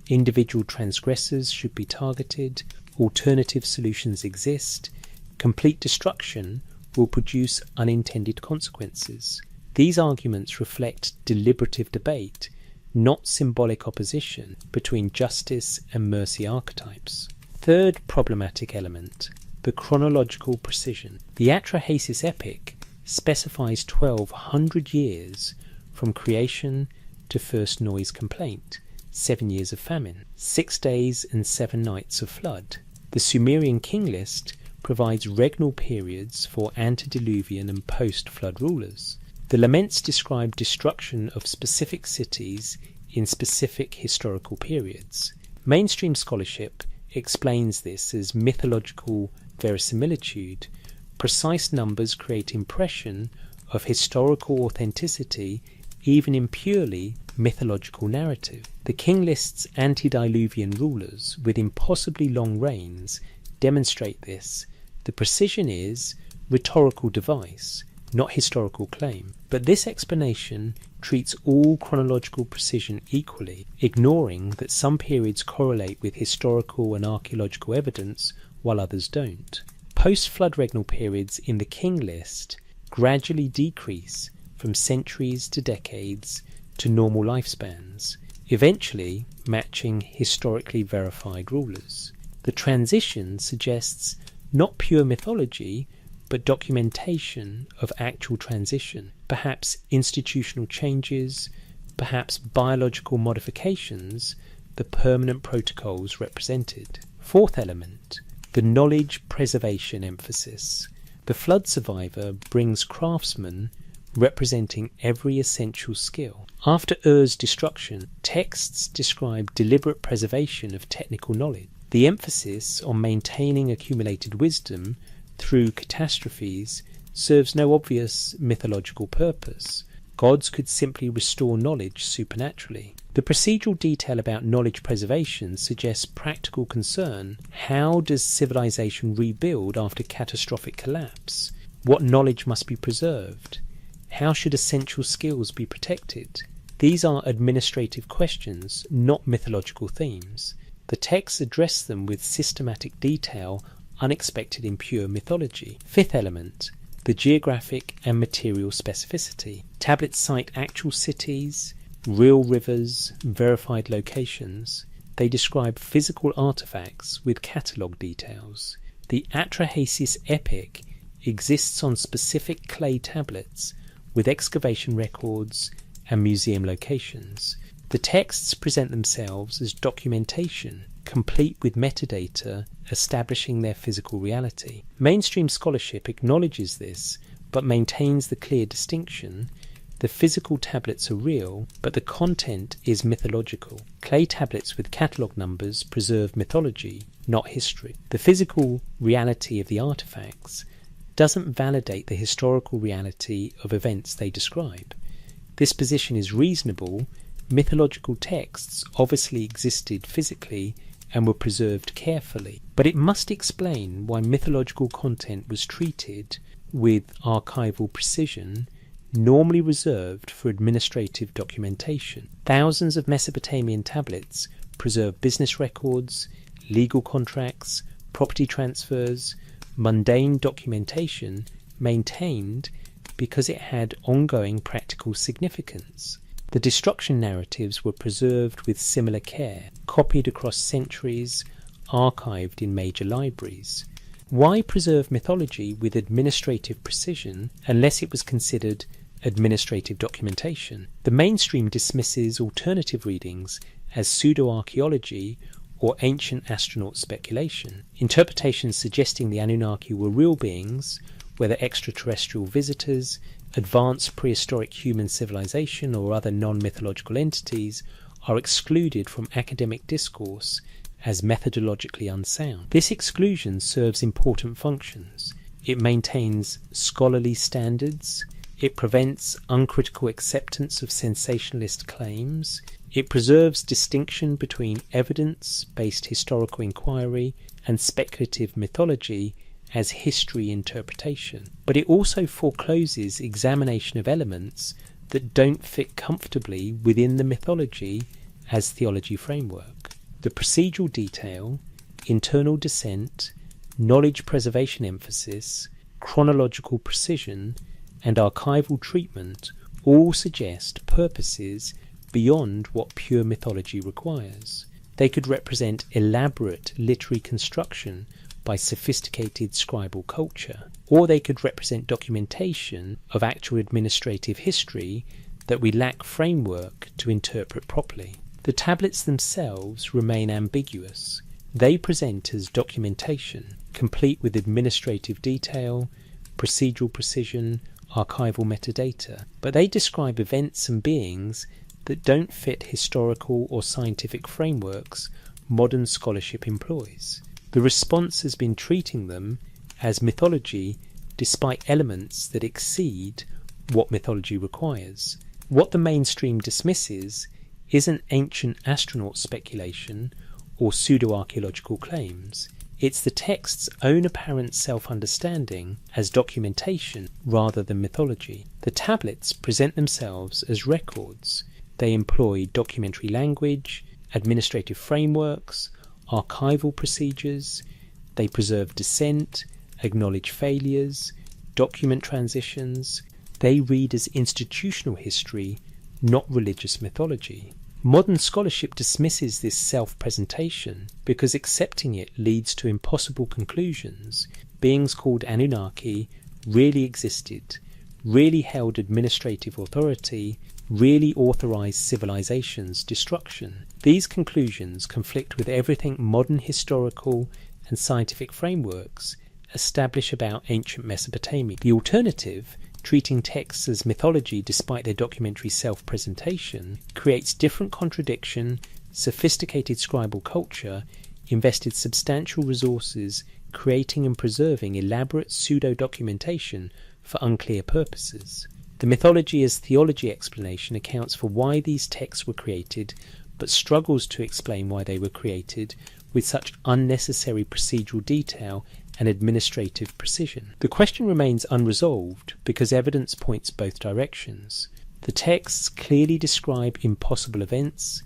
individual transgressors should be targeted, alternative solutions exist, complete destruction will produce unintended consequences. These arguments reflect deliberative debate, not symbolic opposition between justice and mercy archetypes. Third problematic element, the chronological precision. The Atrahasis epic specifies 1200 years from creation to first noise complaint, 7 years of famine, 6 days and 7 nights of flood. The Sumerian king list provides regnal periods for antediluvian and post-flood rulers. The laments describe destruction of specific cities in specific historical periods. Mainstream scholarship explains this as mythological verisimilitude. Precise numbers create impression of historical authenticity even in purely mythological narrative. The king list's antediluvian rulers with impossibly long reigns demonstrate this. The precision is rhetorical device, not historical claim. But this explanation treats all chronological precision equally, ignoring that some periods correlate with historical and archaeological evidence while others don't. Post-flood regnal periods in the king list gradually decrease from centuries to decades to normal lifespans, eventually matching historically verified rulers. The transition suggests not pure mythology, but documentation of actual transition, perhaps institutional changes, perhaps biological modifications, the permanent protocols represented. Fourth element, the knowledge preservation emphasis. The flood survivor brings craftsmen representing every essential skill. After Ur's destruction, texts describe deliberate preservation of technical knowledge. The emphasis on maintaining accumulated wisdom through catastrophes serves no obvious mythological purpose. Gods could simply restore knowledge supernaturally. The procedural detail about knowledge preservation suggests practical concern. How does civilization rebuild after catastrophic collapse? What knowledge must be preserved? How should essential skills be protected? These are administrative questions, not mythological themes. The texts address them with systematic detail unexpected in pure mythology. Fifth element, the geographic and material specificity. Tablets cite actual cities, real rivers, verified locations. They describe physical artifacts with catalogue details. The Atrahasis epic exists on specific clay tablets with excavation records and museum locations. The texts present themselves as documentation, complete with metadata establishing their physical reality. Mainstream scholarship acknowledges this, but maintains the clear distinction. The physical tablets are real, but the content is mythological. Clay tablets with catalogue numbers preserve mythology, not history. The physical reality of the artifacts doesn't validate the historical reality of events they describe. This position is reasonable. Mythological texts obviously existed physically and were preserved carefully, but it must explain why mythological content was treated with archival precision, normally reserved for administrative documentation. Thousands of Mesopotamian tablets preserve business records, legal contracts, property transfers, mundane documentation maintained because it had ongoing practical significance. The destruction narratives were preserved with similar care, copied across centuries, archived in major libraries. Why preserve mythology with administrative precision unless it was considered administrative documentation? The mainstream dismisses alternative readings as pseudo-archaeology or ancient astronaut speculation. Interpretations suggesting the Anunnaki were real beings, whether extraterrestrial visitors, advanced prehistoric human civilization, or other non-mythological entities, are excluded from academic discourse as methodologically unsound. This exclusion serves important functions. It maintains scholarly standards, It prevents uncritical acceptance of sensationalist claims. It preserves distinction between evidence-based historical inquiry and speculative mythology as history interpretation. But it also forecloses examination of elements that don't fit comfortably within the mythology as theology framework. The procedural detail, internal descent, knowledge preservation emphasis, chronological precision, and archival treatment all suggest purposes beyond what pure mythology requires. They could represent elaborate literary construction by sophisticated scribal culture, or they could represent documentation of actual administrative history that we lack framework to interpret properly. The tablets themselves remain ambiguous. They present as documentation, complete with administrative detail, procedural precision, archival metadata, but they describe events and beings that don't fit historical or scientific frameworks modern scholarship employs. The response has been treating them as mythology despite elements that exceed what mythology requires. What the mainstream dismisses isn't ancient astronaut speculation or pseudo-archaeological claims. It's the text's own apparent self-understanding as documentation rather than mythology. The tablets present themselves as records. They employ documentary language, administrative frameworks, archival procedures. They preserve dissent, acknowledge failures, document transitions. They read as institutional history, not religious mythology. Modern scholarship dismisses this self-presentation because accepting it leads to impossible conclusions. Beings called Anunnaki really existed, really held administrative authority, really authorized civilization's destruction. These conclusions conflict with everything modern historical and scientific frameworks establish about ancient Mesopotamia. The alternative, treating texts as mythology despite their documentary self-presentation, creates different contradiction. Sophisticated scribal culture invested substantial resources creating and preserving elaborate pseudo-documentation for unclear purposes. The mythology as theology explanation accounts for why these texts were created, but struggles to explain why they were created with such unnecessary procedural detail and administrative precision. The question remains unresolved because evidence points both directions. The texts clearly describe impossible events,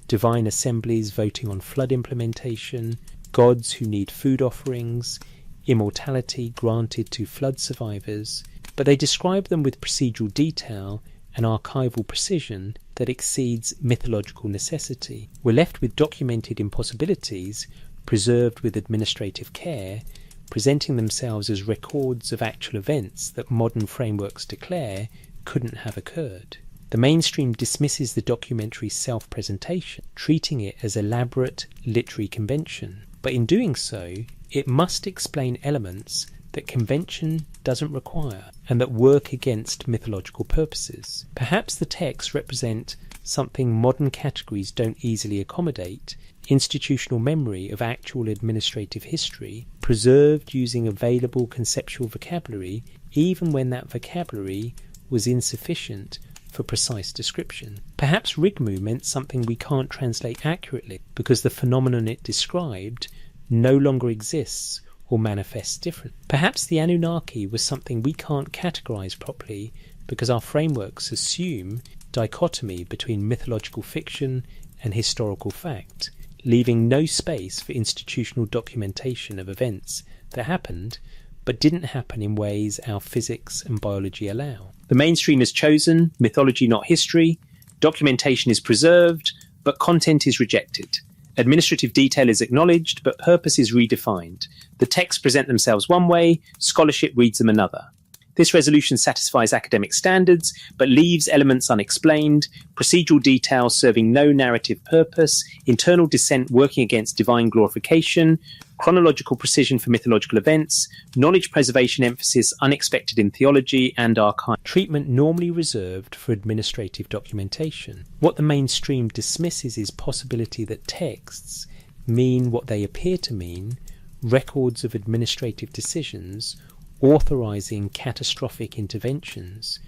divine assemblies voting on flood implementation, gods who need food offerings, immortality granted to flood survivors, but they describe them with procedural detail and archival precision that exceeds mythological necessity. We're left with documented impossibilities preserved with administrative care, presenting themselves as records of actual events that modern frameworks declare couldn't have occurred. The mainstream dismisses the documentary self-presentation, treating it as elaborate literary convention. But in doing so, it must explain elements that convention doesn't require and that work against mythological purposes. Perhaps the texts represent something modern categories don't easily accommodate: institutional memory of actual administrative history, preserved using available conceptual vocabulary, even when that vocabulary was insufficient for precise description. Perhaps Rigmu meant something we can't translate accurately because the phenomenon it described no longer exists or manifests different. Perhaps the Anunnaki was something we can't categorize properly because our frameworks assume dichotomy between mythological fiction and historical fact, leaving no space for institutional documentation of events that happened but didn't happen in ways our physics and biology allow. The mainstream has chosen mythology, not history. Documentation is preserved, but content is rejected. Administrative detail is acknowledged, but purpose is redefined. The texts present themselves one way, scholarship reads them another. This resolution satisfies academic standards, but leaves elements unexplained, procedural detail serving no narrative purpose, internal dissent working against divine glorification, chronological precision for mythological events, knowledge preservation emphasis unexpected in theology, and archive treatment normally reserved for administrative documentation. What the mainstream dismisses is possibility that texts mean what they appear to mean, records of administrative decisions, authorizing catastrophic interventions,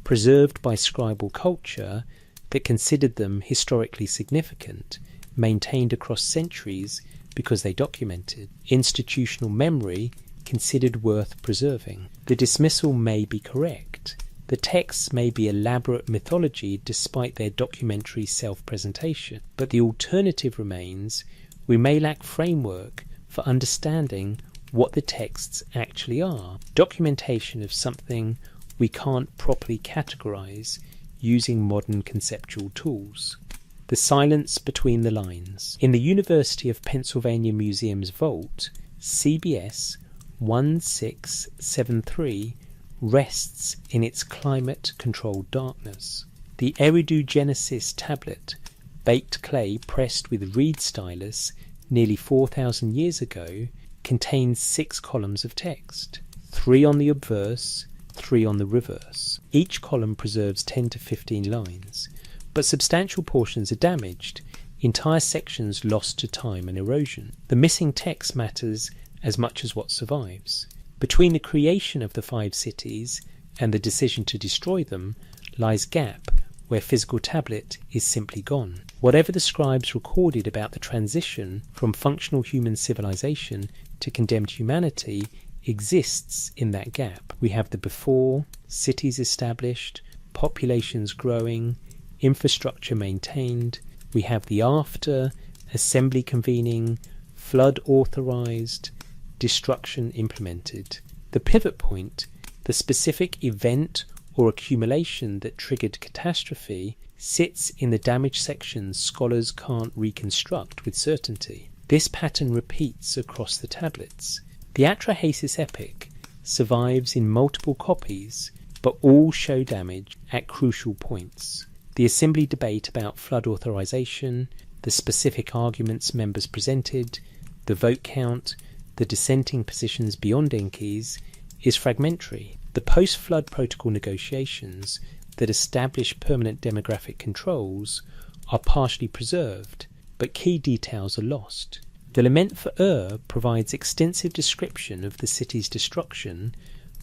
preserved by scribal culture that considered them historically significant, maintained across centuries because they documented. Institutional memory considered worth preserving. The dismissal may be correct. The texts may be elaborate mythology despite their documentary self-presentation, but the alternative remains: we may lack framework for understanding what the texts actually are. Documentation of something we can't properly categorize using modern conceptual tools. The silence between the lines. In the University of Pennsylvania Museum's vault, CBS 1673 rests in its climate-controlled darkness. The Eridu Genesis tablet, baked clay pressed with reed stylus nearly 4,000 years ago, contains 6 columns of text, 3 on the obverse, 3 on the reverse. Each column preserves 10 to 15 lines, but substantial portions are damaged, entire sections lost to time and erosion. The missing text matters as much as what survives. Between the creation of the 5 cities and the decision to destroy them lies gap where physical tablet is simply gone. Whatever the scribes recorded about the transition from functional human civilization to condemned humanity exists in that gap. We have the before, cities established, populations growing, infrastructure maintained. We have the after, assembly convening, flood authorized, destruction implemented. The pivot point, the specific event or accumulation that triggered catastrophe, sits in the damaged sections scholars can't reconstruct with certainty. This pattern repeats across the tablets. The Atrahasis epic survives in multiple copies, but all show damage at crucial points. The assembly debate about flood authorization, the specific arguments members presented, the vote count, the dissenting positions beyond Enki's, is fragmentary. The post-flood protocol negotiations that establish permanent demographic controls are partially preserved, but key details are lost. The Lament for provides extensive description of the city's destruction,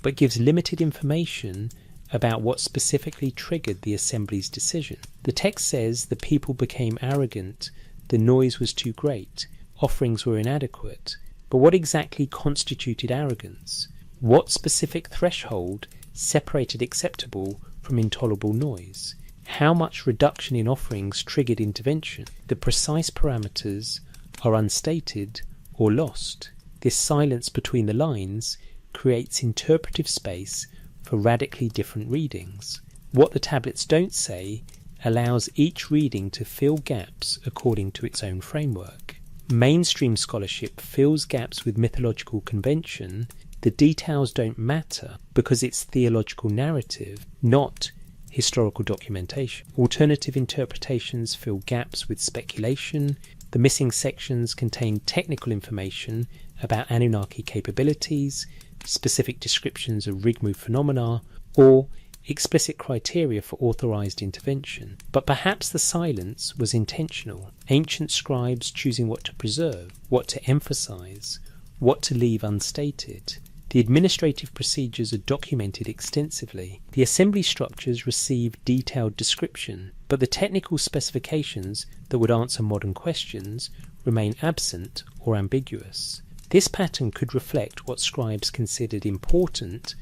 but gives limited information about what specifically triggered the assembly's decision. The text says the people became arrogant, the noise was too great, offerings were inadequate. But what exactly constituted arrogance? What specific threshold separated acceptable from intolerable noise? How much reduction in offerings triggered intervention? The precise parameters are unstated or lost. This silence between the lines creates interpretive space for radically different readings. What the tablets don't say allows each reading to fill gaps according to its own framework. Mainstream scholarship fills gaps with mythological convention. The details don't matter because it's theological narrative, not historical documentation. Alternative interpretations fill gaps with speculation. The missing sections contain technical information about Anunnaki capabilities, specific descriptions of Rigmu phenomena, or explicit criteria for authorized intervention. But perhaps the silence was intentional. Ancient scribes choosing what to preserve, what to emphasize, what to leave unstated. The administrative procedures are documented extensively. The assembly structures receive detailed description, but the technical specifications that would answer modern questions remain absent or ambiguous. This pattern could reflect what scribes considered important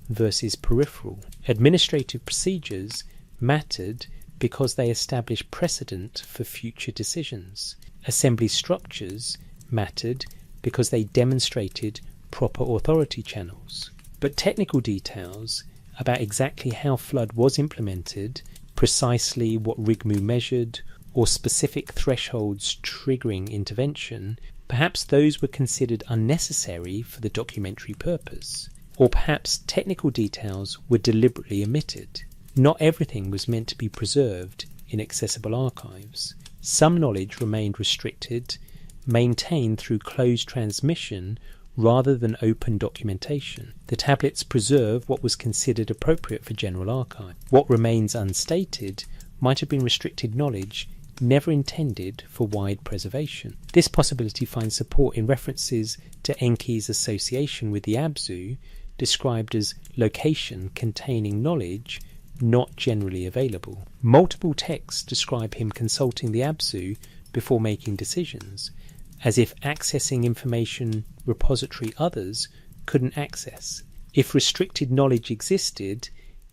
versus peripheral. Administrative procedures mattered because they established precedent for future decisions. Assembly structures mattered because they demonstrated proper authority channels. But technical details about exactly how flood was implemented, precisely what Rigmu measured, or specific thresholds triggering intervention, perhaps those were considered unnecessary for the documentary purpose. Or perhaps technical details were deliberately omitted. Not everything was meant to be preserved in accessible archives. Some knowledge remained restricted, maintained through closed transmission rather than open documentation. The tablets preserve what was considered appropriate for general archive. What remains unstated might have been restricted knowledge never intended for wide preservation. This possibility finds support in references to Enki's association with the Abzu, described as location containing knowledge not generally available. Multiple texts describe him consulting the Absu before making decisions, as if accessing information repository others couldn't access. If restricted knowledge existed,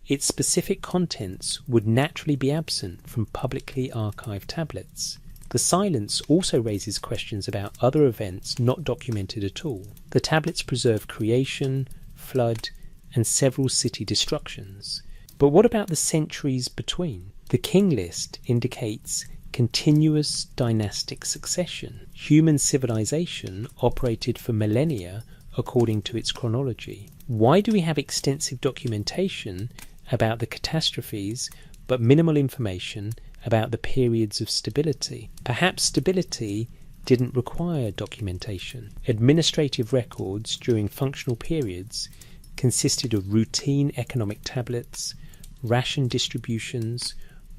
its specific contents would naturally be absent from publicly archived tablets. The silence also raises questions about other events not documented at all. The tablets preserve creation, flood, and several city destructions. But what about the centuries between? The king list indicates continuous dynastic succession. Human civilization operated for millennia according to its chronology. Why do we have extensive documentation about the catastrophes but minimal information about the periods of stability? Perhaps stability didn't require documentation. Administrative records during functional periods consisted of routine economic tablets, ration distributions,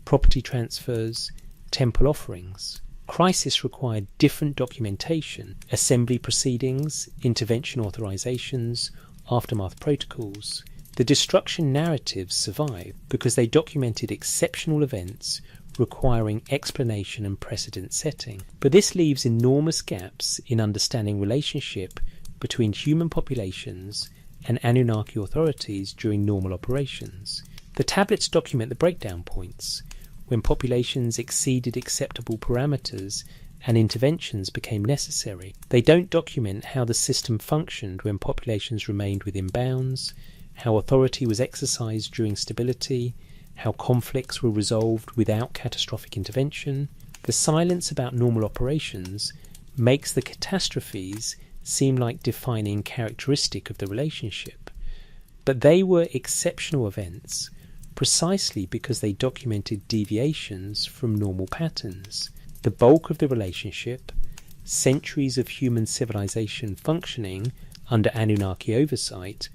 property transfers, temple offerings. Crisis required different documentation: assembly proceedings, intervention authorizations, aftermath protocols. The destruction narratives survive because they documented exceptional events requiring explanation and precedent setting. But this leaves enormous gaps in understanding relationship between human populations and Anunnaki authorities during normal operations. The tablets document the breakdown points, when populations exceeded acceptable parameters and interventions became necessary. They don't document how the system functioned when populations remained within bounds, how authority was exercised during stability, how conflicts were resolved without catastrophic intervention. The silence about normal operations makes the catastrophes seem like defining characteristic of the relationship. But they were exceptional events precisely because they documented deviations from normal patterns. The bulk of the relationship, centuries of human civilization functioning under Anunnaki oversight,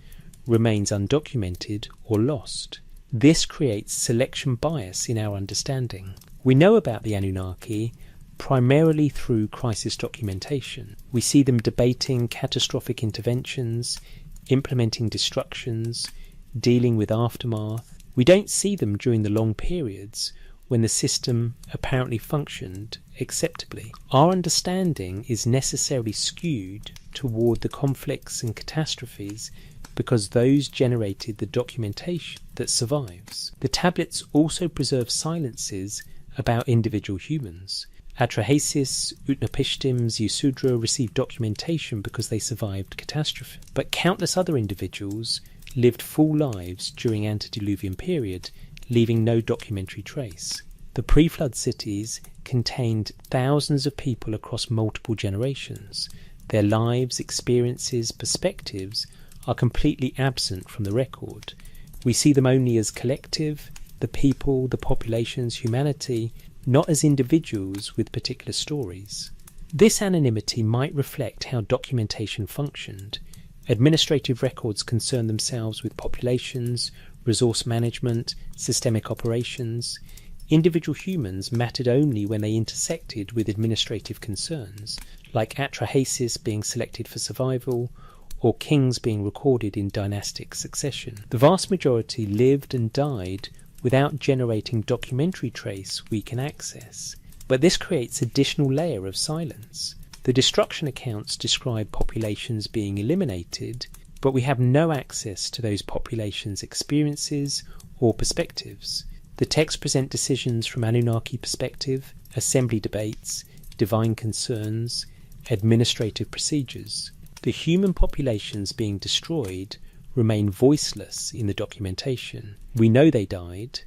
remains undocumented or lost. This creates selection bias in our understanding. We know about the Anunnaki primarily through crisis documentation. We see them debating catastrophic interventions, implementing destructions, dealing with aftermath. We don't see them during the long periods when the system apparently functioned acceptably. Our understanding is necessarily skewed toward the conflicts and catastrophes because those generated the documentation that survives. The tablets also preserve silences about individual humans. Atrahasis, Utnapishtim, Ziusudra received documentation because they survived catastrophe. But countless other individuals lived full lives during antediluvian period, leaving no documentary trace. The pre-flood cities contained thousands of people across multiple generations. Their lives, experiences, perspectives are completely absent from the record. We see them only as collective, the people, the populations, humanity, not as individuals with particular stories. This anonymity might reflect how documentation functioned. Administrative records concern themselves with populations, resource management, systemic operations. Individual humans mattered only when they intersected with administrative concerns, like Atrahasis being selected for survival, or kings being recorded in dynastic succession. The vast majority lived and died without generating documentary trace we can access. But this creates additional layer of silence. The destruction accounts describe populations being eliminated, but we have no access to those populations' experiences or perspectives. The texts present decisions from Anunnaki perspective, assembly debates, divine concerns, administrative procedures. The human populations being destroyed remain voiceless in the documentation. We know they died.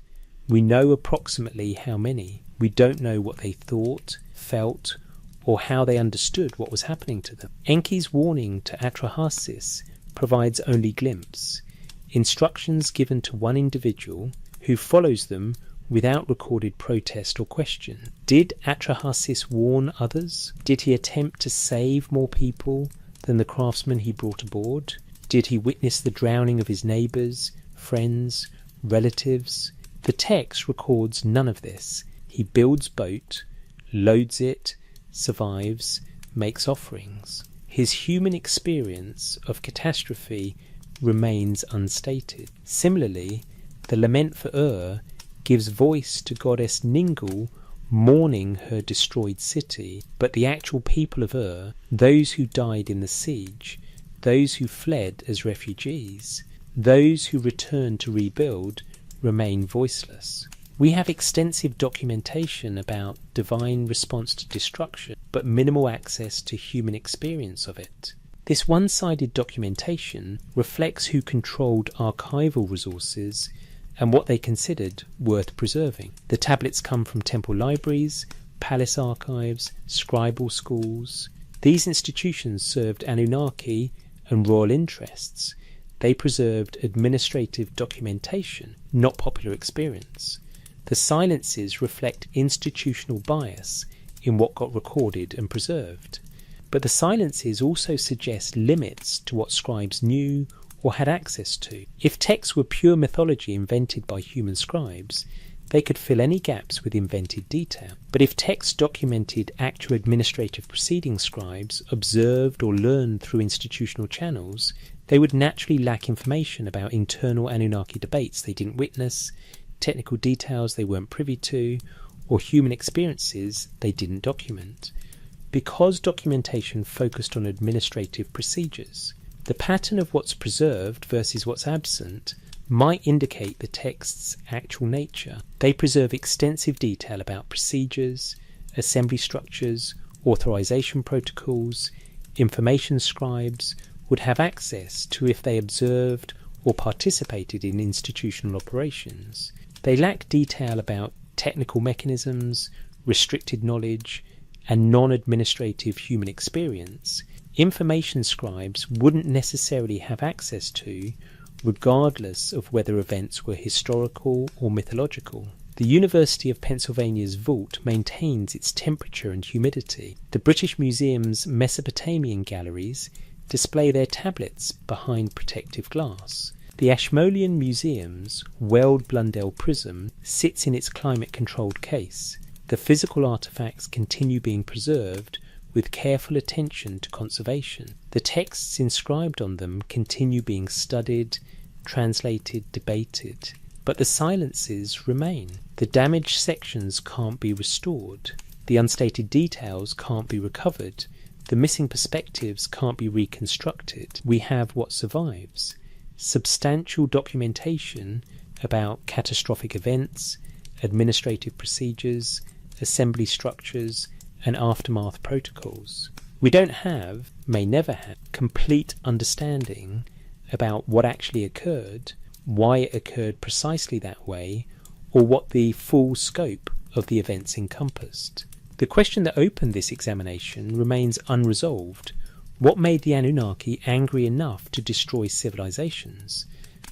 We know approximately how many. We don't know what they thought, felt, or how they understood what was happening to them. Enki's warning to Atrahasis provides only glimpse, instructions given to one individual who follows them without recorded protest or question. Did Atrahasis warn others? Did he attempt to save more people than the craftsmen he brought aboard? Did he witness the drowning of his neighbours, friends, relatives? The text records none of this. He builds boat, loads it, survives, makes offerings. His human experience of catastrophe remains unstated. Similarly, The lament for Ur gives voice to goddess Ningal mourning her destroyed city, but the actual people of Ur, those who died in the siege, those who fled as refugees, those who returned to rebuild, remain voiceless. We have extensive documentation about divine response to destruction, but minimal access to human experience of it. This one-sided documentation reflects who controlled archival resources and what they considered worth preserving. The tablets come from temple libraries, palace archives, scribal schools. These institutions served Anunnaki and royal interests. They preserved administrative documentation, not popular experience. The silences reflect institutional bias in what got recorded and preserved. But the silences also suggest limits to what scribes knew or had access to. If texts were pure mythology invented by human scribes, they could fill any gaps with invented detail. But if texts documented actual administrative proceedings scribes observed or learned through institutional channels, they would naturally lack information about internal Anunnaki debates they didn't witness, technical details they weren't privy to, or human experiences they didn't document. Because documentation focused on administrative procedures, the pattern of what's preserved versus what's absent might indicate the text's actual nature. They preserve extensive detail about procedures, assembly structures, authorization protocols, information scribes would have access to if they observed or participated in institutional operations. They lack detail about technical mechanisms, restricted knowledge, and non-administrative human experience. Information scribes wouldn't necessarily have access to, regardless of whether events were historical or mythological. The University of Pennsylvania's vault maintains its temperature and humidity. The British Museum's Mesopotamian galleries display their tablets behind protective glass. The Ashmolean Museum's Weld Blundell prism sits in its climate-controlled case. The physical artefacts continue being preserved with careful attention to conservation. The texts inscribed on them continue being studied, translated, debated, but the silences remain. The damaged sections can't be restored. The unstated details can't be recovered. The missing perspectives can't be reconstructed. We have what survives: substantial documentation about catastrophic events, administrative procedures, assembly structures, and aftermath protocols. We don't have, may never have, complete understanding about what actually occurred, why it occurred precisely that way, or what the full scope of the events encompassed. The question that opened this examination remains unresolved. What made the Anunnaki angry enough to destroy civilizations?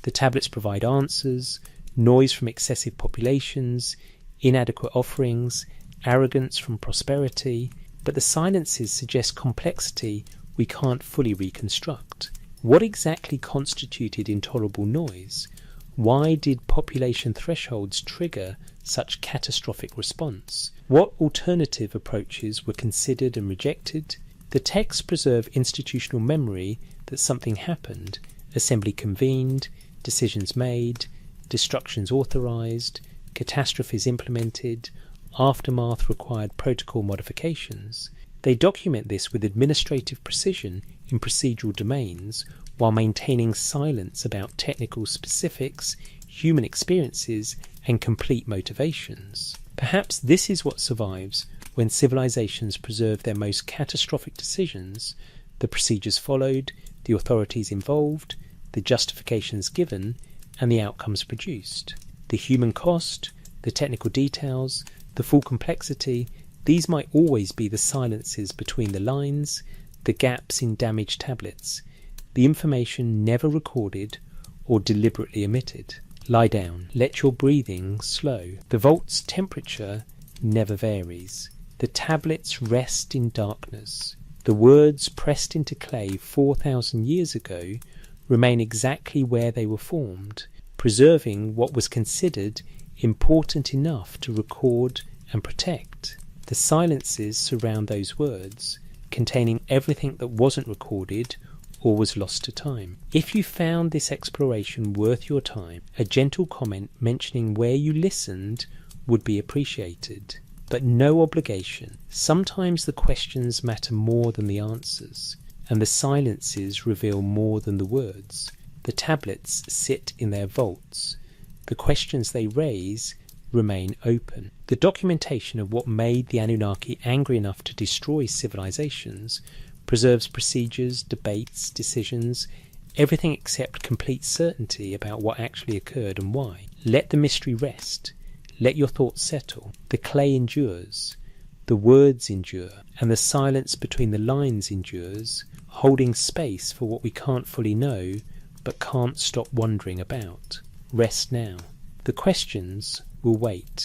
The tablets provide answers: noise from excessive populations, inadequate offerings, arrogance from prosperity, but the silences suggest complexity we can't fully reconstruct. What exactly constituted intolerable noise? Why did population thresholds trigger such catastrophic response? What alternative approaches were considered and rejected? The texts preserve institutional memory that something happened, assembly convened, decisions made, destructions authorized, catastrophes implemented, aftermath required protocol modifications. They document this with administrative precision in procedural domains while maintaining silence about technical specifics, human experiences, and complete motivations. Perhaps this is what survives when civilizations preserve their most catastrophic decisions: the procedures followed, the authorities involved, the justifications given, and the outcomes produced. The human cost, the technical details, the full complexity, these might always be the silences between the lines, the gaps in damaged tablets, the information never recorded or deliberately omitted. Lie down. Let your breathing slow. The vault's temperature never varies. The tablets rest in darkness. The words pressed into clay 4,000 years ago remain exactly where they were formed, preserving what was considered important enough to record and protect. The silences surround those words, containing everything that wasn't recorded or was lost to time. If you found this exploration worth your time, a gentle comment mentioning where you listened would be appreciated. But no obligation. Sometimes the questions matter more than the answers, and the silences reveal more than the words. The tablets sit in their vaults. The questions they raise remain open. The documentation of what made the Anunnaki angry enough to destroy civilizations preserves procedures, debates, decisions, everything except complete certainty about what actually occurred and why. Let the mystery rest. Let your thoughts settle. The clay endures. The words endure. And the silence between the lines endures, holding space for what we can't fully know, but can't stop wondering about. Rest now. The questions will wait.